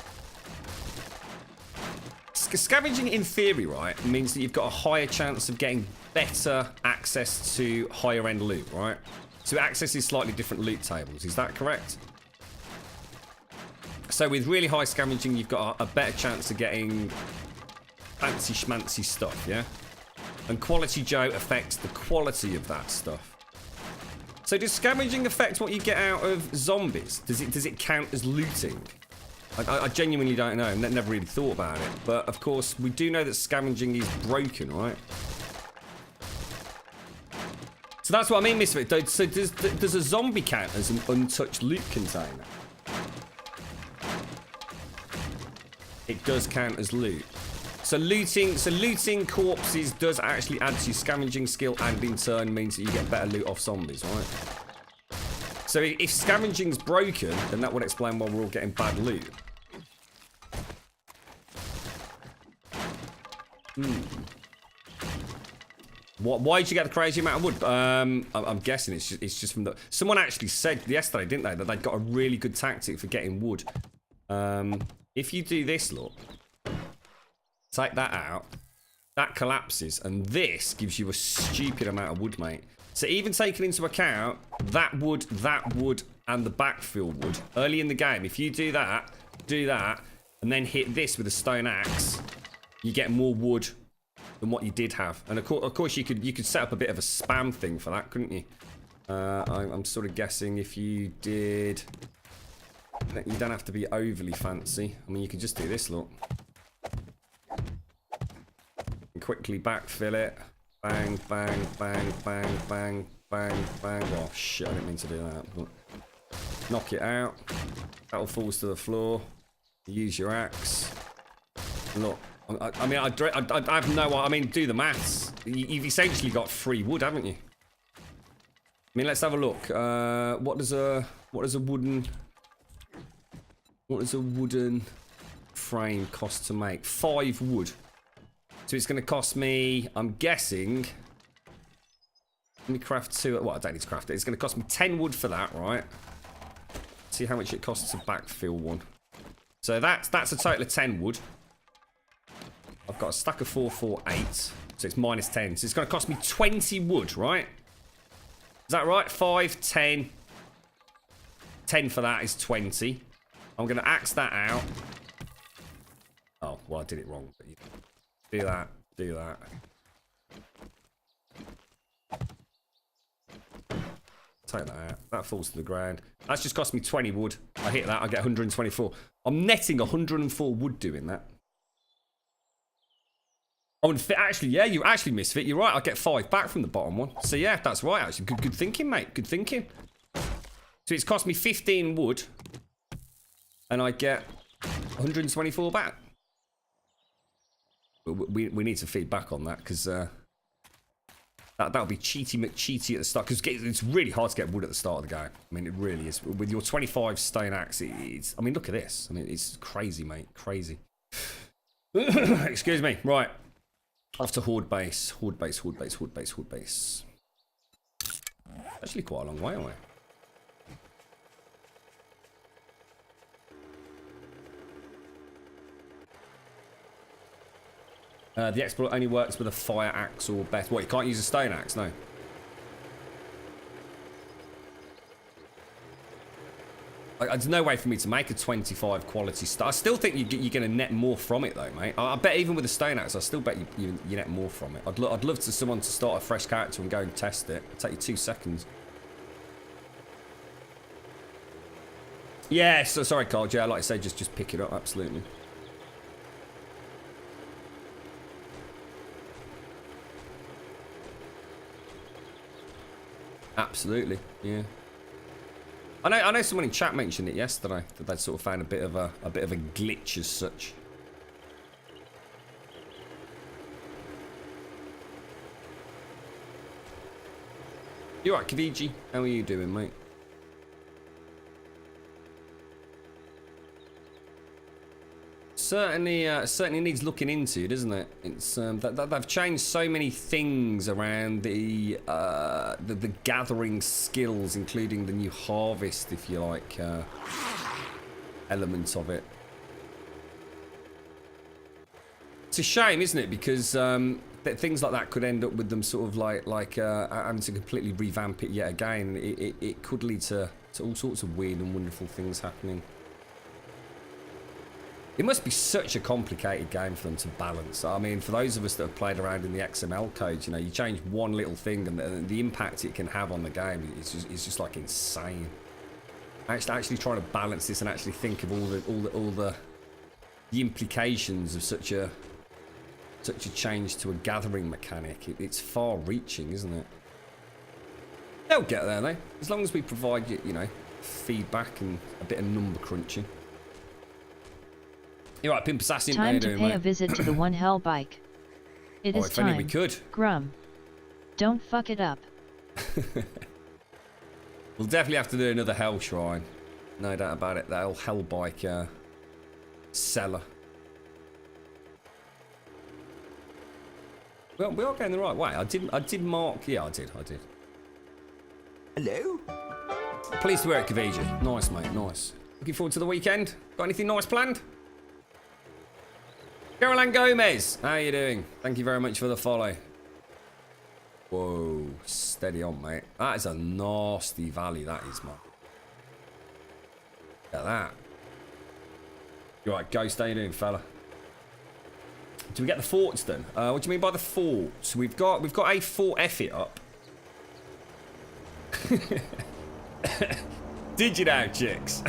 Scavenging, in theory, right, means that you've got a higher chance of getting better access to higher end loot, right? So it accesses slightly different loot tables. Is that correct? So with really high scavenging, you've got a better chance of getting fancy schmancy stuff, yeah? And Quality Joe affects the quality of that stuff. So does scavenging affect what you get out of zombies? Does it count as looting? I genuinely don't know. I've never really thought about it. But of course, we do know that scavenging is broken, right? So that's what I mean, Misfit. So does a zombie count as an untouched loot container? It does count as loot. So looting corpses does actually add to your scavenging skill, and in turn means that you get better loot off zombies, right? So if scavenging's broken, then that would explain why we're all getting bad loot. Why did you get the crazy amount of wood? I'm guessing it's just from the... Someone actually said yesterday, didn't they, that they'd got a really good tactic for getting wood. If you do this, look. Take that out. That collapses, and this gives you a stupid amount of wood, mate. So even taking into account that wood, and the backfill wood, early in the game, if you do that, and then hit this with a stone axe, you get more wood than what you did have. And of course you could set up a bit of a spam thing for that, couldn't you? I'm sort of guessing if you did... You don't have to be overly fancy. I mean, you could just do this, look. And quickly backfill it. Bang, bang, bang, bang, bang, bang, bang. Oh, shit, I didn't mean to do that. But knock it out. That all falls to the floor. Use your axe. Look, I mean, I have no... I mean, do the maths. You've essentially got free wood, haven't you? I mean, let's have a look. What does a wooden frame cost to make? 5 wood. So it's going to cost me, I'm guessing, Let me craft 2. Well, I don't need to craft it. It's going to cost me 10 wood for that, right? See how much it costs to backfill one. So that's a total of 10 wood. I've got a stack of 4, 4, 8. So it's minus 10. So it's going to cost me 20 wood, right? Is that right? 5, 10. 10 for that is 20. I'm going to axe that out. Oh, well, I did it wrong. But do that. Do that. Take that out. That falls to the ground. That's just cost me 20 wood. I hit that, I get 124. I'm netting 104 wood doing that. Oh, and actually, yeah, you actually misfit. You're right. I get 5 back from the bottom one. So yeah, that's right. Actually, good thinking, mate. Good thinking. So it's cost me 15 wood, and I get 124 back. We need to feed back on that because that'll be cheaty McCheaty at the start, because it's really hard to get wood at the start of the game. I mean, it really is. With your 25 stone axe, it's. I mean, look at this. I mean, it's crazy, mate. Crazy. Excuse me. Right. Off to Horde base. Horde base, Horde base, Horde base, Horde base. Actually quite a long way away. The exploit only works with a fire axe or better. What, you can't use a stone axe? No. There's no way for me to make a 25 quality star. I still think you're going to net more from it, though, mate. I bet even with a stone axe, I still bet you net more from it. I'd love to someone to start a fresh character and go and test it. It'll take you 2 seconds. Yeah, so sorry, Carl. Yeah, like I said, just pick it up. Absolutely. Absolutely, yeah. I know someone in chat mentioned it yesterday, that they sort of found a bit of a glitch as such. You alright, Kaviji? How are you doing, mate? Certainly needs looking into, doesn't it? It's they've changed so many things around the gathering skills, including the new harvest, if you like, elements of it. It's a shame, isn't it? Because things like that could end up with them sort of like having to completely revamp it yet again. It could lead to all sorts of weird and wonderful things happening. It must be such a complicated game for them to balance. I mean, for those of us that have played around in the XML code, you know, you change one little thing and the impact it can have on the game is just like insane. Actually trying to balance this and actually think of all the implications of such a change to a gathering mechanic. It's far-reaching, isn't it? They'll get there, though, as long as we provide you know, feedback and a bit of number crunching. You're right, Pimp Assassin. Time to pay a visit to the One Hell bike. It is if only time. we could. Grum. Don't fuck it up. We'll definitely have to do another Hell Shrine. No doubt about it. That old Hell bike seller. Well, we are going the right way. I did mark. Yeah, I did. Hello? Pleased to hear it, Kaviji. Nice, mate. Nice. Looking forward to the weekend. Got anything nice planned? Caroline Gomez, how are you doing? Thank you very much for the follow. Whoa, steady on, mate. That is a nasty valley, that is, man. Look at that. You alright, Ghost, how you doing, fella? Do we get the forts then? What do you mean by the forts? We've got a Fort Effie up. Did you now, chicks?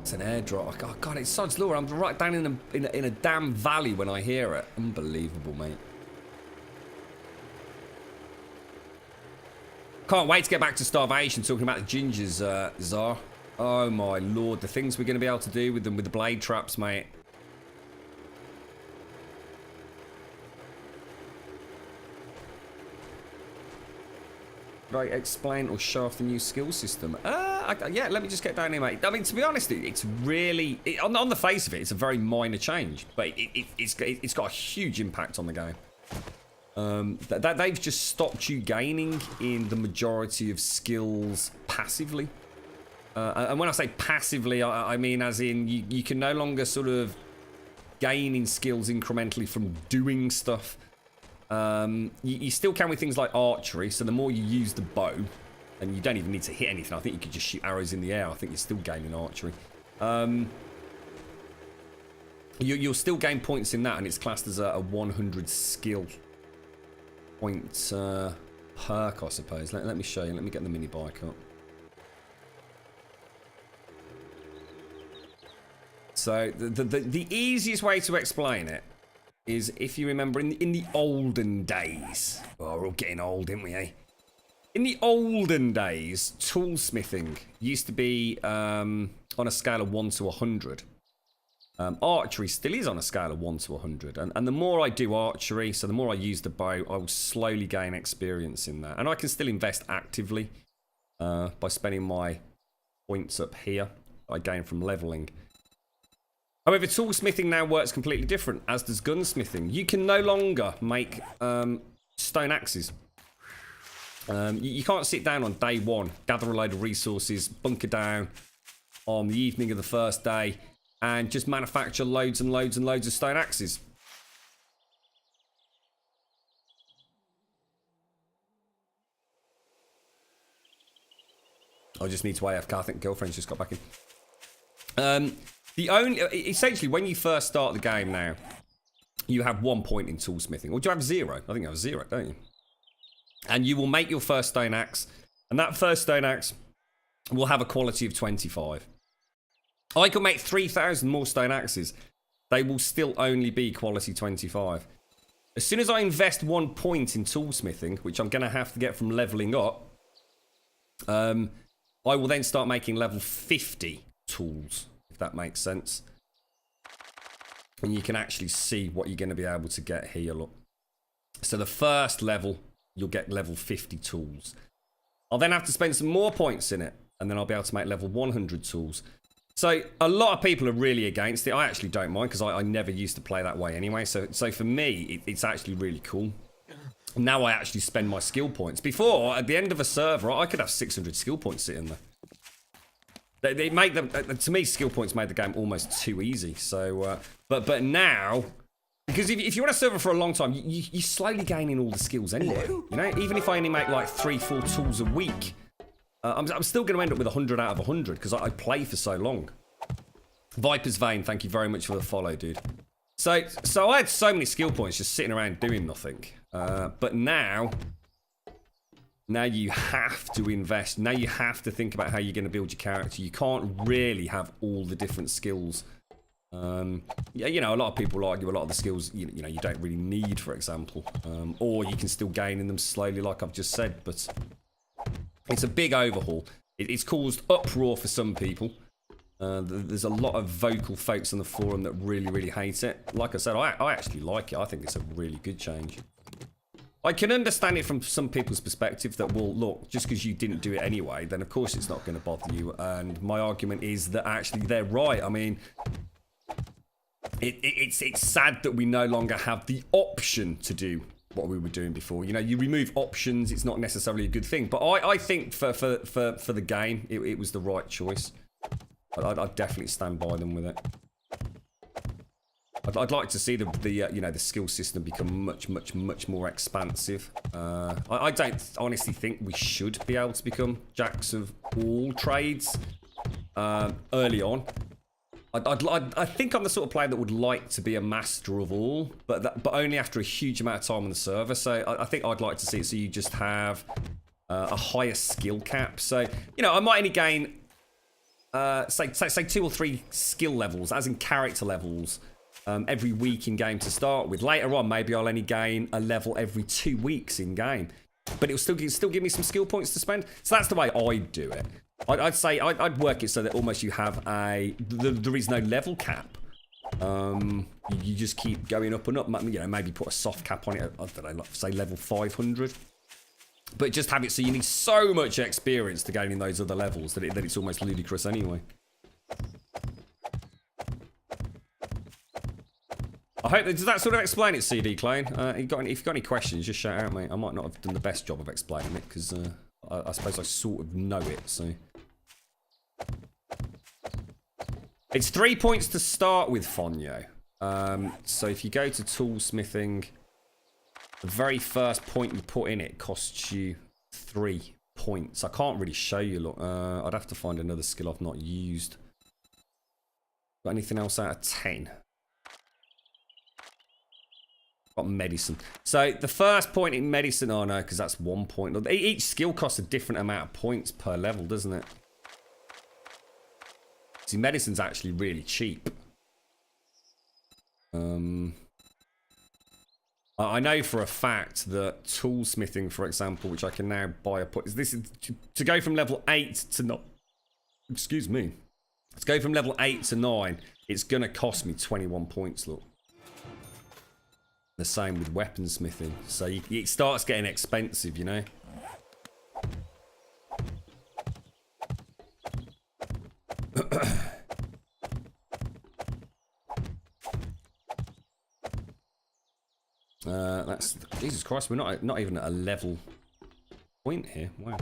It's an airdrop. Oh god, it's such lure. I'm right down in a damn valley when I hear it. Unbelievable, mate. Can't wait to get back to starvation. Talking about the gingers, Czar. Oh my lord, the things we're going to be able to do with them with the blade traps, mate. Right, explain or show off the new skill system. Yeah, let me just get down here, mate. I mean, to be honest, it's really on the face of it, it's a very minor change, but it's got a huge impact on the game. That they've just stopped you gaining in the majority of skills passively. And when I say passively, I mean as in you can no longer sort of gain in skills incrementally from doing stuff. You still can with things like archery, so the more you use the bow, and you don't even need to hit anything, I think you could just shoot arrows in the air, I think you're still gaining archery. You'll still gain points in that, and it's classed as a 100 skill point perk, I suppose. Let me show you, let me get the mini bike up. So the easiest way to explain it is if you remember in the olden days. Oh, we're all getting old, aren't we, eh? In the olden days, toolsmithing used to be on a scale of 1 to 100. Archery still is on a scale of 1 to 100. And the more I do archery, so the more I use the bow, I will slowly gain experience in that. And I can still invest actively by spending my points up here I gain from leveling. However, toolsmithing now works completely different, as does gunsmithing. You can no longer make stone axes. You can't sit down on day one, gather a load of resources, bunker down on the evening of the first day, and just manufacture loads and loads and loads of stone axes. I just need to AFK. I think girlfriend's just got back in. Essentially, when you first start the game now, you have 1 point in toolsmithing. Or do you have 0? I think you have 0, don't you? And you will make your first stone axe, and that first stone axe will have a quality of 25. I could make 3,000 more stone axes. They will still only be quality 25. As soon as I invest 1 point in toolsmithing, which I'm going to have to get from leveling up, I will then start making level 50 tools, if that makes sense. And you can actually see what you're going to be able to get here, look. So the first level, you'll get level 50 tools. I'll then have to spend some more points in it, and then I'll be able to make level 100 tools. So a lot of people are really against it. I actually don't mind, because I never used to play that way anyway. So for me, it's actually really cool. Now I actually spend my skill points. Before, at the end of a server, I could have 600 skill points sitting there. They make them, to me, skill points made the game almost too easy. So, but now, because if you're on a server for a long time, you're slowly gaining all the skills anyway. You know, even if I only make like 3-4 tools a week, I'm still going to end up with 100 out of 100 because I play for so long. Viper's Vein, thank you very much for the follow, dude. So I had so many skill points just sitting around doing nothing. But now you have to invest. Now you have to think about how you're going to build your character. You can't really have all the different skills. Yeah, you know, a lot of people argue a lot of the skills you know you don't really need, for example, or you can still gain in them slowly, like I've just said. But it's a big overhaul. It's caused uproar for some people. There's a lot of vocal folks on the forum that really hate it. Like I said, I actually like it. I think it's a really good change. I can understand it from some people's perspective that, well, look, just because you didn't do it anyway, then of course it's not going to bother you. And my argument is that actually they're right. I mean, it's sad that we no longer have the option to do what we were doing before. You know, you remove options, it's not necessarily a good thing. But I think for the game, it was the right choice. I'd definitely stand by them with it. I'd like to see the skill system become much more expansive. I don't honestly think we should be able to become jacks of all trades early on. I think I'm the sort of player that would like to be a master of all, but only after a huge amount of time on the server. So I think I'd like to see it so you just have a higher skill cap. So, you know, I might only gain say 2 or 3 skill levels, as in character levels, every week in game to start with. Later on, maybe I'll only gain a level every 2 weeks in game, but it'll still give me some skill points to spend. So that's the way I'd do it. I'd say I'd work it so that almost you have there is no level cap. You just keep going up and up. You know, maybe put a soft cap on it. I don't know, like say level 500. But just have it so you need so much experience to gain in those other levels that it's almost ludicrous anyway. I hope does that sort of explain it, CD Clone? If you've got any questions, just shout out, mate. I might not have done the best job of explaining it because I suppose I sort of know it. So it's 3 points to start with, Fonyo. So if you go to toolsmithing, the very first point you put in it costs you 3 points. I can't really show you. Look, I'd have to find another skill I've not used. Got anything else out of 10? Got medicine. So the first point in medicine, oh no, because that's 1 point. Each skill costs a different amount of points per level, doesn't it? See, medicine's actually really cheap. I know for a fact that toolsmithing, for example, which I can now buy a point. This is to go from level 8 to not. Excuse me. To go from level 8 to 9, it's gonna cost me 21 points. Look. The same with weaponsmithing. So it starts getting expensive, you know. That's Jesus Christ. We're not even at a level point here. Wow.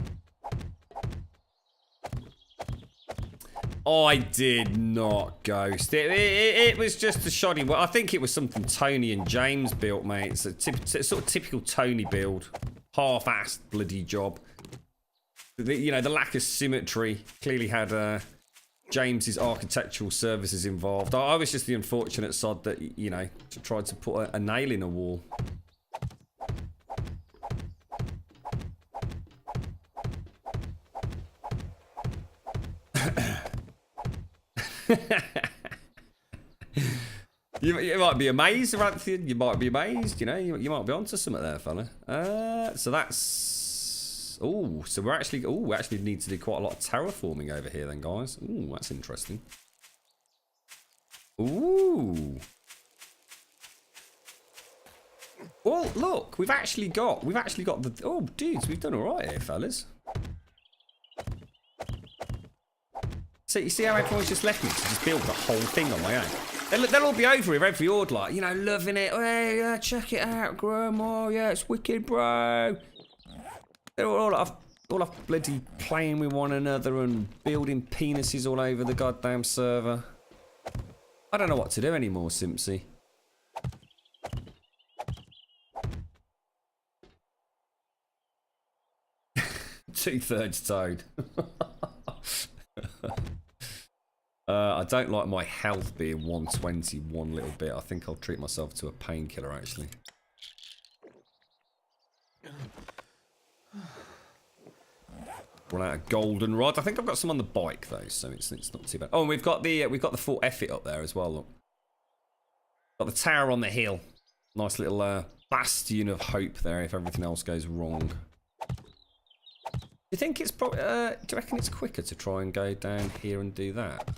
I did not ghost. It was just a shoddy. Well, I think it was something Tony and James built, mate. It's a sort of typical Tony build. Half-assed bloody job. You know, the lack of symmetry clearly had James's architectural services involved. I was just the unfortunate sod that, you know, tried to put a nail in a wall. You might be amazed, Ranthia. You might be amazed, you know. You might be onto something there, fella. So that's... Oh, so we actually need to do quite a lot of terraforming over here then, guys. Ooh, that's interesting. Ooh. Well, look, we've actually got the... Oh, dudes, we've done all right here, fellas. So you see how everyone's just left me to just build the whole thing on my own. They'll all be over here every horde, like, you know, loving it. Hey, check it out, Grum. Oh, yeah, it's wicked, bro. They're all off bloody playing with one another and building penises all over the goddamn server. I don't know what to do anymore, Simpsy. Two-thirds toad. I don't like my health being 120 one little bit. I think I'll treat myself to a painkiller, actually. Run out of goldenrod. I think I've got some on the bike though, so it's not too bad. Oh, and we've got the Fort Effet up there as well. Look, got the tower on the hill. Nice little bastion of hope there if everything else goes wrong. Do you think it's probably? Do you reckon it's quicker to try and go down here and do that?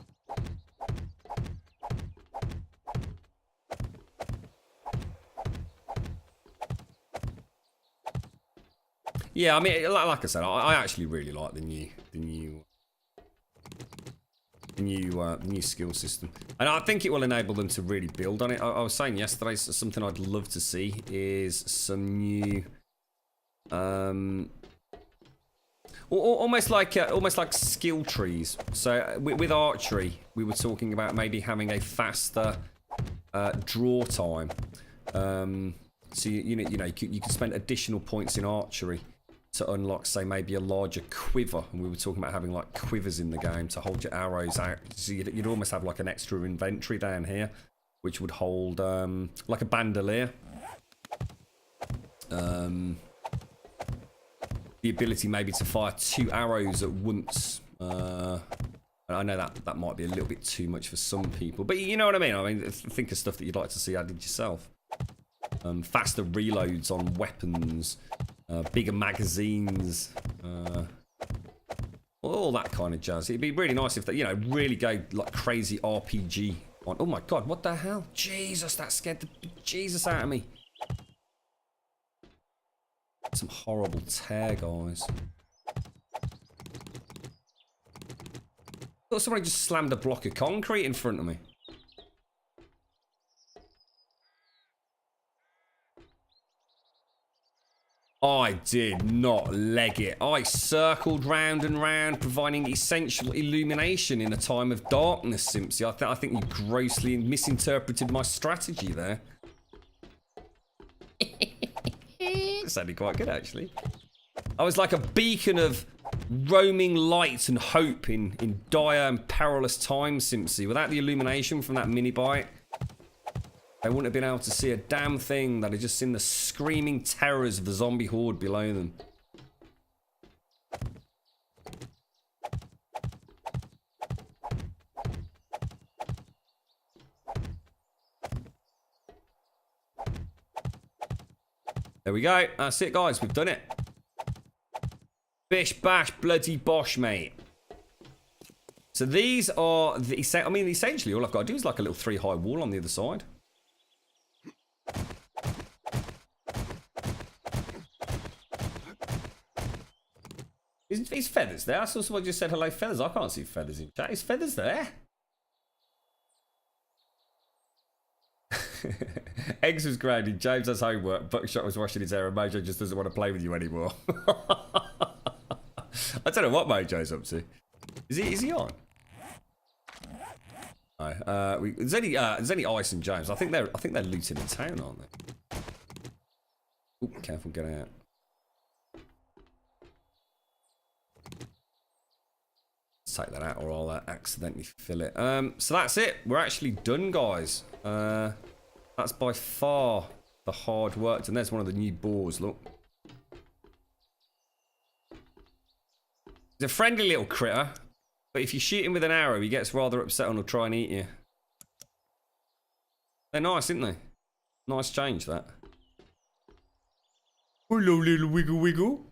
Yeah, I mean, like I said, I actually really like the new skill system, and I think it will enable them to really build on it. I was saying yesterday, something I'd love to see is some new, almost like skill trees. So with archery, we were talking about maybe having a faster draw time. So you know you can spend additional points in archery to unlock, say, maybe a larger quiver. And we were talking about having like quivers in the game to hold your arrows out. So you'd almost have like an extra inventory down here, which would hold like a bandolier. The ability maybe to fire 2 arrows at once. I know that might be a little bit too much for some people, but you know what I mean. I mean, think of stuff that you'd like to see added yourself. Faster reloads on weapons, bigger magazines, all that kind of jazz. It'd be really nice if they, you know, really go like crazy RPG on. Oh my god, what the hell? Jesus, that scared the Jesus out of me. Some horrible tear, guys. Thought somebody just slammed a block of concrete in front of me. I did not leg it. I circled round and round, providing essential illumination in a time of darkness, Simpsy. I think you grossly misinterpreted my strategy there. It sounded quite good, actually. I was like a beacon of roaming light and hope in dire and perilous times, Simpsy. Without the illumination from that mini bite, they wouldn't have been able to see a damn thing. They'd have just seen the screaming terrors of the zombie horde below them. There we go. That's it, guys. We've done it. Bish, bash, bloody bosh, mate. So these are the... I mean, essentially, all I've got to do is like a little 3-high wall on the other side. Is feathers there? I saw someone just said hello, feathers. I can't see feathers in chat. Is feathers there? Eggs was grounded. James has homework. Buckshot was washing his hair, and Mojo just doesn't want to play with you anymore. I don't know what Mojo's up to. Is he on? No. There's only Ice and James. I think they're looting the town, aren't they? Ooh, careful, get out. Let's take that out, or I'll accidentally fill it. So that's it. We're actually done, guys. That's by far the hard work. And there's one of the new boars, look. He's a friendly little critter, but if you shoot him with an arrow, he gets rather upset and will try and eat you. They're nice, aren't they? Nice change, that. Hello, little wiggle wiggle.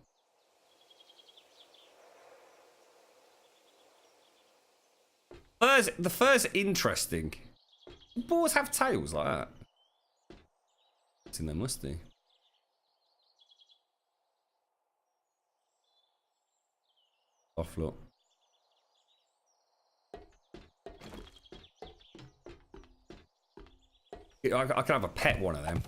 The fur's interesting. Boars have tails like that. I think they must do. Off look. I can have a pet one of them.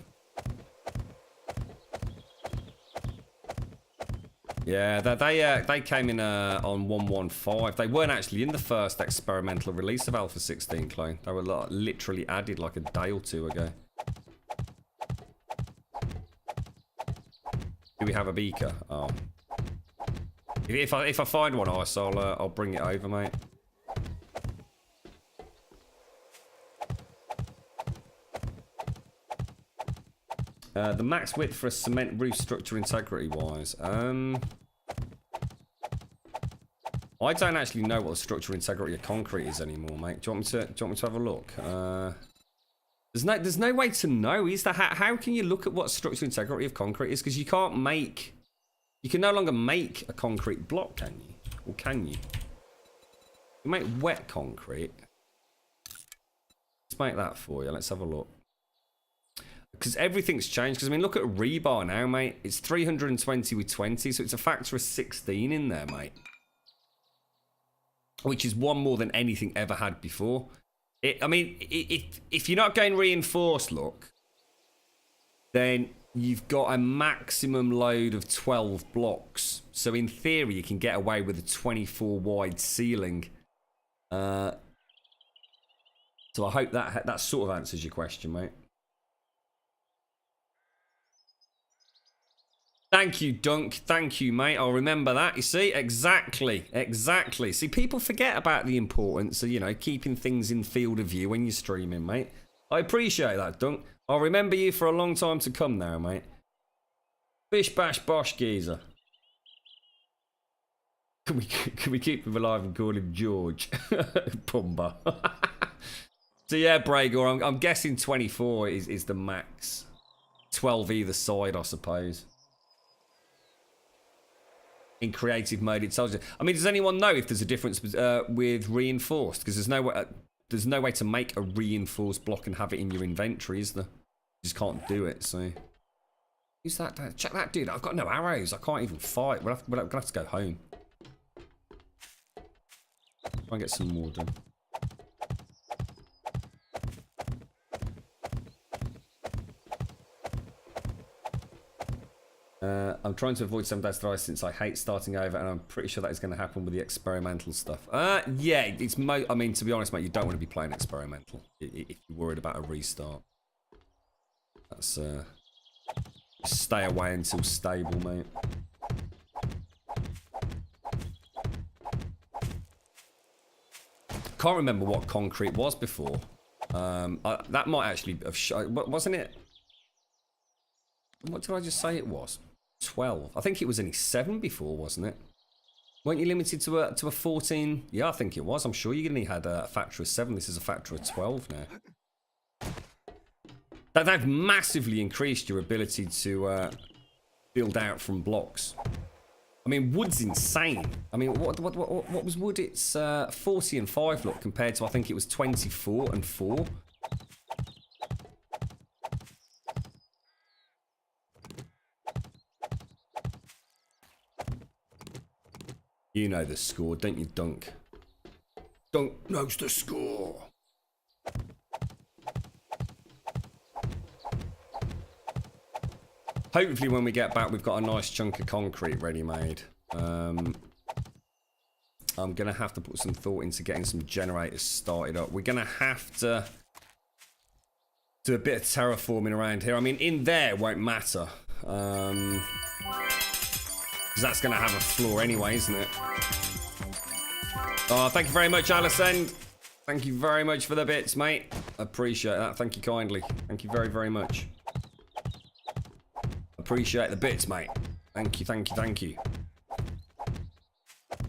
Yeah, they came in on 1.1.5. They weren't actually in the first experimental release of Alpha 16 clone. They were literally added like a day or two ago. Do we have a beaker? Oh. If I find one, Ice, I'll bring it over, mate. The max width for a cement roof structure integrity wise. I don't actually know what the structural integrity of concrete is anymore, mate. Do you want me to have a look? There's no way to know, is there? How can you look at what structural integrity of concrete is? Because you can no longer make a concrete block, can you? Or can you? You make wet concrete. Let's make that for you. Let's have a look. Because everything's changed. Because I mean, look at rebar now, mate. It's 320 with 20, so it's a factor of 16 in there, mate. Which is one more than anything ever had before. If you're not going reinforced, look, then you've got a maximum load of 12 blocks. So in theory, you can get away with a 24 wide ceiling. So I hope that sort of answers your question, mate. Thank you, Dunk. Thank you, mate. I'll remember that. You see? Exactly. See, people forget about the importance of, keeping things in field of view when you're streaming, mate. I appreciate that, Dunk. I'll remember you for a long time to come now, mate. Bish bash bosh geezer. Can we keep him alive and call him George? Pumba. So yeah, Bragor, I'm guessing 24 is the max. 12 either side, I suppose. In creative mode, it tells you. I mean, does anyone know if there's a difference with reinforced? Because there's no way to make a reinforced block and have it in your inventory, is there? You just can't do it. So, who's that? Check that dude. I've got no arrows. I can't even fight. We're gonna have to go home. Try and get some more done. I'm trying to avoid 7 days to die since I hate starting over, and I'm pretty sure that is going to happen with the experimental stuff. Yeah, it's I mean, to be honest, mate, you don't want to be playing experimental if you're worried about a restart. That's stay away until stable, mate. Can't remember what concrete was before. That might actually have wasn't it? What did I just say it was? 12. I think it was only 7 before, wasn't it? Weren't you limited to a 14? Yeah, I think it was. I'm sure you only had a factor of 7. This is a factor of 12 now. They've massively increased your ability to build out from blocks. I mean, wood's insane. I mean, what was wood? It's 40 and 5, look, compared to, I think it was 24 and 4. You know the score, don't you, Dunk? Dunk knows the score. Hopefully when we get back, we've got a nice chunk of concrete ready-made. I'm going to have to put some thought into getting some generators started up. We're going to have to do a bit of terraforming around here. I mean, in there won't matter. Because that's going to have a floor anyway, isn't it? Oh, thank you very much, Alison. Thank you very much for the bits, mate. Appreciate that. Thank you kindly. Thank you very, very much. Appreciate the bits, mate. Thank you, thank you, thank you.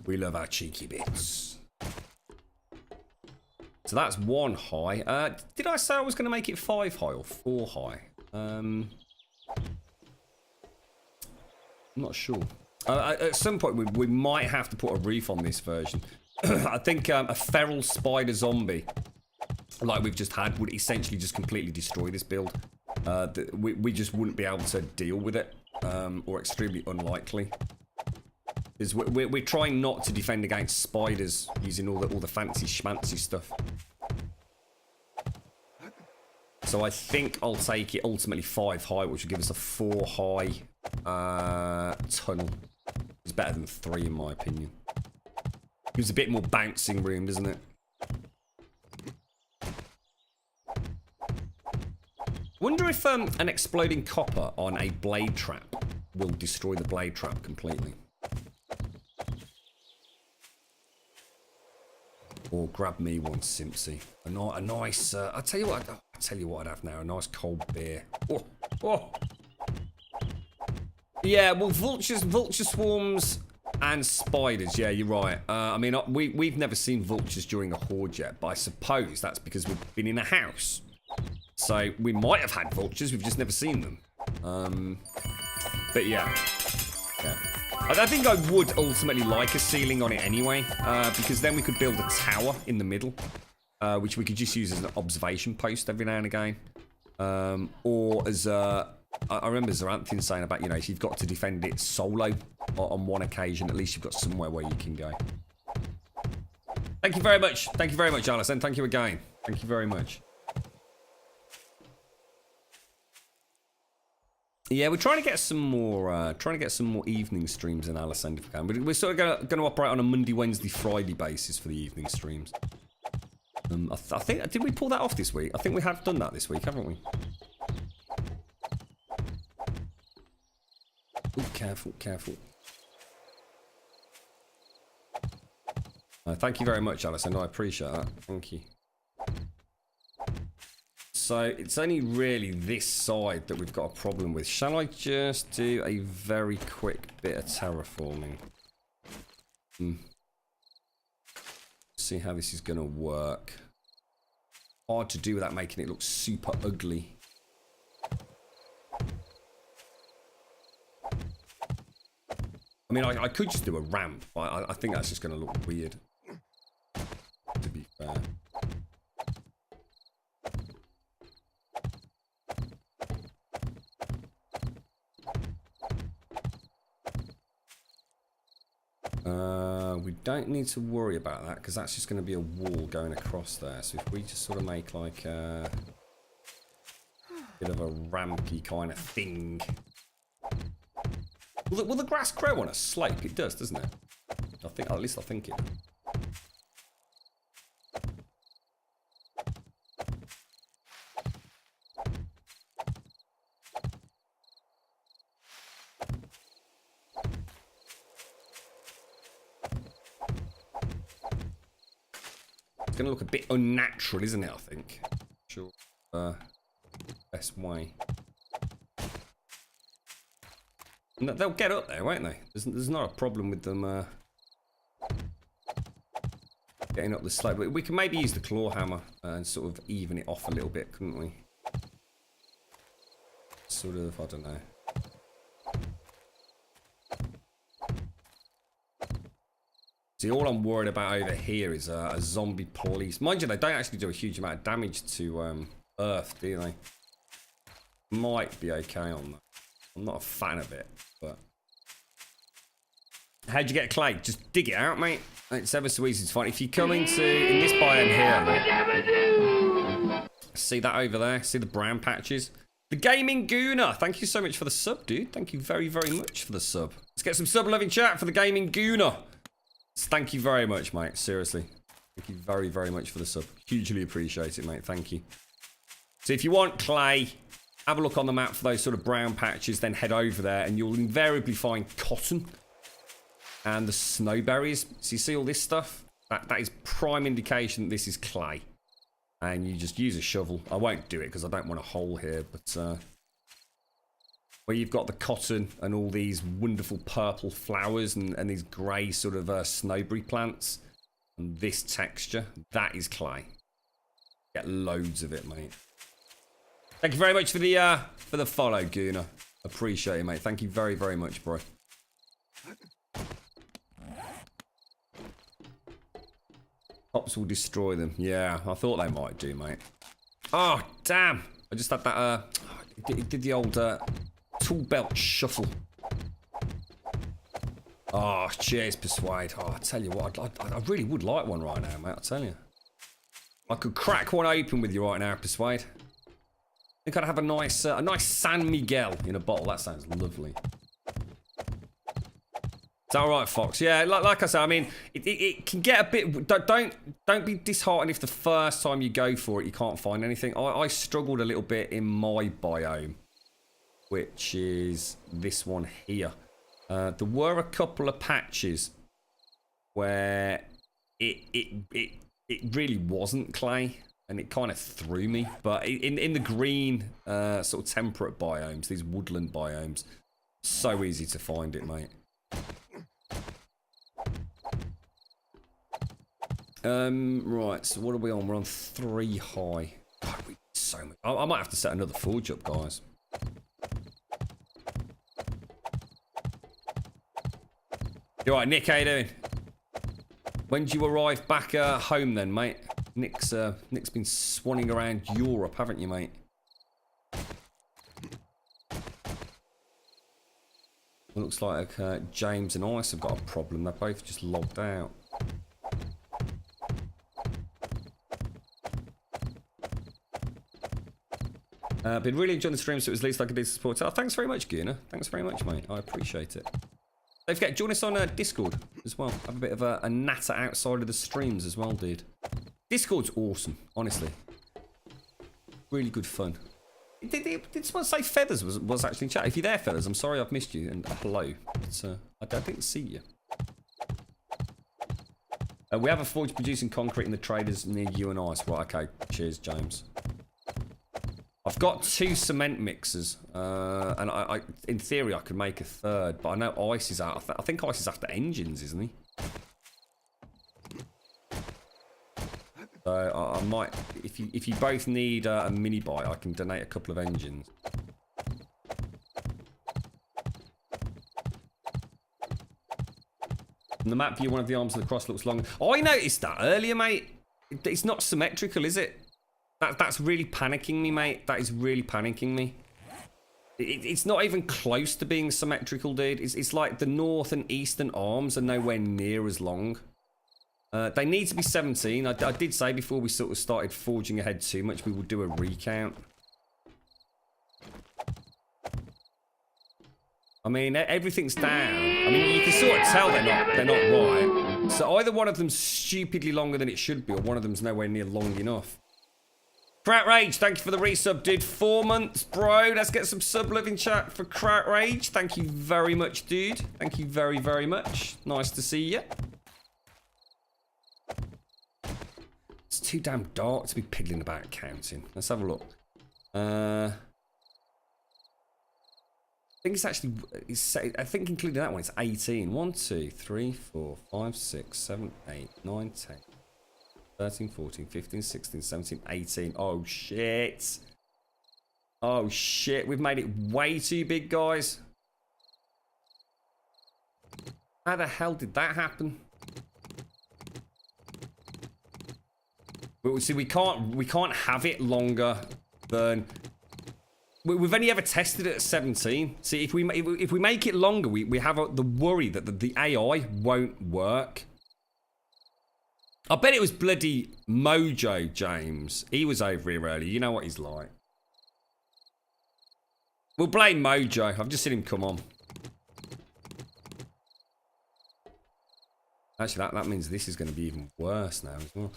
We love our cheeky bits. So that's 1 high. Did I say I was going to make it 5 high or 4 high? I'm not sure. At some point, we might have to put a roof on this version. I think a feral spider zombie, like we've just had, would essentially just completely destroy this build. We just wouldn't be able to deal with it, or extremely unlikely. Because we're trying not to defend against spiders using all the fancy schmancy stuff. So I think I'll take it ultimately 5 high, which will give us a 4 high tunnel. It's better than 3 in my opinion. Gives a bit more bouncing room, doesn't it? Wonder if an exploding copper on a blade trap will destroy the blade trap completely. Or grab me one, Simpsy. A nice. I'll tell you what. I'll tell you what I'd have now. A nice cold beer. Oh, oh. Yeah. Well, vulture swarms and spiders. Yeah, you're right. I mean, we've never seen vultures during a horde yet, but I suppose that's because we've been in a house. So we might have had vultures. We've just never seen them. But yeah. I think I would ultimately like a ceiling on it anyway, because then we could build a tower in the middle, which we could just use as an observation post every now and again. Or as I remember Zaranthian saying about, you know, if you've got to defend it solo on one occasion, at least you've got somewhere where you can go. Thank you very much. Thank you very much, Alison. Thank you again. Thank you very much. Yeah, we're trying to get some more, evening streams in Alison if we can. We're sort of going to operate on a Monday, Wednesday, Friday basis for the evening streams. I think, did we pull that off this week? I think we have done that this week, haven't we? Ooh, careful, careful. Thank you very much, Alison. I appreciate that. Thank you. So it's only really this side that we've got a problem with. Shall I just do a very quick bit of terraforming? See how this is going to work. Hard to do without making it look super ugly. I mean, I could just do a ramp, but I think that's just going to look weird. To be fair. We don't need to worry about that because that's just going to be a wall going across there. So if we just sort of make like a bit of a rampy kind of thing. Will the grass grow on a slope? It does, doesn't it? I think, at least I think it. It's gonna look a bit unnatural, isn't it? I think. Sure. Best way. And they'll get up there, won't they? There's not a problem with them getting up the slope. We can maybe use the claw hammer and sort of even it off a little bit, couldn't we? Sort of, I don't know. See, all I'm worried about over here is a zombie police. Mind you, they don't actually do a huge amount of damage to Earth, do they? Might be okay on that. I'm not a fan of it, but... How'd you get clay? Just dig it out, mate. It's ever so easy to find. If you come in this biome here, mate, see that over there? See the brown patches? The Gaming Gooner, thank you so much for the sub, dude. Thank you very, very much for the sub. Let's get some sub-loving chat for the Gaming Gooner. Thank you very much, mate. Seriously. Thank you very, very much for the sub. Hugely appreciate it, mate. Thank you. So if you want clay, have a look on the map for those sort of brown patches, then head over there and you'll invariably find cotton and the snowberries. So you see all this stuff? That is prime indication that this is clay. And you just use a shovel. I won't do it because I don't want a hole here, but where you've got the cotton and all these wonderful purple flowers and these grey sort of snowberry plants and this texture, that is clay. Get loads of it, mate. Thank you very much for the follow, Gooner. Appreciate it, mate. Thank you very, very much, bro. Hops will destroy them. Yeah, I thought they might do, mate. Oh, damn. I just had that, it did the old tool belt shuffle. Oh, cheers, Persuade. Oh, I tell you what, I really would like one right now, mate. I tell you. I could crack one open with you right now, Persuade. I think I'd have a nice San Miguel in a bottle. That sounds lovely. Is that all right, Fox? Yeah, like I said, I mean, it can get a bit... Don't be disheartened if the first time you go for it you can't find anything. I struggled a little bit in my biome, which is this one here. There were a couple of patches where it really wasn't clay. And it kind of threw me. But in the green sort of temperate biomes, these woodland biomes, so easy to find it, mate. Right, so what are we on? We're on 3 high. God, we need so much. I might have to set another forge up, guys. You alright, Nick? How you doing? When do you arrive back home then, mate? Nick's been swanning around Europe, haven't you, mate? It looks like James and Ice have got a problem. They're both just logged out. Been really enjoying the stream, so it was least I could do to support. Oh, thanks very much, Guna. Thanks very much, mate. I appreciate it. Don't forget, join us on Discord as well. Have a bit of a natter outside of the streams as well, dude. Discord's awesome, honestly. Really good fun. Did someone say Feathers was actually in chat? If you're there, Feathers, I'm sorry I've missed you. And hello. It's, I didn't see you. We have a forge producing concrete in the traders near you and Ice. Right, okay. Cheers, James. I've got 2 cement mixers. And I in theory, I could make a 3rd. But I know Ice is out. I think Ice is after engines, isn't he? So I might, if you both need a mini bike, I can donate a couple of engines. On the map view, one of the arms of the cross looks long. Oh, I noticed that earlier, mate. It's not symmetrical, is it? That's really panicking me, mate. That is really panicking me. It's not even close to being symmetrical, dude. It's like the north and eastern arms are nowhere near as long. They need to be 17. I did say before we sort of started forging ahead too much, we would do a recount. I mean, everything's down. I mean, you can sort of tell they're not right. So either one of them's stupidly longer than it should be, or one of them's nowhere near long enough. Kraut Rage, thank you for the resub, dude. 4 months, bro. Let's get some sub love in chat for Kraut Rage. Thank you very much, dude. Thank you very, very much. Nice to see you. It's too damn dark to be piddling about counting. Let's have a look. I think it's actually, I think including that one, it's 18. 1, 2, 3, 4, 5, 6, 7, 8, 9, 10, 13, 14, 15, 16, 17, 18. Oh, shit. Oh, shit. We've made it way too big, guys. How the hell did that happen? But see, we can't have it longer than... We've only ever tested it at 17. See, if we make it longer, we have the worry that the AI won't work. I bet it was bloody Mojo, James. He was over here earlier. You know what he's like. We'll blame Mojo. I've just seen him come on. Actually, that means this is going to be even worse now as well.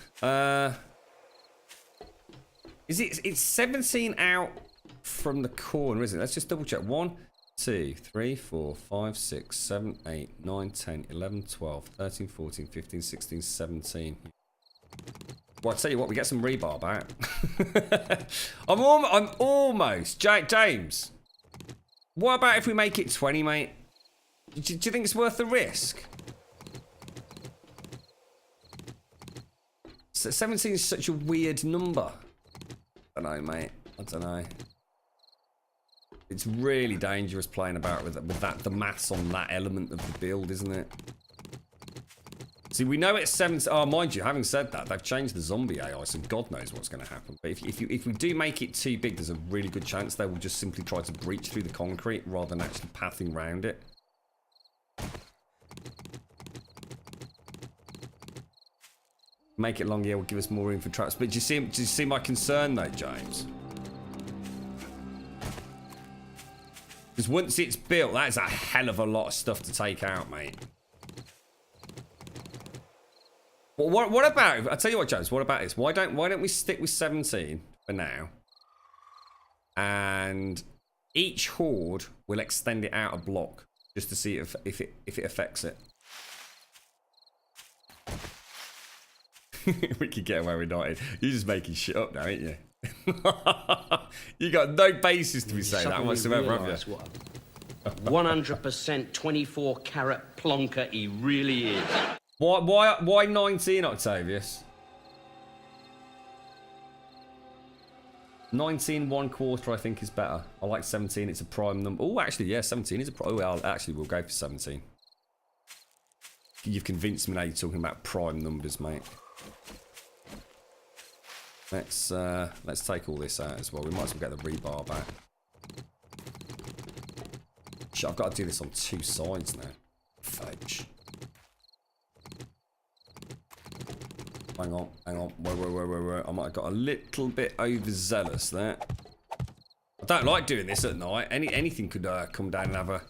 It's 17 out from the corner, isn't it? Let's just double check. 1, 2, 3, 4, 5, 6, 7, 8, 9, 10, 11, 12, 13, 14, 15, 16, 17. Well, I'll tell you what, we get some rebarb out. I'm almost. James, what about if we make it 20, mate? Do you think it's worth the risk? 17 is such a weird number. I don't know, mate. I don't know. It's really dangerous playing about with that, the maths on that element of the build, isn't it? See, we know it's 17. Oh, mind you, having said that, they've changed the zombie AI, so God knows what's going to happen. But if we do make it too big, there's a really good chance they will just simply try to breach through the concrete rather than actually pathing around it. Make it longer, yeah, will give us more room for traps. But do you see my concern though, James? Because once it's built, that is a hell of a lot of stuff to take out, mate. Well, what about? I'll tell you what, James. What about this? Why don't we stick with 17 for now? And each horde will extend it out a block just to see if it affects it. We could get away with not. You're just making shit up now, ain't you? You got no basis to be saying that whatsoever, have you? 100% 24 carat plonker he really is. Why 19, Octavius? 19 1/4 I think is better. I like 17, it's a prime number. Oh, actually, yeah, 17 is a prime. Oh, actually, we'll go for 17. You've convinced me now you're talking about prime numbers, mate. Let's take all this out as well. We might as well get the rebar back. Shit, I've got to do this on 2 sides now. Fudge. Hang on. Wait. I might have got a little bit overzealous there. I don't like doing this at night. Anything could come down and have a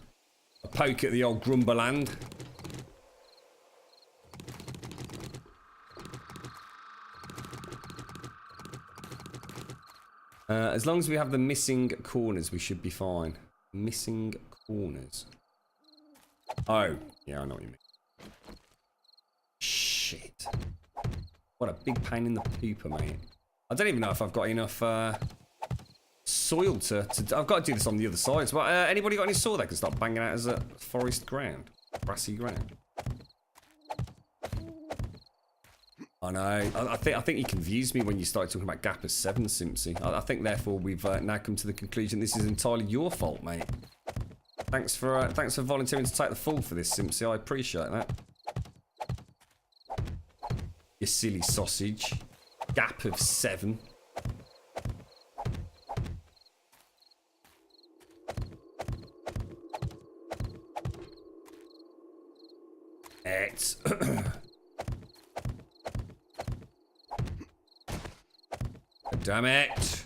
poke at the old Grumbuland. As long as we have the missing corners, we should be fine. Missing corners. Oh, yeah, I know what you mean. Shit. What a big pain in the pooper, mate. I don't even know if I've got enough soil to I've got to do this on the other side. But anybody got any soil that can start banging out as a forest ground? Grassy ground. I know. I think you confused me when you started talking about gap of 7, Simpsy. I think therefore we've now come to the conclusion this is entirely your fault, mate. Thanks for volunteering to take the fall for this, Simpsy. I appreciate that. You silly sausage. Gap of 7. Damn it.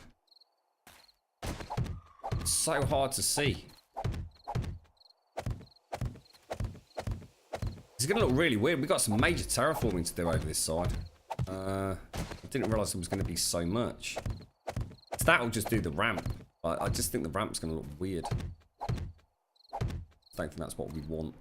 It's so hard to see. It's going to look really weird. We've got some major terraforming to do over this side. I didn't realise there was going to be so much. So that'll just do the ramp. I just think the ramp's going to look weird. I don't think that's what we want.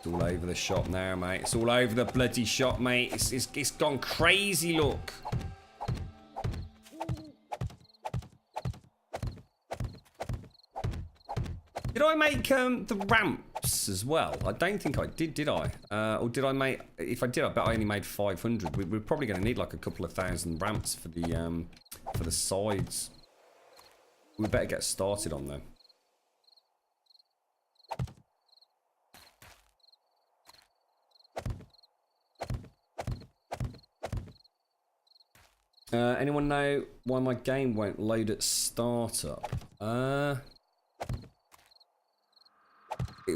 It's all over the shop now, mate. It's all over the bloody shop, mate. It's gone crazy, look. Did I make the ramps as well? I don't think I did I? Or did I make... If I did, I bet I only made 500. We're probably going to need like a couple of thousand ramps for the sides. We better get started on them. Anyone know why my game won't load at startup?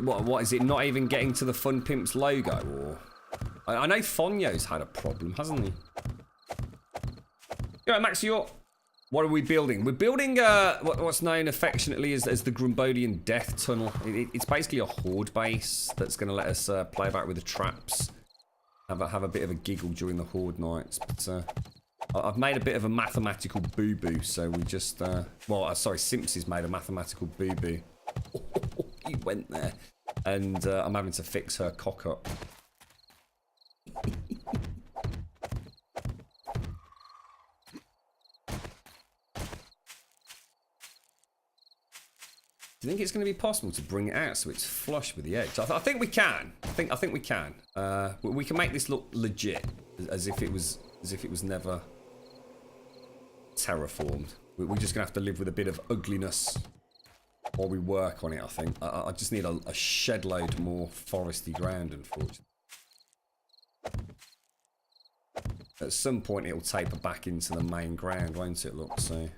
What is it? Not even getting to the Fun Pimps logo, or I know Fonyo's had a problem, hasn't he? Yeah, Max, what are we building? We're building what's known affectionately as the Grumbolian Death Tunnel. It's basically a horde base that's going to let us play about with the traps, have a bit of a giggle during the horde nights. But I've made a bit of a mathematical boo-boo, so we just sorry, Simpson's made a mathematical boo-boo. He went there, and I'm having to fix her cock up. Do you think it's going to be possible to bring it out so it's flush with the edge? I think we can. I think we can. We can make this look legit, as if it was never terraformed. We're just going to have to live with a bit of ugliness while we work on it, I think. I just need a shed load more foresty ground, unfortunately. At some point, it'll taper back into the main ground, won't it? Look, so.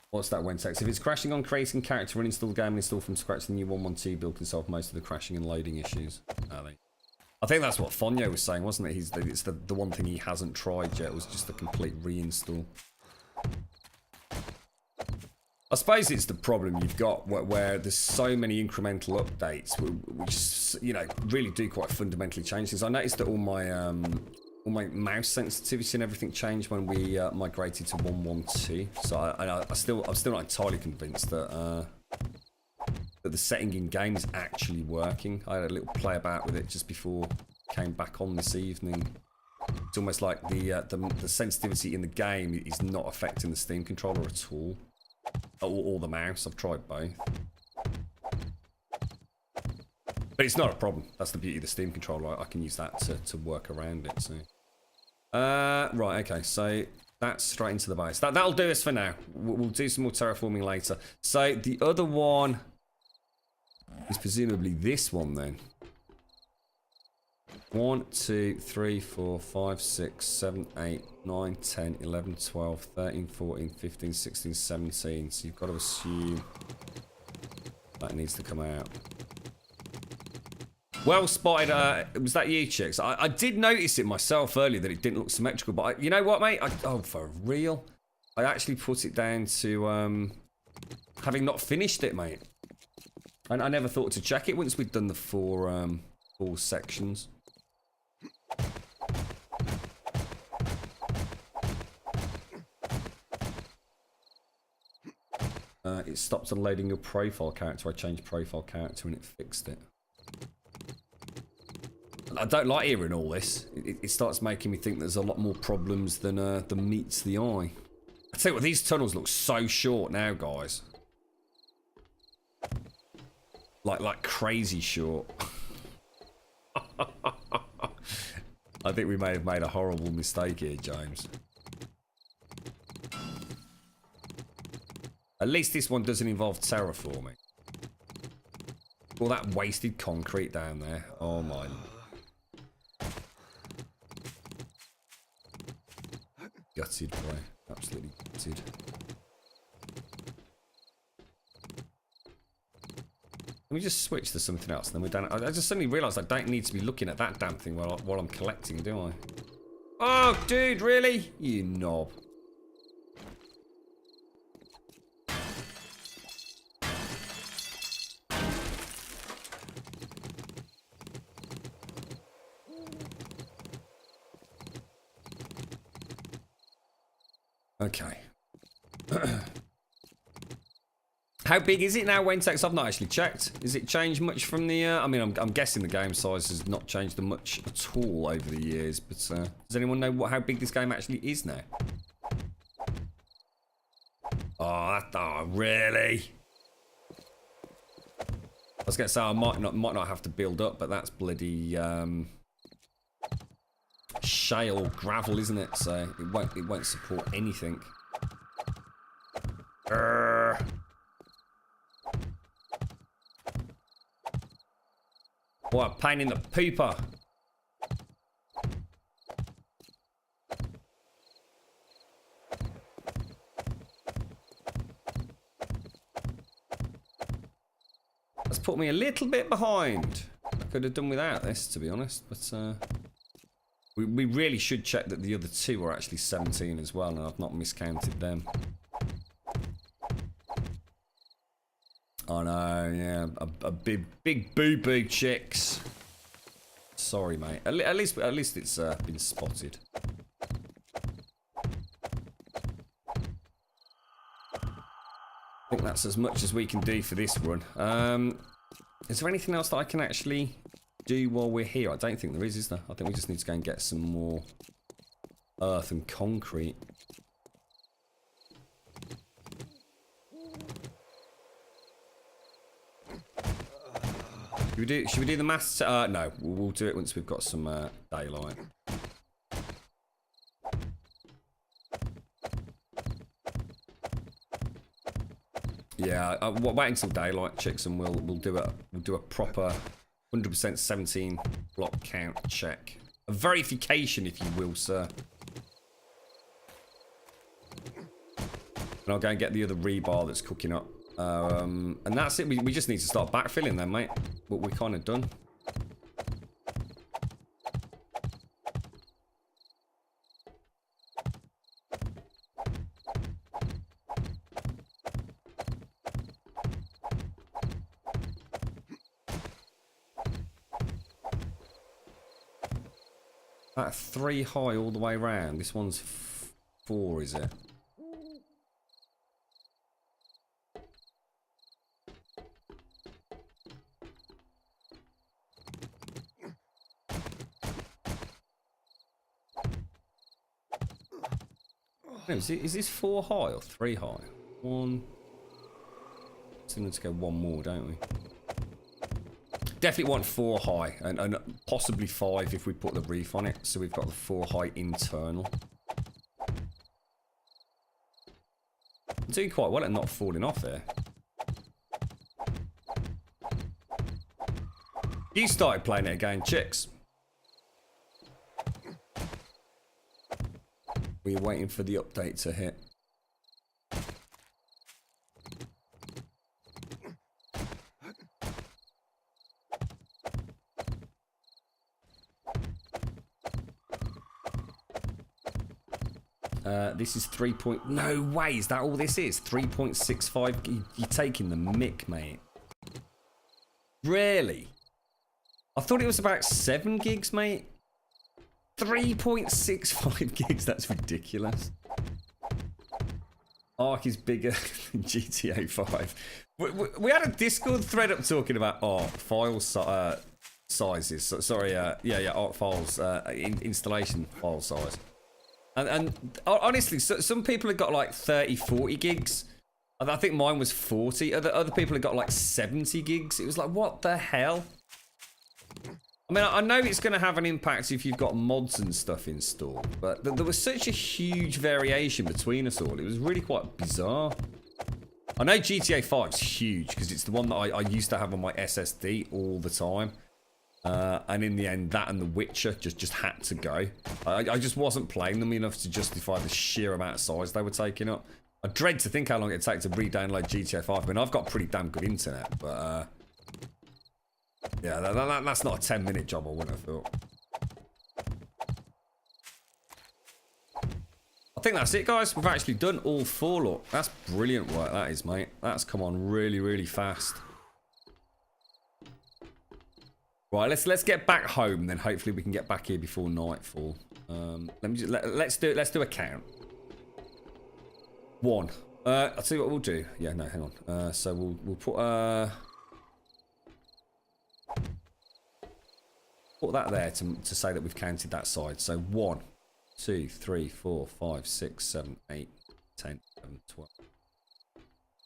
What's that, Wentex? If it's crashing on creating character, uninstall the game and install from scratch, the new 112 build can solve most of the crashing and loading issues. I think that's what Fonyo was saying, wasn't it? It's the one thing he hasn't tried yet, was just the complete reinstall. I suppose it's the problem you've got where there's so many incremental updates which, you know, really do quite fundamentally change things. I noticed that all my mouse sensitivity and everything changed when we migrated to 112. So I'm still not entirely convinced that the setting in game is actually working. I had a little play about with it just before I came back on this evening. It's almost like the sensitivity in the game is not affecting the Steam controller at all. Or the mouse. I've tried both. But it's not a problem. That's the beauty of the Steam controller. I can use that to work around it. So, right, okay. So that's straight into the base. That'll do us for now. We'll do some more terraforming later. So the other one is presumably this one then. 1, 2, 3, 4, 5, 6, 7, 8, 9, 10, 11, 12, 13, 14, 15, 16, 17. So you've got to assume that needs to come out. Well spotted. Was that you, Chicks? I did notice it myself earlier that it didn't look symmetrical, but you know what, mate? Oh, for real? I actually put it down to having not finished it, mate. And I never thought to check it once we'd done the four sections. It stopped unloading your profile character. I changed profile character and it fixed it. I don't like hearing all this. It starts making me think there's a lot more problems than meets the eye. I tell you what, these tunnels look so short now, guys. Like crazy short. I think we may have made a horrible mistake here, James. At least this one doesn't involve terraforming. All that wasted concrete down there. Oh my. Gutted, boy. Absolutely gutted. Let me just switch to something else, and then we're done. I just suddenly realised I don't need to be looking at that damn thing while I'm collecting, do I? Oh, dude, really? You knob. Okay. How big is it now, Wentex? I've not actually checked. Has it changed much from the... I mean, I'm guessing the game size has not changed much at all over the years, but does anyone know how big this game actually is now? Oh, really? I was going to say I might not have to build up, but that's bloody shale gravel, isn't it? So it won't support anything. What a pain in the pooper. That's put me a little bit behind. I could have done without this, to be honest, but we really should check that the other two are actually 17 as well, and I've not miscounted them. Oh no, yeah, a big boo-boo chicks. Sorry, mate. At least it's been spotted. I think that's as much as we can do for this run. Is there anything else that I can actually do while we're here? I don't think there is there? I think we just need to go and get some more earth and concrete. Should we do the maths? No, we'll do it once we've got some daylight. Yeah, wait until daylight, chicks, and we'll do a proper 100% 17 block count check, a verification, if you will, sir. And I'll go and get the other rebar that's cooking up. And that's it. We just need to start backfilling then, mate. But we're kind of done. That 3 high all the way around. This one's 4, is it? No, is this 4 high or 3 high? 1. So let's go 1 more, don't we? Definitely want 4 high and possibly 5 if we put the reef on it. So we've got the 4 high internal. I'm doing quite well at not falling off there. You started playing it again, chicks. We're waiting for the update to hit. This is 3 point... No way, is that all this is? 3.65... You're taking the mick, mate. Really? I thought it was about 7 gigs, mate. 3.65 gigs, that's ridiculous. Arc is bigger than GTA 5. We had a Discord thread up talking about Arc file sizes. Sorry, yeah, Arc files, installation file size. And honestly, some people have got like 30, 40 gigs. I think mine was 40. Other people have got like 70 gigs. It was like, what the hell? I mean, I know it's going to have an impact if you've got mods and stuff installed, but there was such a huge variation between us all. It was really quite bizarre. I know GTA 5 is huge because it's the one that I used to have on my SSD all the time. And in the end, that and The Witcher just had to go. I just wasn't playing them enough to justify the sheer amount of size they were taking up. I dread to think how long it'd take to re-download GTA 5. I mean, I've got pretty damn good internet, but Yeah, that's not a 10-minute job, I wouldn't have thought. I think that's it, guys. We've actually done all 4. Look, that's brilliant work, that is, mate. That's come on really, really fast. Right, let's get back home, then hopefully we can get back here before nightfall. Let's do a count. 1. I'll tell you what we'll do. Yeah, no, hang on. So we'll put that there to say that we've counted that side. So 1, 2, 3, 4, 5, 6, 7, 8, 10, 11, 12,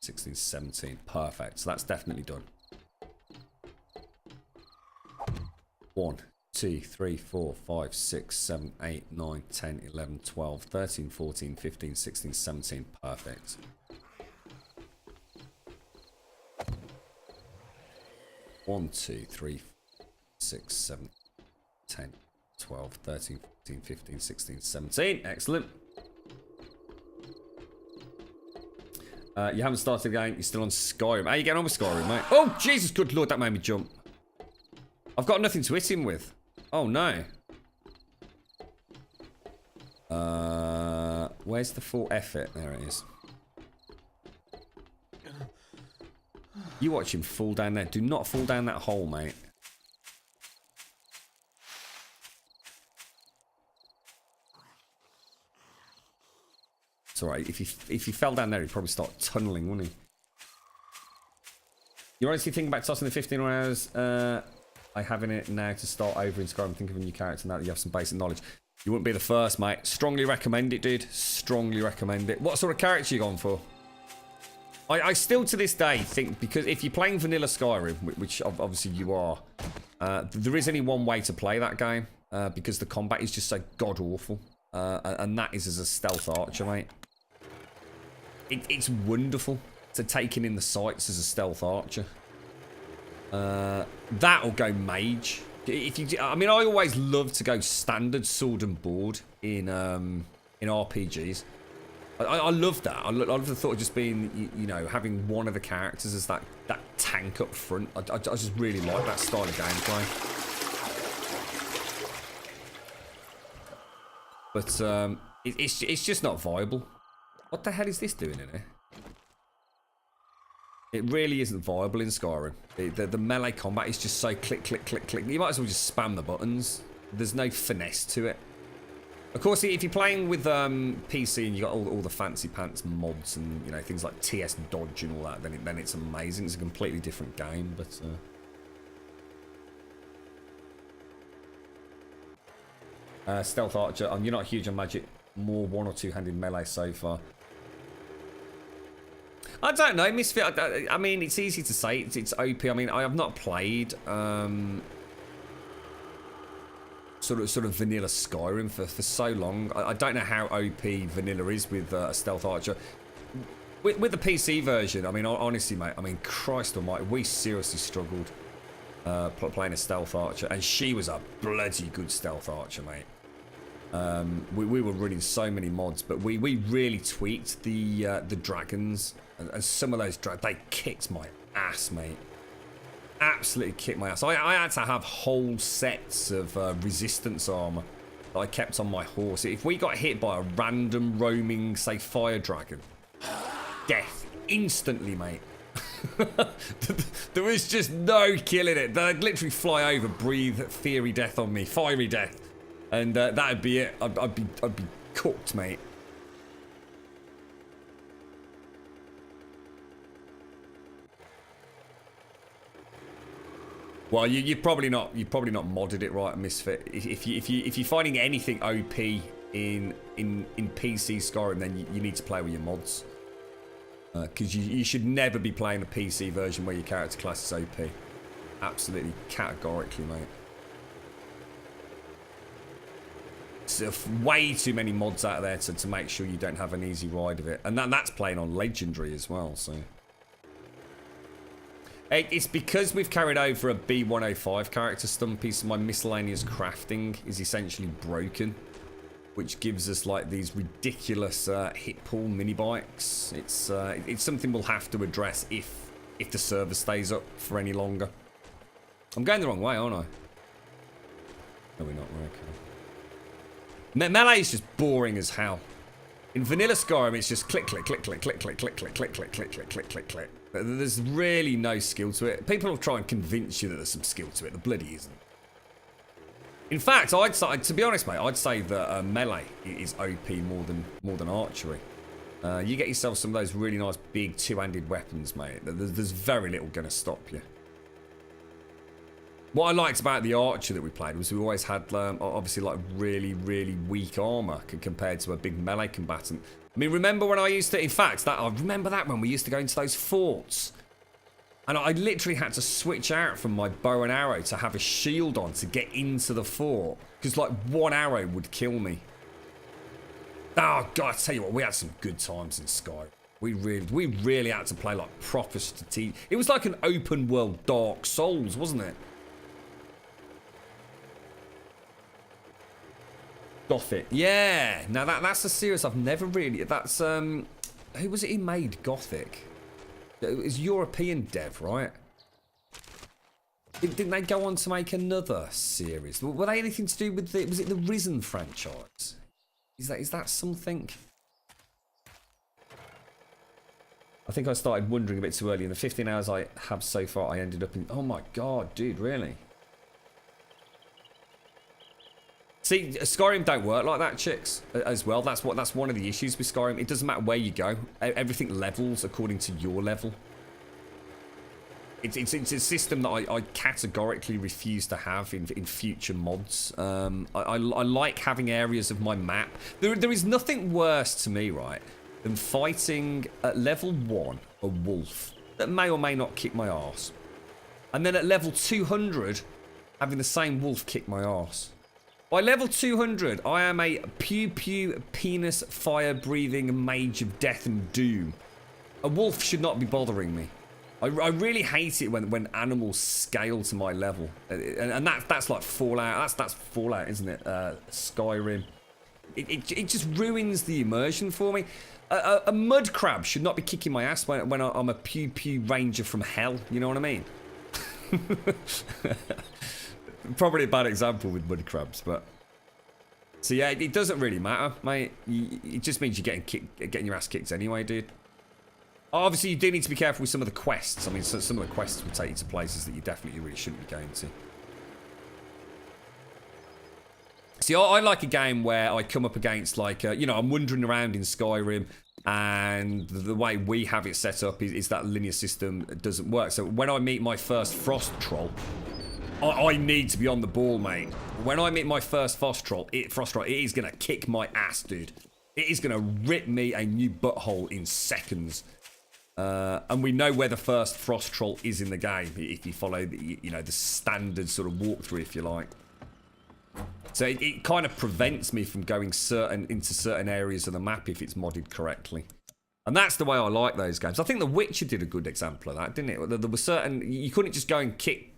16, 17. Perfect. So that's definitely done. 1, 2, 3, 4, 5, 6, 7, 8, 9, 10, 11, 12, 13, 14, 15, 16, 17. Perfect. One, 2, 3, 6, 7, 10, 12, 13, 14, 15, 16, 17. Excellent. You haven't started again. You're still on Skyrim. How are you getting on with Skyrim, mate? Oh, Jesus, good Lord, that made me jump. I've got nothing to hit him with. Oh, no. Where's the full effort? There it is. You watch him fall down there. Do not fall down that hole, mate. It's alright. If he fell down there, he'd probably start tunneling, wouldn't he? You're honestly thinking about tossing the 15 hours I have in it now to start over in Skyrim. Think of a new character now that you have some basic knowledge. You wouldn't be the first, mate. Strongly recommend it, dude. Strongly recommend it. What sort of character you gone for? I still to this day think, because if you're playing vanilla Skyrim, which obviously you are, there is only one way to play that game, because the combat is just so god awful, and that is as a stealth archer, mate. It's wonderful to taking in the sights as a stealth archer. That'll go mage. I mean, I always love to go standard sword and board in RPGs. I love that. I love the thought of just being, you know, having one of the characters as that tank up front. I just really like that style of gameplay. But it's just not viable. What the hell is this doing in here? It really isn't viable in Skyrim. The melee combat is just so click, click, click, click. You might as well just spam the buttons. There's no finesse to it. Of course, if you're playing with PC and you got all the fancy pants mods and, you know, things like TS dodge and all that, then it's amazing. It's a completely different game. But stealth archer. You're not huge on magic. More 1 or 2-handed melee so far. I don't know, Misfit. I mean, it's easy to say. It's OP. I mean, I have not played sort of vanilla Skyrim for so long. I don't know how OP vanilla is with a stealth archer. With the PC version, I mean, honestly, mate. I mean, Christ Almighty, we seriously struggled playing a stealth archer, and she was a bloody good stealth archer, mate. We were running so many mods, but we really tweaked the dragons, and some of those they kicked my ass, mate. Absolutely kicked my ass. I had to have whole sets of resistance armor that I kept on my horse. If we got hit by a random roaming, say, fire dragon, death instantly, mate. There was just no killing it. They'd literally fly over, breathe fiery death on me, fiery death. And that'd be it. I'd be cooked, mate. Well, you've probably not modded it right, Misfit. If you're finding anything OP in PC Skyrim, then you need to play with your mods. Because you should never be playing a PC version where your character class is OP. Absolutely, categorically, mate. So way too many mods out there to make sure you don't have an easy ride of it. And that's playing on Legendary as well, so... It's because we've carried over a B105 character, Stumpy, so my miscellaneous crafting is essentially broken, which gives us like these ridiculous hit pool mini bikes. It's something we'll have to address if the server stays up for any longer. I'm going the wrong way, aren't I? No, we're not. We're okay. Melee is just boring as hell. In vanilla Skyrim, it's just click, click, click, click, click, click, click, click, click, click, click, click, click, click, click. There's really no skill to it. People will try and convince you that there's some skill to it. The bloody isn't. In fact, I'd say, to be honest, mate, I'd say that melee is OP more than archery. You get yourself some of those really nice big two-handed weapons, mate. There's very little going to stop you. What I liked about the archer that we played was we always had, obviously, like really, really weak armor compared to a big melee combatant. I mean, remember when I used to, in fact, I remember that when we used to go into those forts. And I literally had to switch out from my bow and arrow to have a shield on to get into the fort. Because, like, one arrow would kill me. Oh, God, I tell you what, we had some good times in Sky. We really had to play, like, proper strategic. It was like an open world Dark Souls, wasn't it? Gothic. Yeah. Now that's a series I've never really. That's who was it who made Gothic? It was European dev, right? Didn't they go on to make another series? Were they anything to do with the? Was it the Risen franchise? Is that something? I think I started wondering a bit too early. In the 15 hours I have so far, I ended up in. Oh my god, dude, really? See, Skyrim don't work like that, chicks, as well. That's one of the issues with Skyrim. It doesn't matter where you go. Everything levels according to your level. It's a system that I categorically refuse to have in future mods. I like having areas of my map. There is nothing worse to me, right, than fighting at level 1 a wolf that may or may not kick my arse. And then at level 200, having the same wolf kick my arse. By level 200, I am a pew-pew, penis, fire-breathing mage of death and doom. A wolf should not be bothering me. I really hate it when animals scale to my level. And that's like Fallout. That's Fallout, isn't it? Skyrim. It just ruins the immersion for me. A mud crab should not be kicking my ass when I'm a pew-pew ranger from hell. You know what I mean? Probably a bad example with mud crabs, but so yeah, it doesn't really matter, mate. It just means you're getting your ass kicked anyway, dude. Obviously, you do need to be careful with some of the quests. I mean, some of the quests will take you to places that you definitely really shouldn't be going to. See, I like a game where I come up against, like, you know, I'm wandering around in Skyrim, and the way we have it set up is that linear system doesn't work. So when I meet my first frost troll, I need to be on the ball, mate. When I meet my first frost troll, it is going to kick my ass, dude. It is going to rip me a new butthole in seconds. And we know where the first frost troll is in the game, if you follow the, you know, the standard sort of walkthrough, if you like. So it kind of prevents me from going into certain areas of the map if it's modded correctly. And that's the way I like those games. I think The Witcher did a good example of that, didn't it? There were certain... You couldn't just go and kick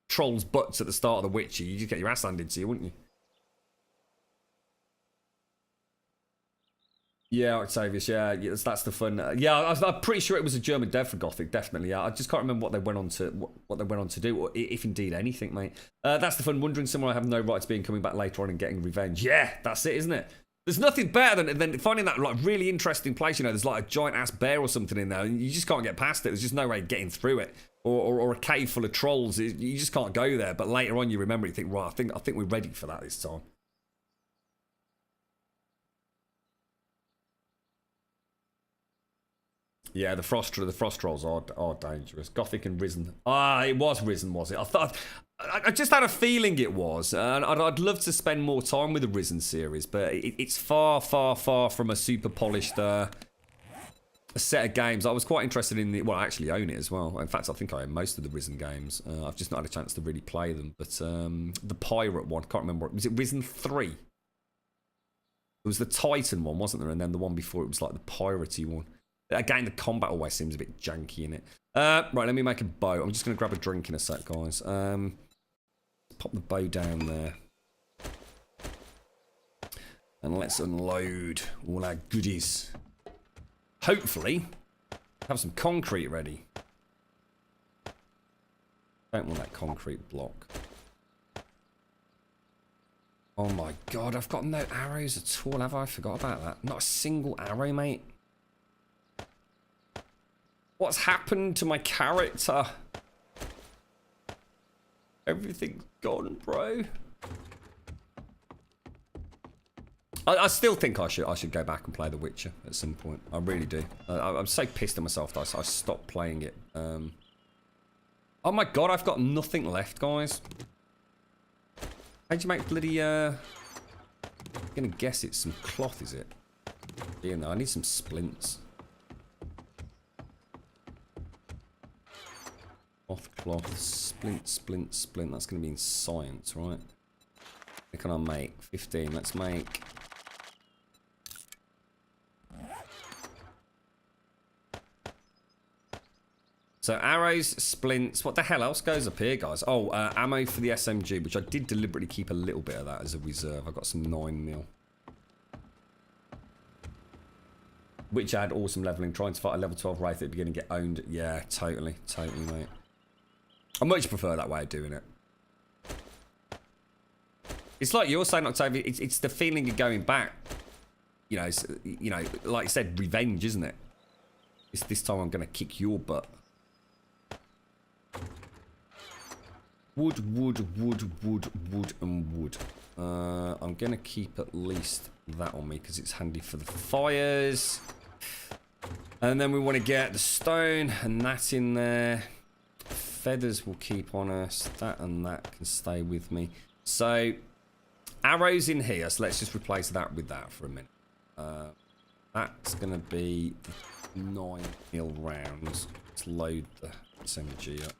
trolls' butts at the start of The Witcher. You just get your ass handed to you, wouldn't you? Yeah, Octavius, yeah, that's the fun. Yeah, I'm pretty sure it was a German dev for Gothic, definitely. Yeah, I just can't remember what they went on to do, or if indeed anything, mate. That's the fun. Wandering somewhere I have no right to be and coming back later on and getting revenge. Yeah, that's it, isn't it? There's nothing better than finding that like really interesting place. You know, there's like a giant ass bear or something in there, and you just can't get past it. There's just no way of getting through it. Or a cave full of trolls. You just can't go there. But later on, you remember it. You think, right, I think we're ready for that this time. Yeah, the frost trolls are dangerous. Gothic and Risen. It was Risen, was it? I just had a feeling it was, and I'd love to spend more time with the Risen series, but it's far from a super polished set of games. I was quite interested in I actually own it as well. In fact, I think I own most of the Risen games. I've just not had a chance to really play them. But the pirate one, can't remember. Was it Risen 3? It was the Titan one, wasn't there? And then the one before it was like the piratey one. Again, the combat always seems a bit janky in it. Right, let me make a bow. I'm just going to grab a drink in a sec, guys. Pop the bow down there. And let's unload all our goodies. Hopefully, have some concrete ready. Don't want that concrete block. Oh my god, I've got no arrows at all, have I? Forgot about that. Not a single arrow, mate. What's happened to my character? Everything's gone, bro. I still think I should go back and play The Witcher at some point. I really do. I'm so pissed at myself that I stopped playing it. Oh my god, I've got nothing left, guys. How'd you make bloody, I'm gonna guess it's some cloth, is it? Yeah, no, I need some splints. Cloth, splint. That's gonna be in science, right? What can I make? 15, let's make... So arrows, splints, what the hell else goes up here, guys? Oh, ammo for the SMG, which I did deliberately keep a little bit of that as a reserve. I got some 9mm. Which had awesome leveling. Trying to fight a level 12 wraith at the beginning, get owned. Yeah, totally, mate. I much prefer that way of doing it. It's like you're saying, Octavia, it's the feeling of going back. You know, like I said, revenge, isn't it? It's this time I'm going to kick your butt. Wood, and wood. I'm going to keep at least that on me because it's handy for the fires. And then we want to get the stone and that in there. Feathers will keep on us. That and that can stay with me. So, arrows in here. So let's just replace that with that for a minute. That's going to be 9mm rounds. Let's load the SMG up.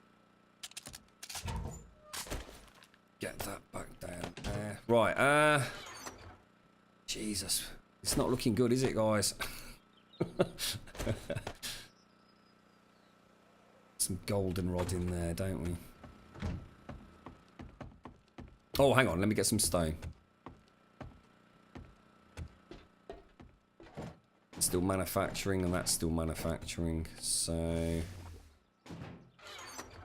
Get that back down there. Right, Jesus. It's not looking good, is it, guys? Some goldenrod in there, don't we? Oh, hang on. Let me get some stone. Still manufacturing, and that's still manufacturing. So...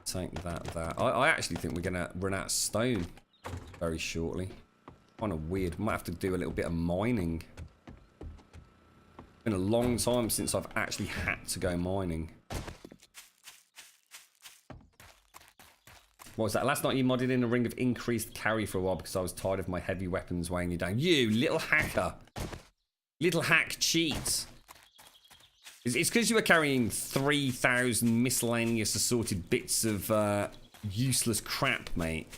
take that. I actually think we're going to run out of stone very shortly. Kind of weird. Might have to do a little bit of mining. It's been a long time since I've actually had to go mining. What was that? Last night you modded in a ring of increased carry for a while because I was tired of my heavy weapons weighing you down. You little hacker. Little hack cheat. It's because you were carrying 3,000 miscellaneous assorted bits of useless crap, mate.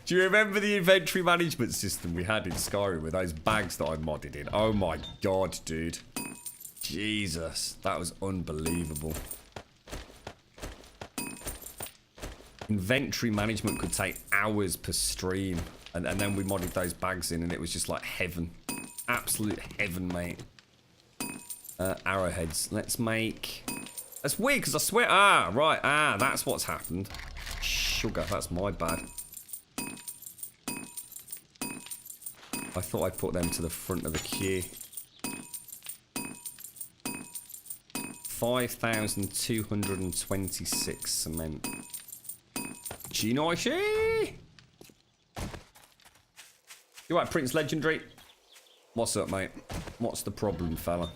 Do you remember the inventory management system we had in Skyrim with those bags that I modded in? Oh my god, dude. Jesus, that was unbelievable. Inventory management could take hours per stream. And then we modded those bags in and it was just like heaven. Absolute heaven, mate. Arrowheads. Let's make... That's weird because I swear... Ah, right. Ah, that's what's happened. Sugar, that's my bad. I thought I'd put them to the front of the queue. 5,226 cement. Ginoishi! You right, Prince Legendary? What's up, mate? What's the problem, fella?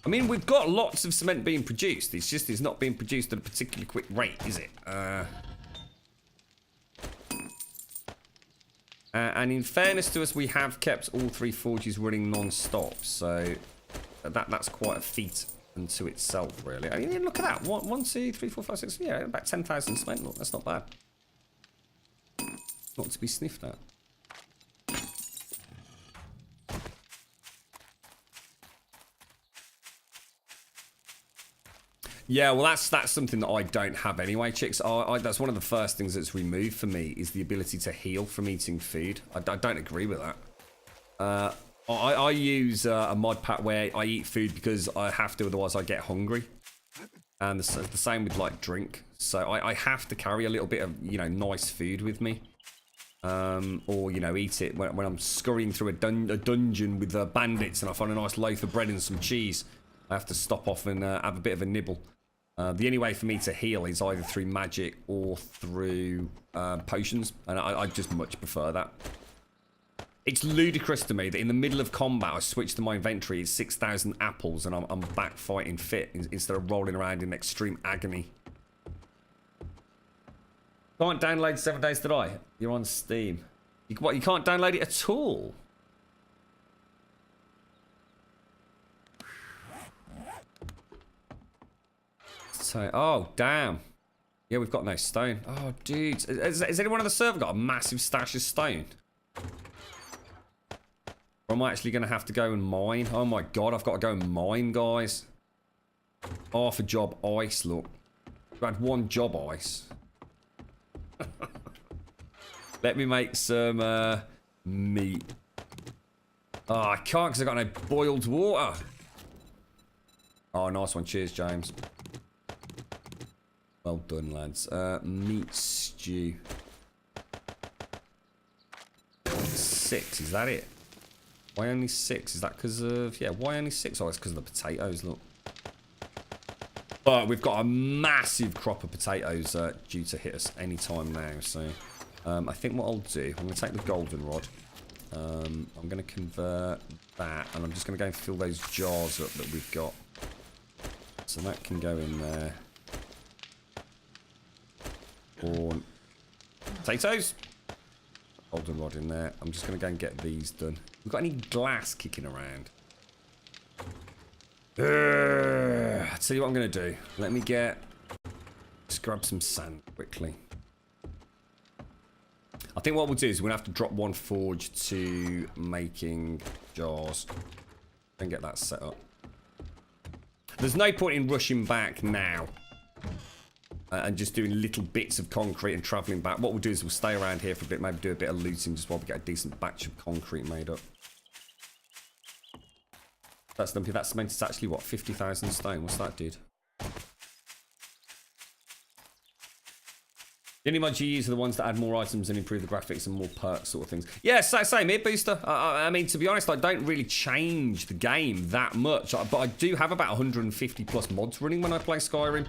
I mean, we've got lots of cement being produced. It's just it's not being produced at a particularly quick rate, is it? And in fairness to us, we have kept all three forges running non-stop. So that's quite a feat unto itself, really. I mean, look at that. 1, 2, 3, 4, 5, 6. Yeah, about 10,000 cement. Look, that's not bad. Not to be sniffed at. Yeah, well, that's something that I don't have anyway, chicks. That's one of the first things that's removed for me is the ability to heal from eating food. I don't agree with that. I use a mod pack where I eat food because I have to, otherwise I get hungry. And the same with like drink. So I have to carry a little bit of, you know, nice food with me. Or, you know, eat it when I'm scurrying through a dungeon with bandits and I find a nice loaf of bread and some cheese. I have to stop off and have a bit of a nibble. The only way for me to heal is either through magic or through potions, and I just much prefer that. It's ludicrous to me that in the middle of combat I switch to my inventory, it's 6,000 apples, and I'm back fighting fit instead of rolling around in extreme agony. Can't download 7 Days to Die. You're on Steam. What, you can't download it at all? So, oh, damn. Yeah, we've got no stone. Oh, dude. Has anyone on the server got a massive stash of stone? Or am I actually going to have to go and mine? Oh my god, I've got to go and mine, guys. Half a job ice, look. We had 1 job ice. Let me make some meat. Oh, I can't because I've got no boiled water. Oh, nice one. Cheers, James. Well done, lads. Meat stew. 6, is that it? Why only 6? Is that because of... Yeah, why only 6? Oh, it's because of the potatoes, look. But we've got a massive crop of potatoes due to hit us any time now. So I think what I'll do, I'm going to take the goldenrod. I'm going to convert that. And I'm just going to go and fill those jars up that we've got. So that can go in there. Corn. Potatoes. Goldenrod in there. I'm just going to go and get these done. We've got any glass kicking around? I'll tell you what I'm going to do. Let me just grab some sand quickly. I think what we'll do is we're going to have to drop 1 forge to making jars. And get that set up. There's no point in rushing back now. And just doing little bits of concrete and travelling back. What we'll do is we'll stay around here for a bit, maybe do a bit of looting just while we get a decent batch of concrete made up. That's lumpy. That cement is actually, what, 50,000 stone? What's that, dude? The only mods you use are the ones that add more items and improve the graphics and more perks sort of things. Yeah, same here, Booster. I mean, to be honest, I don't really change the game that much. But I do have about 150 plus mods running when I play Skyrim.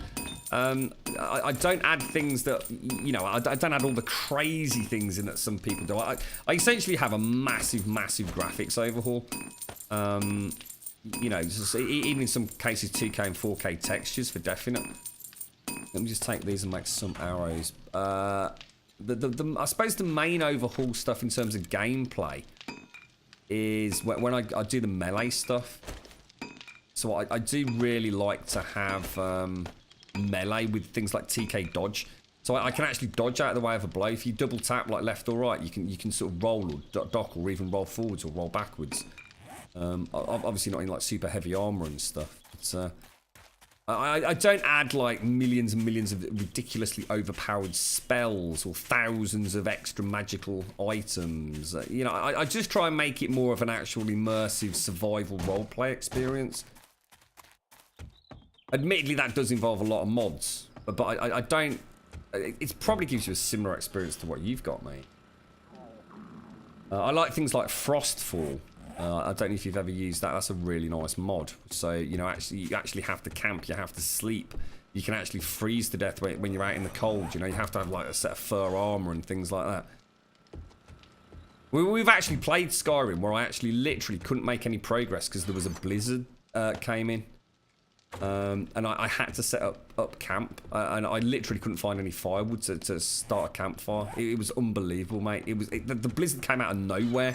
I don't add things that, you know, I don't add all the crazy things in that some people do. I essentially have a massive graphics overhaul. You know, even in some cases 2K and 4K textures for definite. Let me just take these and make some arrows. I suppose the main overhaul stuff in terms of gameplay is when I do the melee stuff. So I do really like to have melee with things like TK dodge. So I can actually dodge out of the way of a blow. If you double tap like left or right, you can sort of roll or dock or even roll forwards or roll backwards. Obviously not in like super heavy armor and stuff. But, I don't add like millions and millions of ridiculously overpowered spells or thousands of extra magical items. You know, I just try and make it more of an actual immersive survival roleplay experience. Admittedly, that does involve a lot of mods, but I don't... It probably gives you a similar experience to what you've got, mate. I like things like Frostfall. I don't know if you've ever used that. That's a really nice mod. So, you know, you actually have to camp. You have to sleep. You can actually freeze to death when you're out in the cold. You know, you have to have like a set of fur armor and things like that. We've actually played Skyrim where I actually literally couldn't make any progress because there was a blizzard came in. And I had to set up camp. And I literally couldn't find any firewood to start a campfire. It was unbelievable, mate. The blizzard came out of nowhere.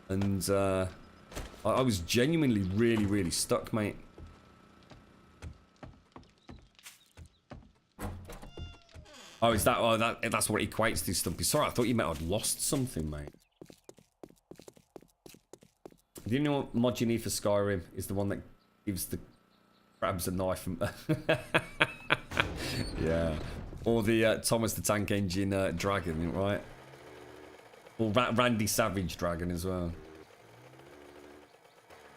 And I was genuinely really stuck, mate. Oh, is that... Oh, that's what it equates to, Stumpy. Sorry, I thought you meant I'd lost something, mate. Do you know what mod you need for Skyrim is the one that gives the crabs a knife and... Yeah. Or the Thomas the Tank Engine dragon, right? Or Randy Savage dragon as well.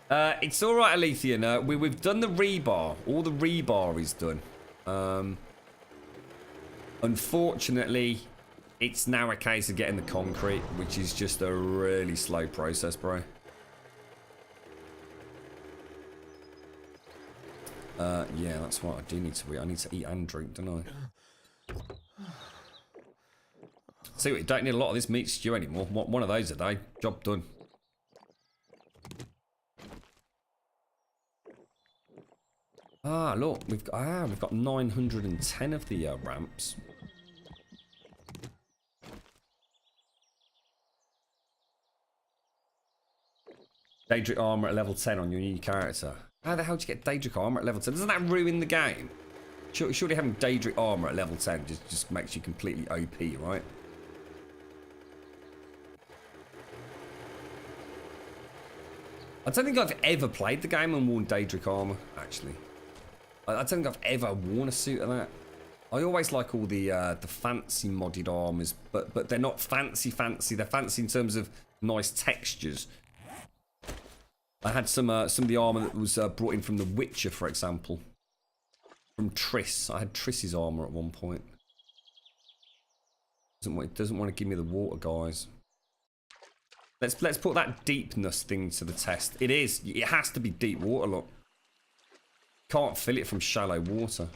It's alright, Alethian. We've done the rebar. All the rebar is done. Unfortunately, It's now a case of getting the concrete, which is just a really slow process, bro. Yeah, that's what I do need to eat. I need to eat and drink, don't I? See, you don't need a lot of this meat stew anymore. One of those a day, job done. Ah, look, we've got 910 of the ramps. Daedric armor at level 10 on your new character. How the hell do you get Daedric armor at level 10? Doesn't that ruin the game? Surely having Daedric armor at level 10 just makes you completely OP, right? I don't think I've ever played the game and worn Daedric armor, actually. I don't think I've ever worn a suit of that. I always like all the fancy modded armors, but they're not fancy. They're fancy in terms of nice textures. I had some of the armor that was brought in from The Witcher, for example. From Triss. I had Triss's armor at one point. Doesn't want to give me the water, guys. Let's put that deepness thing to the test. It is. It has to be deep water, look. Can't fill it from shallow water.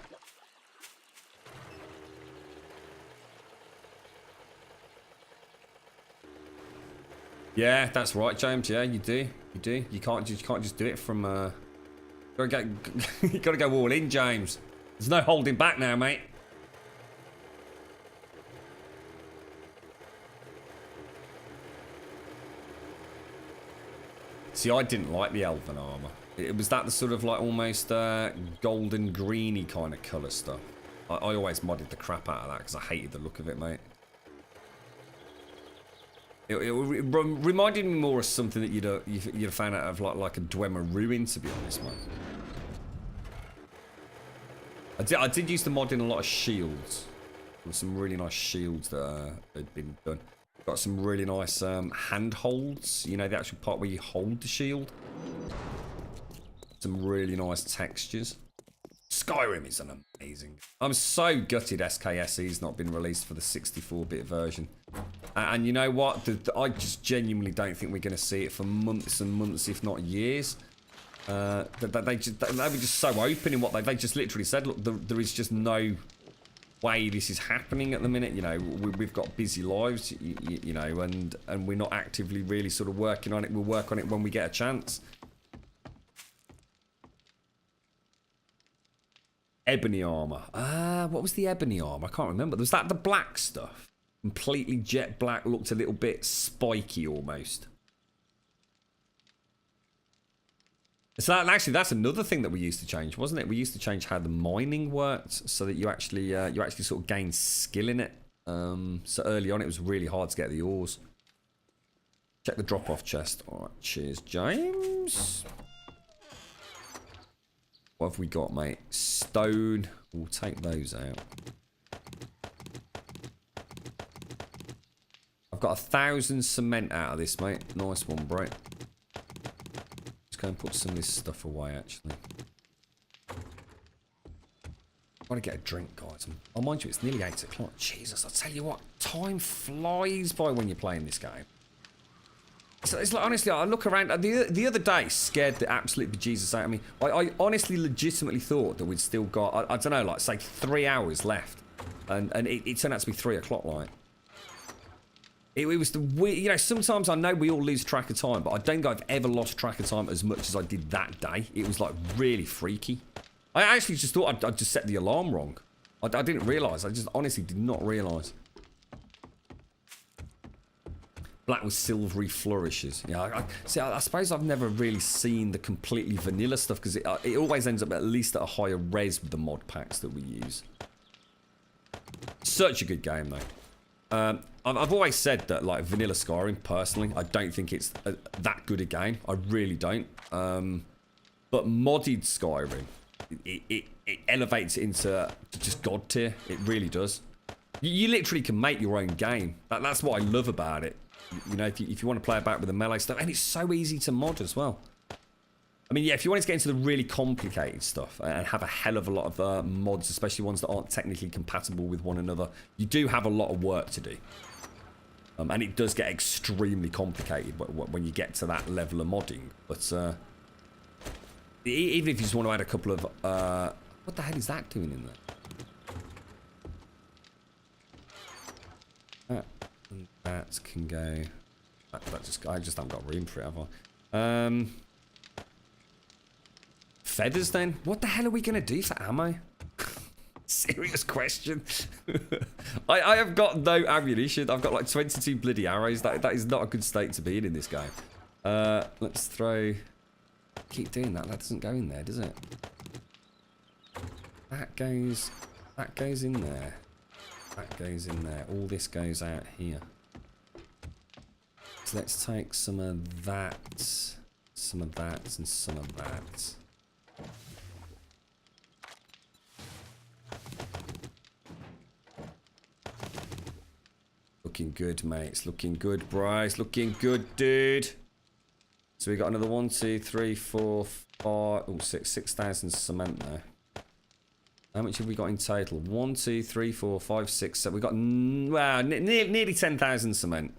Yeah, that's right, James. Yeah, you do. You do. You can't just do it from. You gotta go all in, James. There's no holding back now, mate. See, I didn't like the elven armor. It was that the sort of like almost golden greeny kind of colour stuff. I always modded the crap out of that because I hated the look of it, mate. It reminded me more of something that you'd have found out of like a Dwemer ruin, to be honest, man. I did use to mod in a lot of shields. There were some really nice shields that had been done. Got some really nice handholds. You know, the actual part where you hold the shield. Some really nice textures. Skyrim is an amazing. I'm so gutted SKSE's not been released for the 64-bit version. And you know what? I just genuinely don't think we're going to see it for months and months, if not years. They were just so open in what they just literally said. Look, there is just no way this is happening at the minute. You know, we've got busy lives, you know, and we're not actively really sort of working on it. We'll work on it when we get a chance. Ebony armor. What was the ebony armor? I can't remember. Was that the black stuff? Completely jet black, looked a little bit spiky almost. So actually, that's another thing that we used to change, wasn't it? We used to change how the mining worked, so that you actually sort of gain skill in it. So early on, it was really hard to get the ores. Check the drop-off chest. All right, cheers, James. What have we got, mate? Stone. We'll take those out. I've got 1,000 cement out of this, mate. Nice one, bro. Go and put some of this stuff away, actually. I want to get a drink, guys. Oh, mind you, it's nearly 8 o'clock. Jesus, I tell you what, time flies by when you're playing this game. It's like, honestly, I look around. The other day scared the absolute bejesus out of me. I honestly, legitimately thought that we'd still got, I don't know, like, say 3 hours left. And it turned out to be 3 o'clock, like. It was you know, sometimes I know we all lose track of time, but I don't think I've ever lost track of time as much as I did that day. It was like really freaky. I actually just thought I'd just set the alarm wrong. I didn't realise. I just honestly did not realise. Black with silvery flourishes. Yeah, I suppose I've never really seen the completely vanilla stuff because it always ends up at least at a higher res with the mod packs that we use. Such a good game though. I've always said that, like, vanilla Skyrim, personally, I don't think it's that good a game. I really don't. But modded Skyrim, it elevates it into just god tier. It really does. You literally can make your own game. That's what I love about it. You know, if you want to play about with the melee stuff, and it's so easy to mod as well. I mean, yeah, if you wanted to get into the really complicated stuff and have a hell of a lot of mods, especially ones that aren't technically compatible with one another, you do have a lot of work to do. And it does get extremely complicated when you get to that level of modding. But even if you just want to add a couple of... what the hell is that doing in there? That can go... I just haven't got room for it, have I? Feathers then? What the hell are we going to do for ammo? Serious question. I have got no ammunition. I've got like 22 bloody arrows. That is not a good state to be in this game. Let's throw... Keep doing that. That doesn't go in there, does it? That goes in there. That goes in there. All this goes out here. So let's take some of that, and some of that. Looking good, mate. It's looking good, Bryce. Looking good, dude. So we got another 1, 2, 3, 4, 5, oh, 6,000 cement there. How much have we got in total? 1, 2, 3, 4, 5, 6, 7. We got wow, nearly 10,000 cement.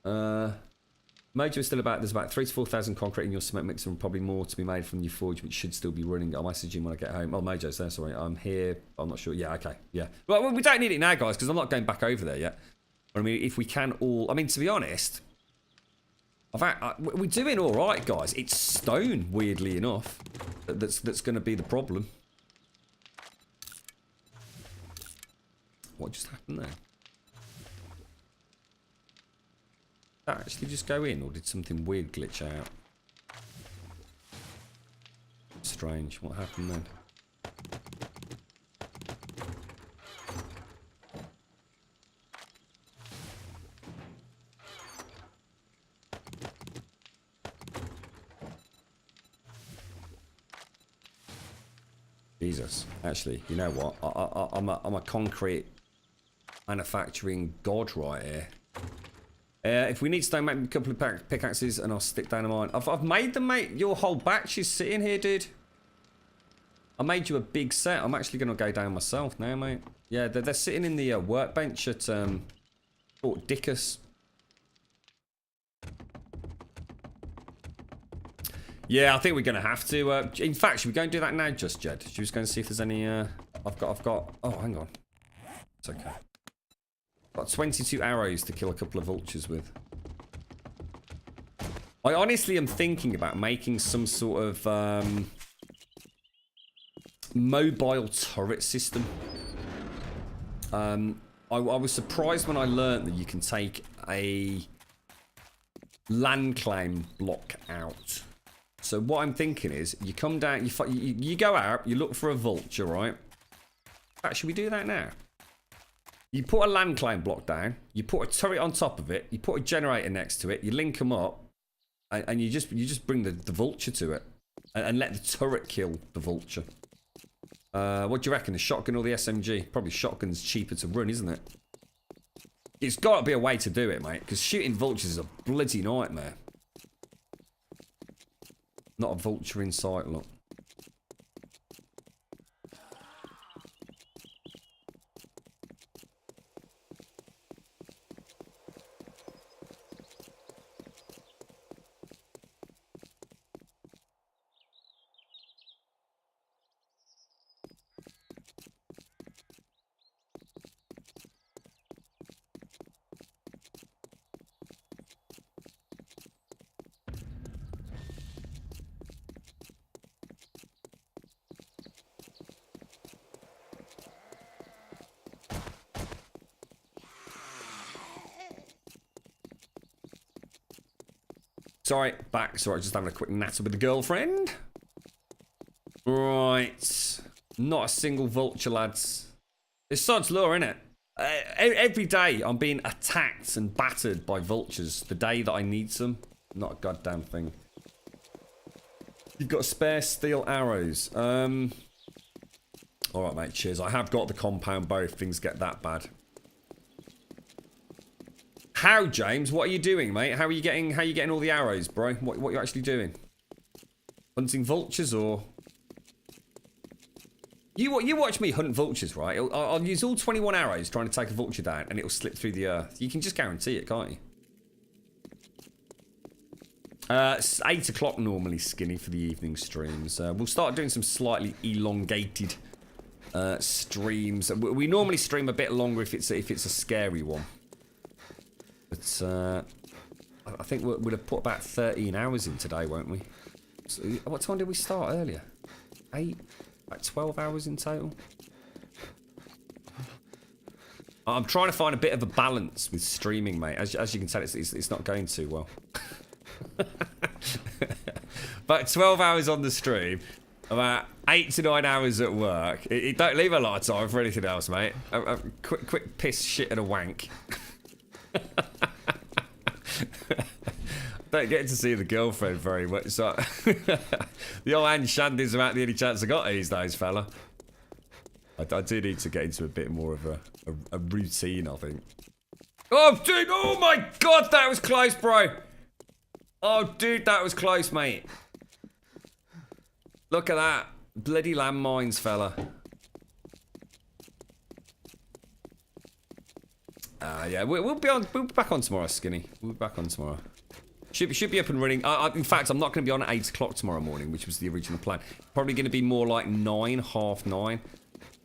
Mojo is still about. There's about 3,000 to 4,000 concrete in your cement mixer, and probably more to be made from your forge, which should still be running. I'll message him when I get home. Oh, Mojo's there. Sorry, I'm here. I'm not sure. Yeah, okay, yeah. Well, we don't need it now, guys, because I'm not going back over there yet. But I mean, if we can all, I mean, to be honest, we're doing all right, guys. It's stone, weirdly enough, that's going to be the problem. What just happened there? Did that actually just go in, or did something weird glitch out? Strange. What happened then? Jesus. Actually, you know what? I'm a concrete manufacturing god right here. If we need stone, make me a couple of pickaxes and I'll stick dynamite. I've made them, mate. Your whole batch is sitting here, dude. I made you a big set. I'm actually going to go down myself now, mate. Yeah, they're sitting in the workbench at Fort Dickus. Yeah, I think we're going to have to. In fact, should we go and do that now, just Jed? Should we just go and see if there's any... I've got... Oh, hang on. It's okay. Got 22 arrows to kill a couple of vultures with. I honestly am thinking about making some sort of mobile turret system. I was surprised when I learned that you can take a land claim block out. So what I'm thinking is, you come down, you go out, you look for a vulture, right? Should we do that now? You put a land claim block down, you put a turret on top of it, you put a generator next to it, you link them up, and you just bring the vulture to it, and let the turret kill the vulture. What do you reckon, the shotgun or the SMG? Probably shotgun's cheaper to run, isn't it? It's got to be a way to do it, mate, because shooting vultures is a bloody nightmare. Not a vulture in sight, look. Sorry, back. Sorry, just having a quick natter with the girlfriend. Right. Not a single vulture, lads. It's sod's law, innit? Every day I'm being attacked and battered by vultures. The day that I need some. Not a goddamn thing. You've got spare steel arrows. Alright, mate, cheers. I have got the compound bow if things get that bad. How, James? What are you doing, mate? How are you getting all the arrows, bro? What are you actually doing? Hunting vultures, or you watch me hunt vultures, right? I'll use all 21 arrows trying to take a vulture down, and it'll slip through the earth. You can just guarantee it, can't you? It's 8 o'clock normally, Skinny, for the evening streams. We'll start doing some slightly elongated streams. We normally stream a bit longer if it's a scary one. But I think we'll have put about 13 hours in today, won't we? So, what time did we start earlier? 8? About 12 hours in total? I'm trying to find a bit of a balance with streaming, mate. As you can tell, it's not going too well. About 12 hours on the stream, about 8 to 9 hours at work. It don't leave a lot of time for anything else, mate. A quick piss, shit, and a wank. Don't get to see the girlfriend very much. So the old hand shandy's about the only chance I got these days, fella. I do need to get into a bit more of a routine, I think. Oh, dude! Oh my God, that was close, bro. Oh, dude, that was close, mate. Look at that. Bloody landmines, fella. Yeah, we'll be back on tomorrow, Skinny. We'll be back on tomorrow. Should be up and running. In fact, I'm not going to be on at 8 o'clock tomorrow morning, which was the original plan. Probably going to be more like 9, half 9.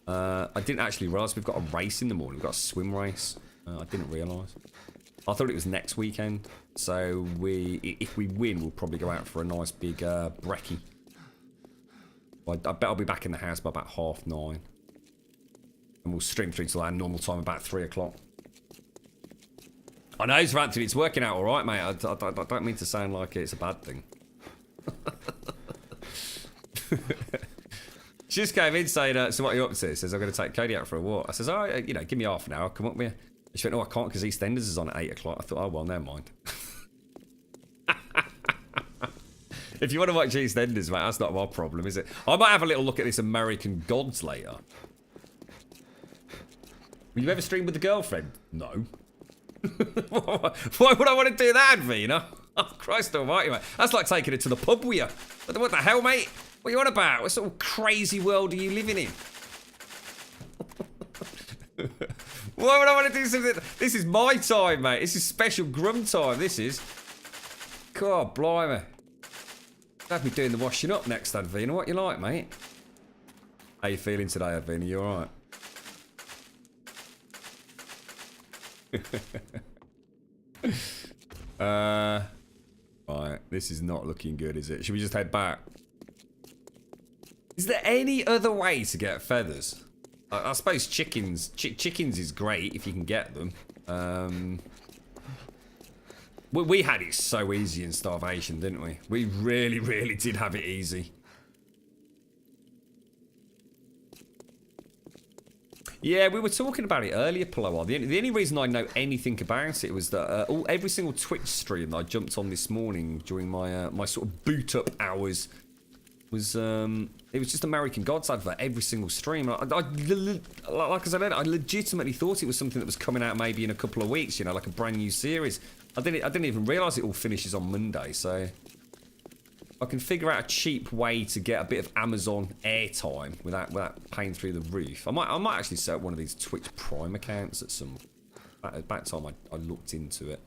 I didn't actually realise we've got a race in the morning. We've got a swim race. I didn't realise. I thought it was next weekend. So if we win, we'll probably go out for a nice big brekkie. I bet I'll be back in the house by about half 9. And we'll stream through till our normal time, about 3 o'clock. I know, Sir Anthony, it's working out all right, mate. I don't mean to sound like it's a bad thing. She just came in saying, so what are you up to? Says, I'm going to take Cody out for a walk. I says, oh, give me half an hour. I'll come up with you. She went, no, I can't because EastEnders is on at 8 o'clock. I thought, oh, well, never mind. If you want to watch EastEnders, mate, that's not my problem, is it? I might have a little look at this American Gods later. Will you ever stream with a girlfriend? No. Why would I want to do that, Vina? Oh, Christ almighty, mate. That's like taking it to the pub with you. What the hell, mate? What are you on about? What sort of crazy world are you living in? Why would I want to do something? This is my time, mate. This is special Grum time, this is. God, blimey. Have me doing the washing up next, Advina. What you like, mate? How you feeling today, Advina? You alright? Right, this is not looking good, is it? Should we just head back? Is there any other way to get feathers? I suppose chickens is great if you can get them. We had it so easy in Starvation, didn't we? We really, really did have it easy. Yeah, we were talking about it earlier, Paloa. The only reason I know anything about it was that every single Twitch stream that I jumped on this morning during my my sort of boot up hours was it was just American Gods advert every single stream. Like I said, I legitimately thought it was something that was coming out maybe in a couple of weeks, you know, like a brand new series. I didn't even realise it all finishes on Monday, so I can figure out a cheap way to get a bit of Amazon airtime without paying through the roof. I might actually set up one of these Twitch Prime accounts at about time I looked into it.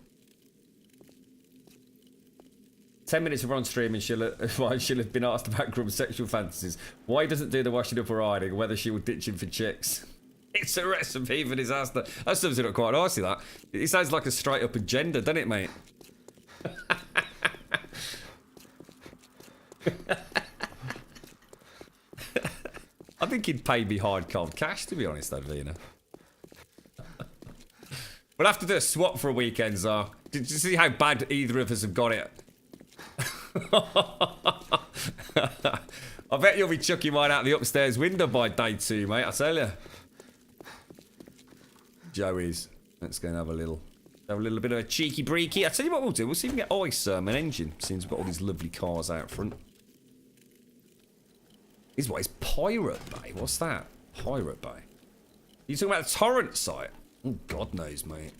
10 minutes of her on stream and she'll have been asked about Grum's sexual fantasies. Why he doesn't do the washing up or ironing, whether she will ditch him for chicks. It's a recipe for disaster. That sums it up quite nicely, that. It sounds like a straight up agenda, doesn't it, mate? I think he'd pay me hard cold cash, to be honest, Advina. We'll have to do a swap for a weekend, Zar. Did you see how bad either of us have got it? I bet you'll be chucking mine out the upstairs window by day 2, mate, I tell you. Joey's. Let's go and have a little bit of a cheeky breaky. I tell you what we'll do. We'll see if we can get Ice an engine, since we've got all these lovely cars out front. Is what is Pirate Bay? What's that? Pirate Bay. You talking about the torrent site? Oh, God knows, mate.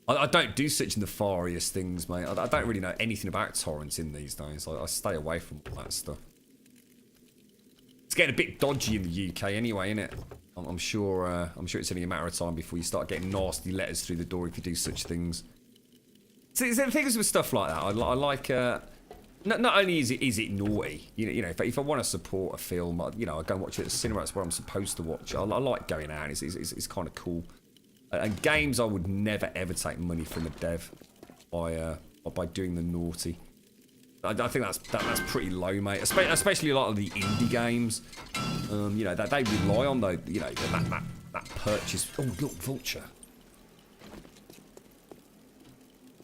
I don't do such nefarious things, mate. I don't really know anything about torrents in these days. I stay away from all that stuff. It's getting a bit dodgy in the UK anyway, isn't it? I'm sure it's only a matter of time before you start getting nasty letters through the door if you do such things. See, the things with stuff like that, I like. Not only is it naughty, you know, if I want to support a film, I go and watch it at the cinema. That's where I'm supposed to watch it. I like going out. It's kind of cool. And games, I would never ever take money from a dev by doing the naughty. I think that's pretty low, mate. Especially a lot of the indie games. You know, that they rely on that purchase. Oh, look, vulture.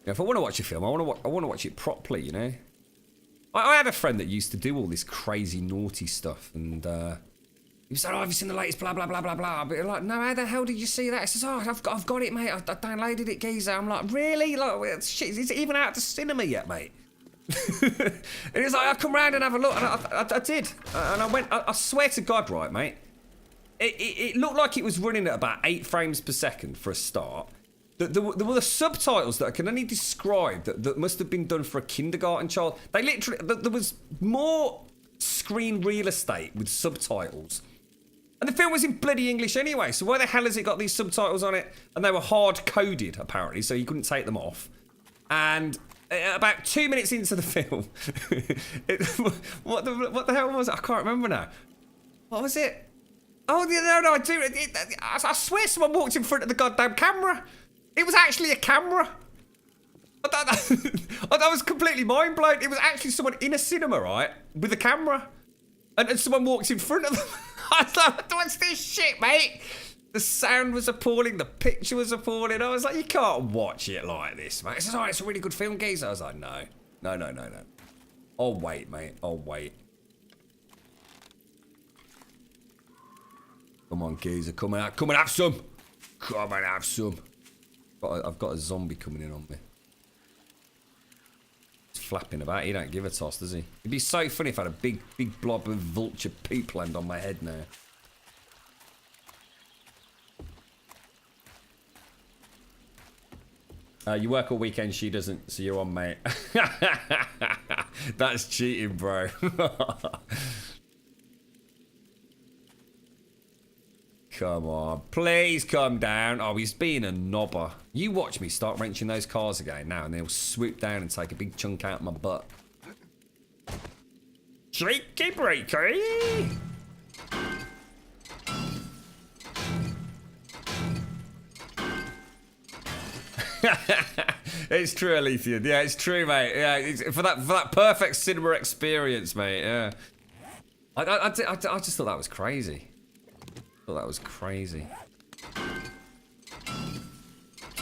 You know, if I want to watch a film, I want to watch it properly. You know. I had a friend that used to do all this crazy naughty stuff, and he was like, "Oh, have you seen the latest blah blah blah blah blah?" But like, no, how the hell did you see that? He says, "Oh, I've got it, mate. I downloaded it, geezer." I'm like, "Really? Like, shit, is it even out to cinema yet, mate?" And he's like, "I'll come round and have a look." And I did, and I went. I swear to God, right, mate. It looked like it was running at about 8 frames per second for a start. There were the subtitles that I can only describe that must have been done for a kindergarten child. They literally, there was more screen real estate with subtitles. And the film was in bloody English anyway, so why the hell has it got these subtitles on it? And they were hard-coded, apparently, so you couldn't take them off. And about 2 minutes into the film, what the hell was it? I can't remember now. What was it? Oh, no, I do. I swear someone walked in front of the goddamn camera. It was actually a camera. That was completely mind blown. It was actually someone in a cinema, right, with a camera, and someone walked in front of them. I was like, "What's this shit, mate?" The sound was appalling. The picture was appalling. I was like, "You can't watch it like this, mate." He says, "Oh, it's a really good film, geezer." I was like, "No. I'll wait, mate. I'll wait." Come on, geezer. Come and have some. Come and have some. I've got a zombie coming in on me. He's flapping about. He don't give a toss, does he? It'd be so funny if I had a big blob of vulture poop land on my head now. You work all weekend, she doesn't, so you're on, mate. That's cheating, bro. Come on, please come down. Oh, he's being a knobber. You watch me start wrenching those cars again now, and they'll swoop down and take a big chunk out of my butt. Cheeky breaky. It's true, Alethea. Yeah, it's true, mate. Yeah, it's, for that perfect cinema experience, mate. Yeah. I just thought that was crazy. That was crazy.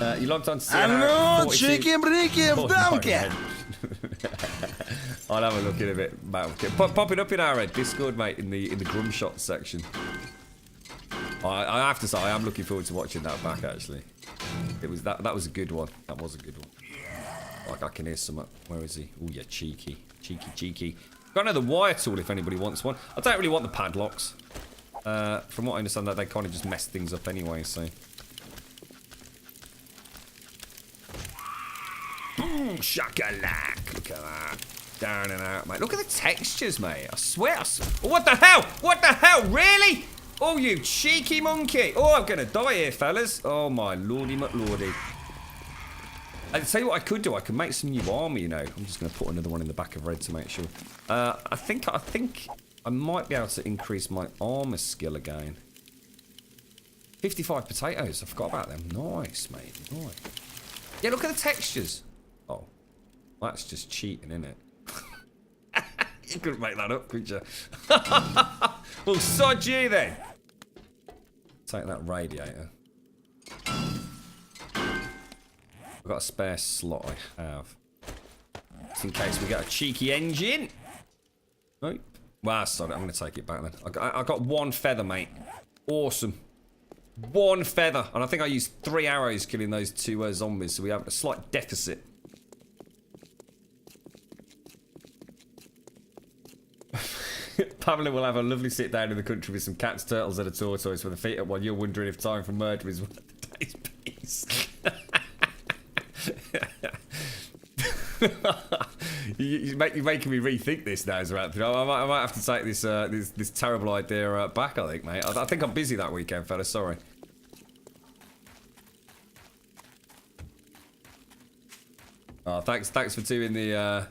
You logged on to see Hello, cheeky breaky of Dumpkin. I'll have a look in a bit. Pop it up in our Discord, mate, in the Grum Shot section. I have to say, I am looking forward to watching that back. Actually, that was a good one. That was a good one. Like I can hear some. Where is he? Oh yeah, cheeky. Got another wire tool if anybody wants one. I don't really want the padlocks. From what I understand, that they kind of just mess things up anyway, so. Boom, shakalak. Look at that. Down and out, mate. Look at the textures, mate. I swear. Oh, what the hell? What the hell? Really? Oh, you cheeky monkey. Oh, I'm going to die here, fellas. Oh, my lordy McLordy. I'll tell you what I could do. I could make some new armor, you know. I'm just going to put another one in the back of red to make sure. I think I might be able to increase my armor skill again. 55 potatoes. I forgot about them. Nice, mate. Nice. Yeah, look at the textures. Oh. Well, that's just cheating, isn't it? You couldn't make that up, could you? Well, sod you then. Take that radiator. I've got a spare slot I have. Just in case we get a cheeky engine. Nope. Well, sorry, I'm going to take it back then. I got 1 feather, mate. Awesome. 1 feather. And I think I used 3 arrows killing those 2 zombies, so we have a slight deficit. Pamela will have a lovely sit down in the country with some cats, turtles, and a tortoise with a feet up while you're wondering if time for murder is one of the day's peace. You're making me rethink this now, Anthony. I might have to take this terrible idea back, I think, mate. I think I'm busy that weekend, fella. Sorry. Oh, thanks for doing the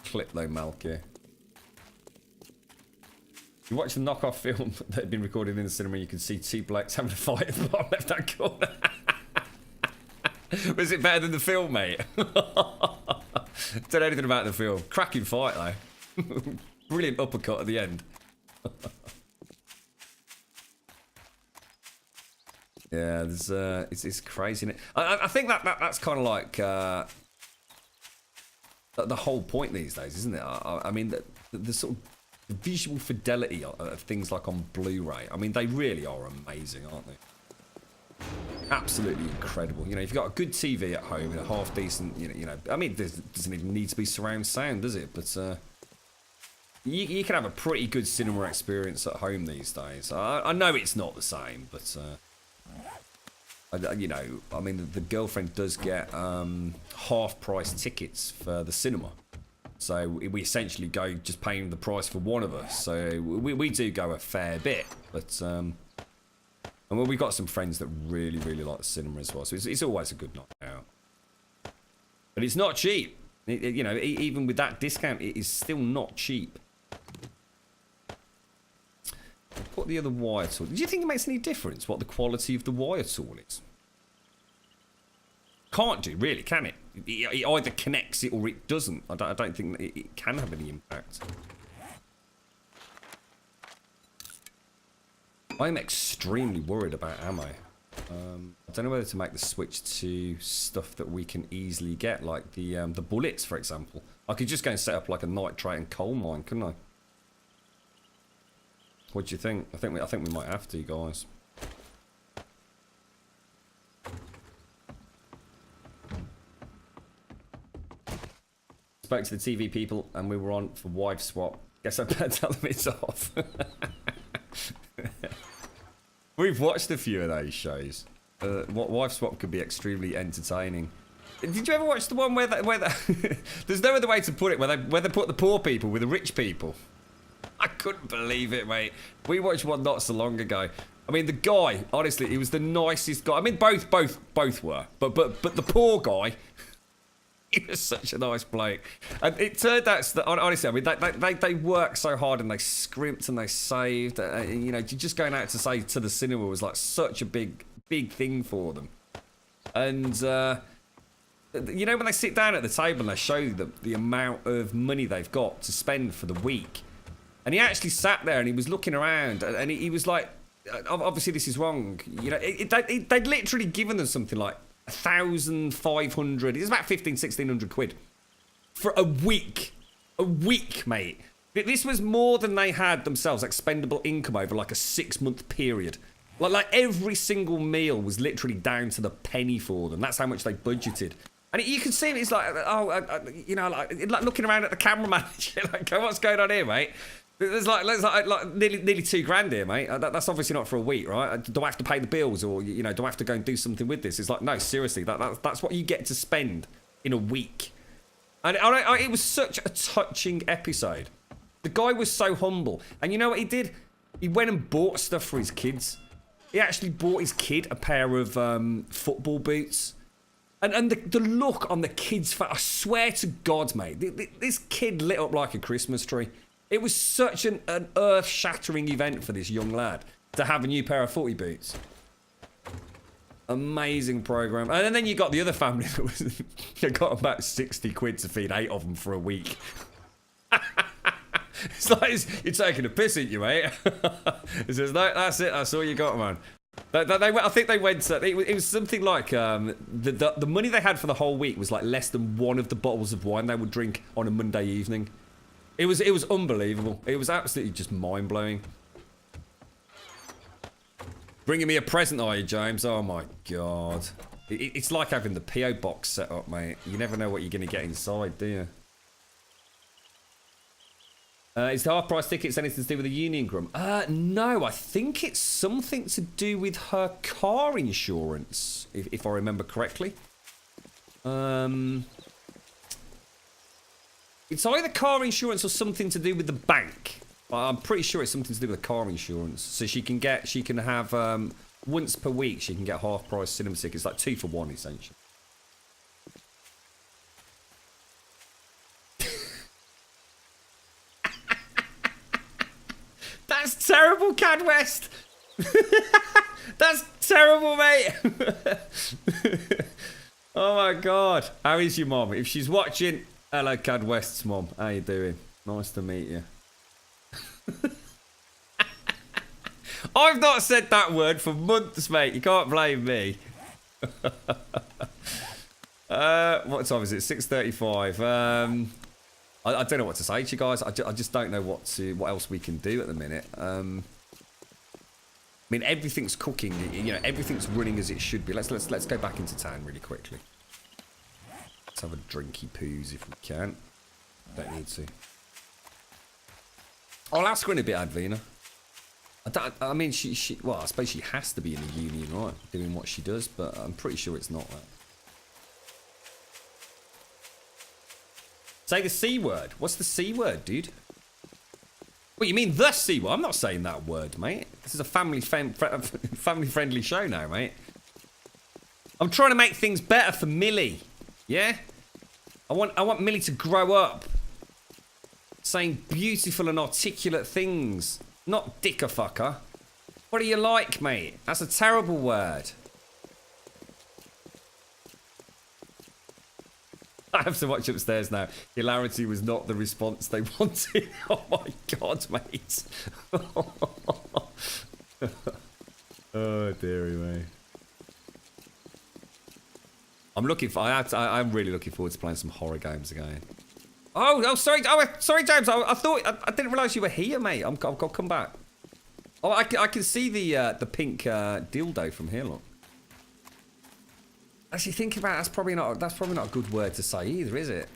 clip though, Malky. You watch the knockoff film that had been recorded in the cinema, you can see two blokes having a fight at the bottom left-hand corner. Was it better than the film, mate? Don't know anything about the film. Cracking fight, though. Brilliant uppercut at the end. Yeah, there's it's crazy, isn't it? I think that's kind of like the whole point these days, isn't it? I mean, the sort of the visual fidelity of things like on Blu-ray. I mean, they really are amazing, aren't they? Absolutely incredible. You know, if you've got a good TV at home and a half decent, you know, I mean, it doesn't even need to be surround sound, does it? But you can have a pretty good cinema experience at home these days. I know it's not the same, but you know, I mean, the girlfriend does get half-price tickets for the cinema. So we essentially go just paying the price for one of us. So we do go a fair bit, but and well, we've got some friends that really like the cinema as well. So it's always a good night out. But it's not cheap. You know, even with that discount, it is still not cheap. Put the other wire tool. Do you think it makes any difference what the quality of the wire tool is? Can't do, really, can it? It either connects it or it doesn't. I don't think it can have any impact. I'm extremely worried about ammo. I don't know whether to make the switch to stuff that we can easily get, like the bullets, for example. I could just go and set up like a nitrate and coal mine, couldn't I? What do you think? I think we might have to, guys. Spoke to the TV people and we were on for wife swap. Guess I better tell them it's off. We've watched a few of those shows. Wife swap could be extremely entertaining. Did you ever watch the one where there's no other way to put it, where they put the poor people with the rich people? I couldn't believe it, mate. We watched one not so long ago. I mean, the guy, honestly, he was the nicest guy. I mean, both were, but the poor guy, he was such a nice bloke. And it turned out that, honestly, I mean, they worked so hard and they scrimped and they saved. You know, just going out to say to the cinema was like such a big thing for them. And you know, when they sit down at the table and they show you the amount of money they've got to spend for the week. And he actually sat there and he was looking around and he was like, obviously this is wrong. You know, they'd literally given them something like 1,500, it's about 1,500-1,600 quid for a week. A week, mate. This was more than they had themselves expendable income over like a 6-month period. Like every single meal was literally down to the penny for them. That's how much they budgeted. And you can see it's like, you know, like looking around at the cameraman, like, what's going on here, mate? There's like nearly $2,000 here, mate. That's obviously not for a week, right? Do I have to pay the bills, or you know, do I have to go and do something with this? It's like, no, seriously, that's what you get to spend in a week. And it was such a touching episode. The guy was so humble, and you know what he did? He went and bought stuff for his kids. He actually bought his kid a pair of football boots. And the look on the kid's face, I swear to God, mate, this kid lit up like a Christmas tree. It was such an earth-shattering event for this young lad to have a new pair of footy boots. Amazing programme. And then you got the other family that was got about 60 quid to feed 8 of them for a week. It's like, you're taking a piss, ain't you, mate? He says, no, that's it, that's all you got, man. I think they went, it was something like, the money they had for the whole week was like less than one of the bottles of wine they would drink on a Monday evening. It was unbelievable. It was absolutely just mind-blowing. Bringing me a present, are you, James? Oh my God. It's like having the P.O. box set up, mate. You never know what you're going to get inside, do you? Is the half-price tickets anything to do with the union, Grum? No, I think it's something to do with her car insurance, if I remember correctly. It's either car insurance or something to do with the bank. I'm pretty sure it's something to do with the car insurance. So she can have once per week. She can get half price cinema tickets, like 2 for 1 essentially. That's terrible, Cad West. That's terrible, mate. Oh my god. How is your mom? If she's watching, hello, Cad West's mom. How you doing? Nice to meet you. I've not said that word for months, mate. You can't blame me. What time is it? 6:35. I don't know what to say to you guys. I just don't know what else we can do at the minute. I mean, everything's cooking. You know, everything's running as it should be. Let's go back into town really quickly. Let's have a drinky poos if we can. Don't need to. I'll ask her in a bit, Advina. I mean, well, I suppose she has to be in a union, right? Doing what she does, but I'm pretty sure it's not that. Say the C word. What's the C word, dude? What, you mean the C word? I'm not saying that word, mate. This is a family-friendly show now, mate. I'm trying to make things better for Millie. Yeah? I want Millie to grow up saying beautiful and articulate things. Not dicker fucker. What do you like, mate? That's a terrible word. I have to watch upstairs now. Hilarity was not the response they wanted. Oh my god, mate. Oh dearie me. I'm really looking forward to playing some horror games again. Oh, sorry. Oh, sorry, James. I thought I didn't realise you were here, mate. I'll come back. Oh, I can see the pink dildo from here. Look. Actually, think about it, that's probably not a good word to say either, is it?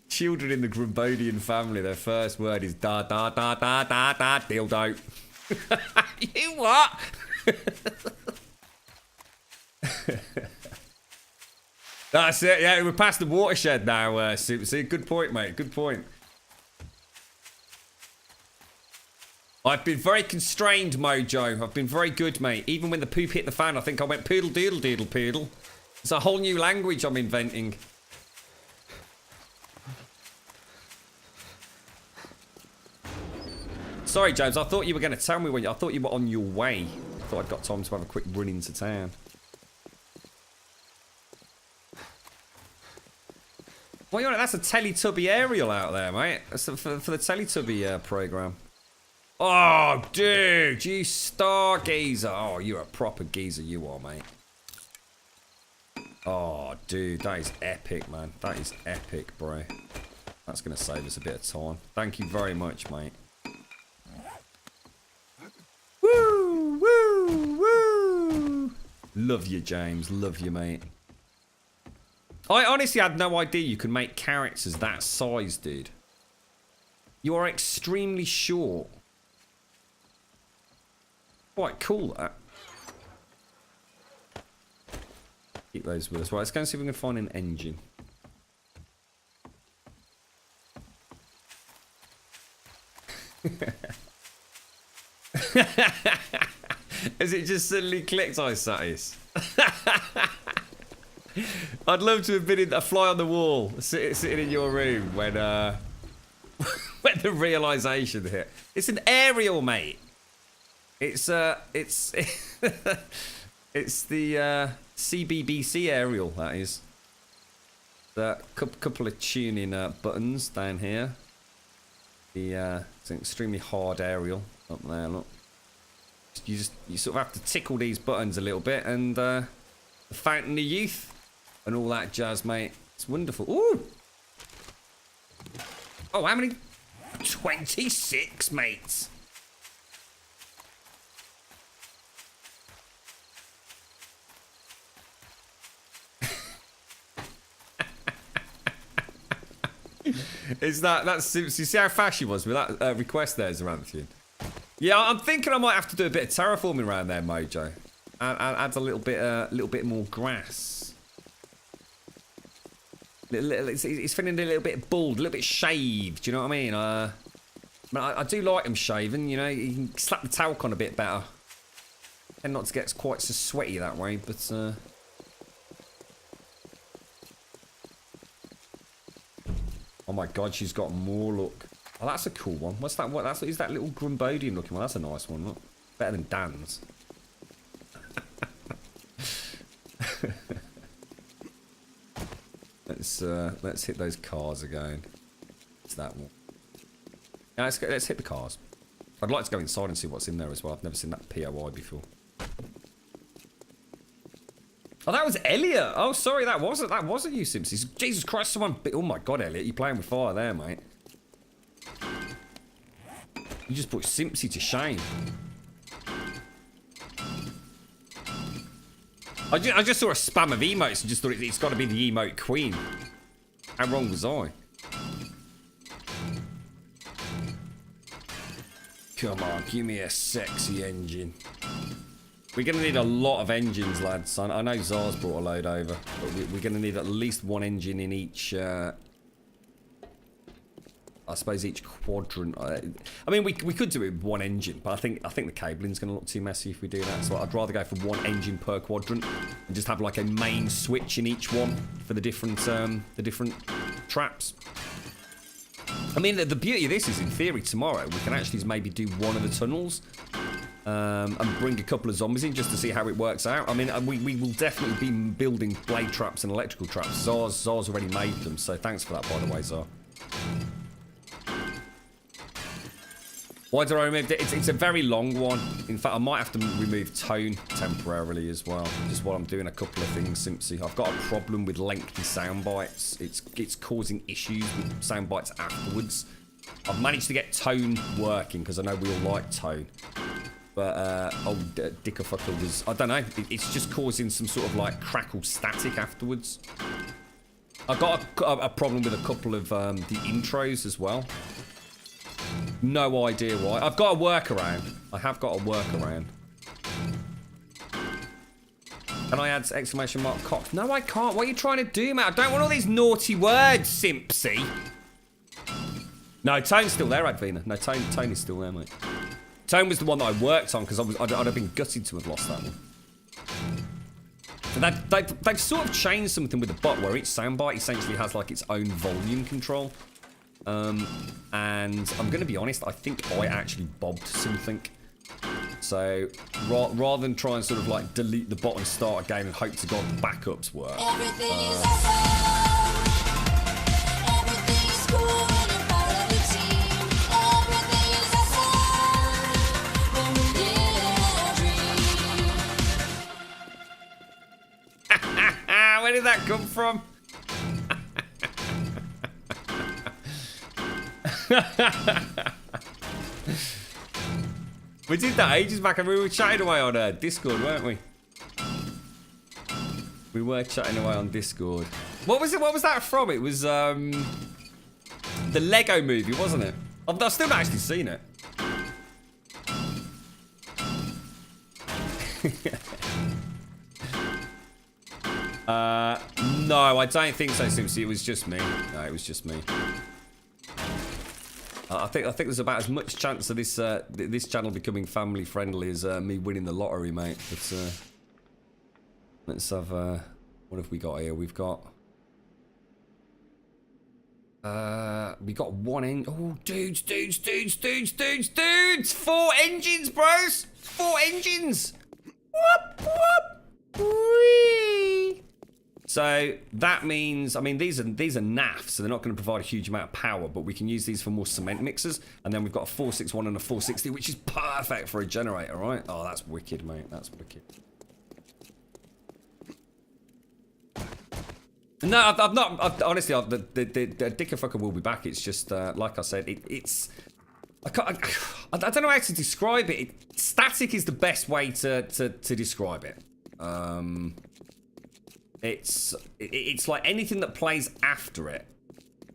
Children in the Grumbulian family, their first word is da da da da da da dildo. You what? That's it. Yeah, we're past the watershed now. Super. See, good point, mate. Good point. I've been very constrained, Mojo. I've been very good, mate. Even when the poop hit the fan, I think I went poodle doodle doodle poodle. It's a whole new language I'm inventing. Sorry, James. I thought you were going to tell me when. I thought you were on your way. I thought I'd got time to have a quick run into town. Well, you know, that's a Teletubby aerial out there, mate. That's for the Teletubby program. Oh, dude, you star geezer. Oh, you're a proper geezer, you are, mate. Oh, dude, that is epic, man. That is epic, bro. That's going to save us a bit of time. Thank you very much, mate. Woo, woo, woo. Love you, James. Love you, mate. I honestly had no idea you could make characters that size, dude. You are extremely short. Quite cool, that. Keep those with us. Right, let's go and see if we can find an engine. Has it just suddenly clicked, Isatis? I'd love to have been a fly on the wall, sitting in your room when when the realization hit. It's an aerial, mate. It's it's the CBBC aerial, that is. The couple of tuning buttons down here. It's an extremely hard aerial up there. Look, you sort of have to tickle these buttons a little bit, and the fountain of youth and all that jazz, mate. It's wonderful. Ooh. Oh, how many? 26, mates. Is that's you see how fast she was with that request there, Zaranthian? Yeah, I'm thinking I might have to do a bit of terraforming around there, Mojo. And add a little bit more grass. It's feeling a little bit bald, a little bit shaved. Do you know what I mean? I do like them shaven. You know, you can slap the talc on a bit better, and not to get quite so sweaty that way. But oh my God, she's got more. Look, oh, that's a cool one. What's that? What is that little Grumbodian looking one? That's a nice one. Look, better than Dan's. Let's hit those cars again. It's that one. Yeah, let's hit the cars. I'd like to go inside and see what's in there as well. I've never seen that POI before. Oh, that was Elliot. Oh, sorry, that wasn't you, Simpsons. Jesus Christ, someone. Oh my God, Elliot, you're playing with fire there, mate. You just put Simpsy to shame. I just saw a spam of emotes and just thought it's got to be the emote queen. How wrong was I? Come on, give me a sexy engine. We're going to need a lot of engines, lads. I know Zara's brought a load over, but we're going to need at least one engine in each... I suppose each quadrant. I mean, we could do it with one engine, but I think the cabling's going to look too messy if we do that. So I'd rather go for one engine per quadrant and just have like a main switch in each one for the different traps. I mean, the beauty of this is, in theory, tomorrow we can actually maybe do one of the tunnels and bring a couple of zombies in just to see how it works out. I mean, we will definitely be building blade traps and electrical traps. Zar's already made them, so thanks for that, by the way, Zar. Why did I remove it? It's a very long one. In fact, I might have to remove tone temporarily as well, just while I'm doing a couple of things, Simpsy. I've got a problem with lengthy sound bites. It's causing issues with sound bites afterwards. I've managed to get tone working, because I know we all like tone. But old Dickerfucker was... I don't know. It's just causing some sort of, like, crackle static afterwards. I've got a problem with a couple of the intros as well. No idea why. I've got a workaround. I have got a workaround. Can I add exclamation mark cock? No, I can't. What are you trying to do, mate? I don't want all these naughty words, Simpsy. No, Tone's still there, Advina. No, Tone is still there, mate. Tone was the one that I worked on because I'd have been gutted to have lost that one. But they've sort of changed something with the bot where each soundbite essentially has like its own volume control. And I'm going to be honest, I think I actually bobbed something. So, rather than try and sort of like delete the bot and start again and hope to God backups work. Everything is awesome. Everything is cool when you're part of the team. Everything is awesome when we live a dream. Where did that come from? We did that ages back and we were chatting away on Discord, weren't we? We were chatting away on Discord. What was it? What was that from? It was the Lego movie, wasn't it? I've still not actually seen it. No, I don't think so, Simpsy. It was just me. No, it was just me. I think there's about as much chance of this channel becoming family friendly as me winning the lottery, mate. But let's have what have we got here? We've got one engine. Oh, dudes! 4 engines, bros! 4 engines! Whoop whoop! Whee! So that means, I mean, these are naffs, so they're not going to provide a huge amount of power, but we can use these for more cement mixers. And then we've got a 461 and a 460, which is perfect for a generator, right? Oh, that's wicked, mate. That's wicked. No, I've not. Honestly, the Dickerfucker will be back. It's just, like I said, it's. I don't know how to describe it. Static is the best way to describe it. It's like anything that plays after it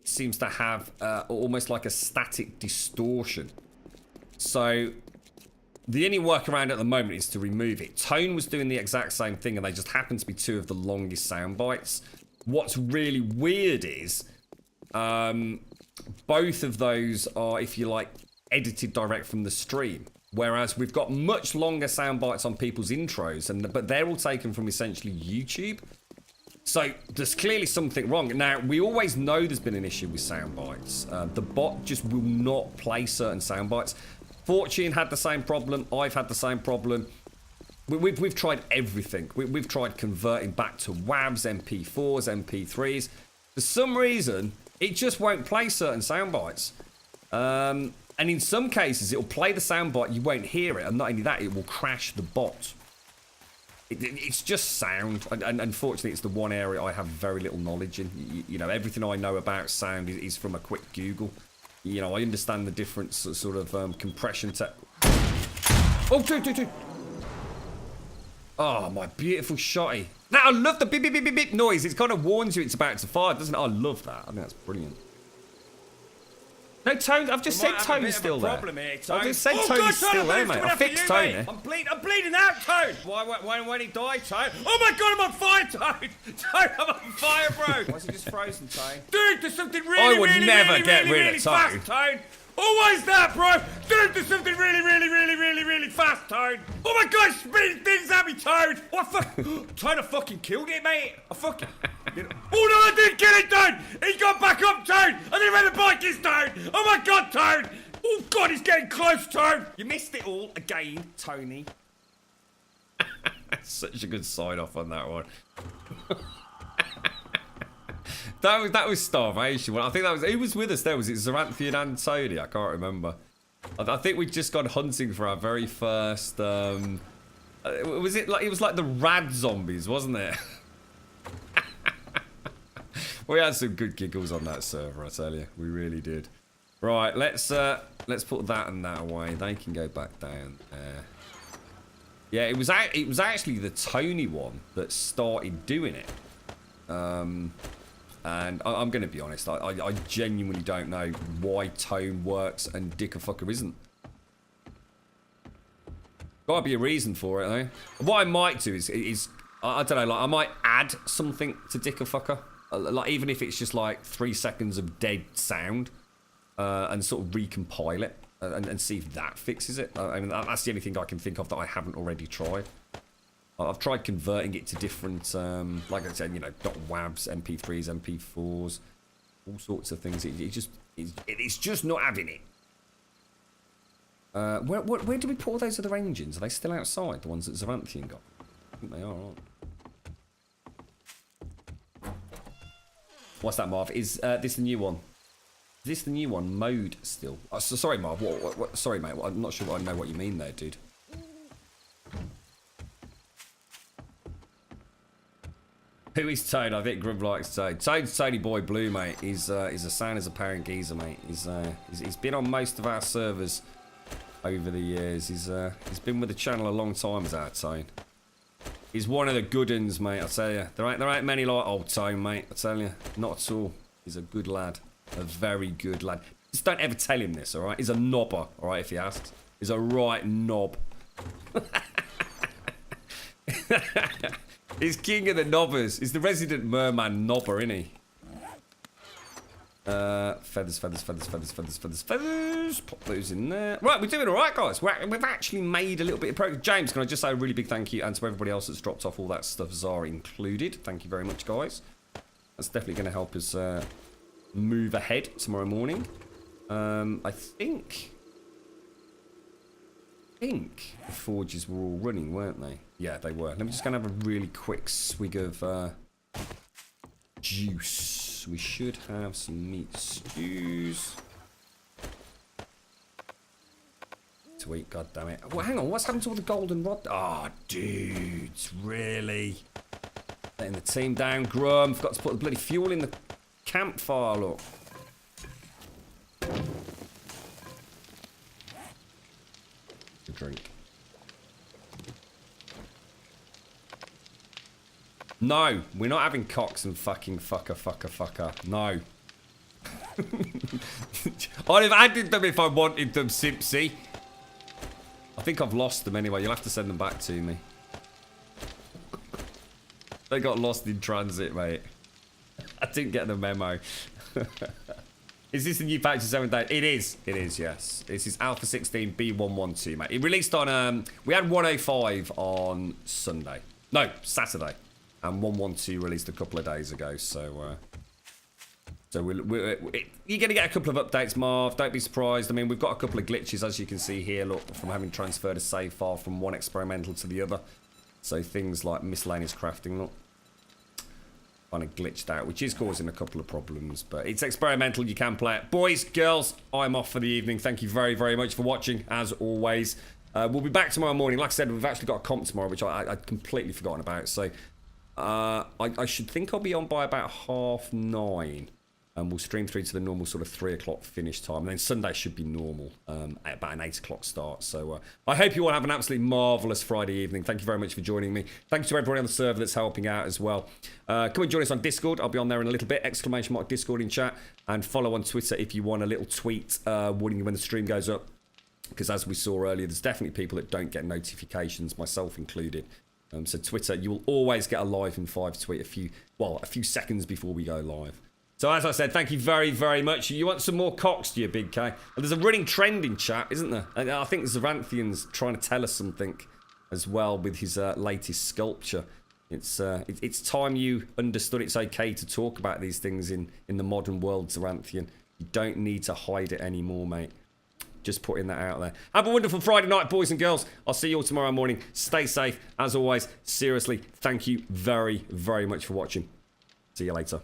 seems to have almost like a static distortion. So The only workaround at the moment is to remove it. Tone was doing the exact same thing, and they just happen to be two of the longest sound bites. What's really weird is both of those are, if you like, edited direct from the stream. Whereas we've got much longer sound bites on people's intros, but they're all taken from essentially YouTube. So there's clearly something wrong. Now, we always know there's been an issue with sound bites. The bot just will not play certain sound bites. Fortune had the same problem. I've had the same problem. We've tried everything. We've tried converting back to WAVs, MP4s, MP3s. For some reason, it just won't play certain sound bites. And in some cases, it'll play the sound bite, you won't hear it. And not only that, it will crash the bot. It's just sound. And unfortunately, it's the one area I have very little knowledge in. You know, everything I know about sound is from a quick Google. You know, I understand the different sort of compression Oh, dude. Oh, my beautiful shotty. Now, I love the beep, beep, beep, beep, beep noise. It kind of warns you it's about to fire, doesn't it? I love that. I think that's brilliant. No, Tone, I've just said Tone's still there. Here, Tone. I've just said Tone's still there, mate. I fixed Tony. I'm bleeding out, Tone. When he died, Tone. Oh my God, I'm on fire, Tone. Tone, I'm on fire, bro. Why is he just frozen, Tone? Dude, there's something really, I would never get rid of Tone. Fast, Tone. Always that, bro. Dude, there's something really fast, Tone. Oh my God, speeding things at me, Tone. What fuck? Tone, I fucking killed it, mate. I fucking... Oh no, I didn't kill it, Tone. He got back up, Tone. I didn't know where the bike is, Tone. Oh my God, Tone. Oh God, he's getting close, Tone. You missed it all again, Tony. Such a good sign-off on that one. That was Starvation. Well, I think that was... Who was with us there? Was it Zaranthian and Tony? I can't remember. I think we'd just gone hunting for our very first... was it like... It was like the rad zombies, wasn't it? We had some good giggles on that server, I tell you. We really did. Right, let's put that and that away. They can go back down there. Yeah, it was actually the Tony one that started doing it. And I'm going to be honest, I genuinely don't know why Tone works and Dickerfucker isn't. Gotta be a reason for it, though. What I might do is I don't know, like I might add something to Dickerfucker. Like even if it's just like 3 seconds of dead sound, and sort of recompile it and see if that fixes it. I mean, that's the only thing I can think of that I haven't already tried. I've tried converting it to different, like I said, you know, .wavs, MP3s, MP4s, all sorts of things. It's just not having it. Where do we put all those other engines? Are they still outside? The ones that Zaranthian got? I think they are, aren't they? What's that, Marv? Is this the new one? Is this the new one? Mode still? Oh, sorry, Marv. What? Sorry, mate. I'm not sure I know what you mean there, dude. Who is Toad? I think Grumbul likes Toad. Toad's Tony Boy Blue, mate. He's a sound as a parent geezer, mate. He's been on most of our servers over the years. He's been with the channel a long time as our Tone. He's one of the good uns, mate, I tell you. There ain't many like old Tone, mate, I tell you. Not at all. He's a good lad. A very good lad. Just don't ever tell him this, alright? He's a knobber, alright, if he asks. He's a right knob. He's king of the knobbers. He's the resident merman knobber, isn't he? Feathers. Pop those in there. Right, we're doing all right, guys. We've actually made a little bit of progress. James, can I just say a really big thank you, and to everybody else that's dropped off all that stuff, Zara included. Thank you very much, guys. That's definitely going to help us move ahead tomorrow morning. I think the forges were all running, weren't they? Yeah, they were. Let me just go and have a really quick swig of juice. We should have some meat stews to eat, goddammit. Well, hang on, what's happened to all the golden rod? Oh, dudes, really? Letting the team down, Grum. Forgot to put the bloody fuel in the campfire, look. A drink. No, we're not having cocks and fucking fucker. No. I'd have added them if I wanted them, Simpsy. I think I've lost them anyway. You'll have to send them back to me. They got lost in transit, mate. I didn't get the memo. Is this the new patch of 7 days? It is. It is, yes. This is Alpha 16 B112, mate. It released on... we had 105 on Sunday. No, Saturday. And 112 released a couple of days ago, so... you're going to get a couple of updates, Marv. Don't be surprised. I mean, we've got a couple of glitches, as you can see here, look, from having transferred a save file from one experimental to the other. So things like miscellaneous crafting, look, kind of glitched out, which is causing a couple of problems. But it's experimental. You can play it. Boys, girls, I'm off for the evening. Thank you very, very much for watching, as always. We'll be back tomorrow morning. Like I said, we've actually got a comp tomorrow, which I'd completely forgotten about. So I should think I'll be on by about 9:30. And we'll stream through to the normal sort of 3 o'clock finish time. And then Sunday should be normal at about an 8 o'clock start. So I hope you all have an absolutely marvellous Friday evening. Thank you very much for joining me. Thanks to everybody on the server that's helping out as well. Come and join us on Discord. I'll be on there in a little bit. ! Discord in chat. And follow on Twitter if you want a little tweet warning you when the stream goes up. Because as we saw earlier, there's definitely people that don't get notifications, myself included. So Twitter, you will always get a live in 5 tweet a few seconds before we go live. So as I said, thank you very, very much. You want some more cocks, do you, Big K? Well, there's a running trend in chat, isn't there? And I think Zaranthian's trying to tell us something as well with his latest sculpture. It's time you understood it's okay to talk about these things in the modern world, Zaranthian. You don't need to hide it anymore, mate. Just putting that out there. Have a wonderful Friday night, boys and girls. I'll see you all tomorrow morning. Stay safe. As always, seriously, thank you very, very much for watching. See you later.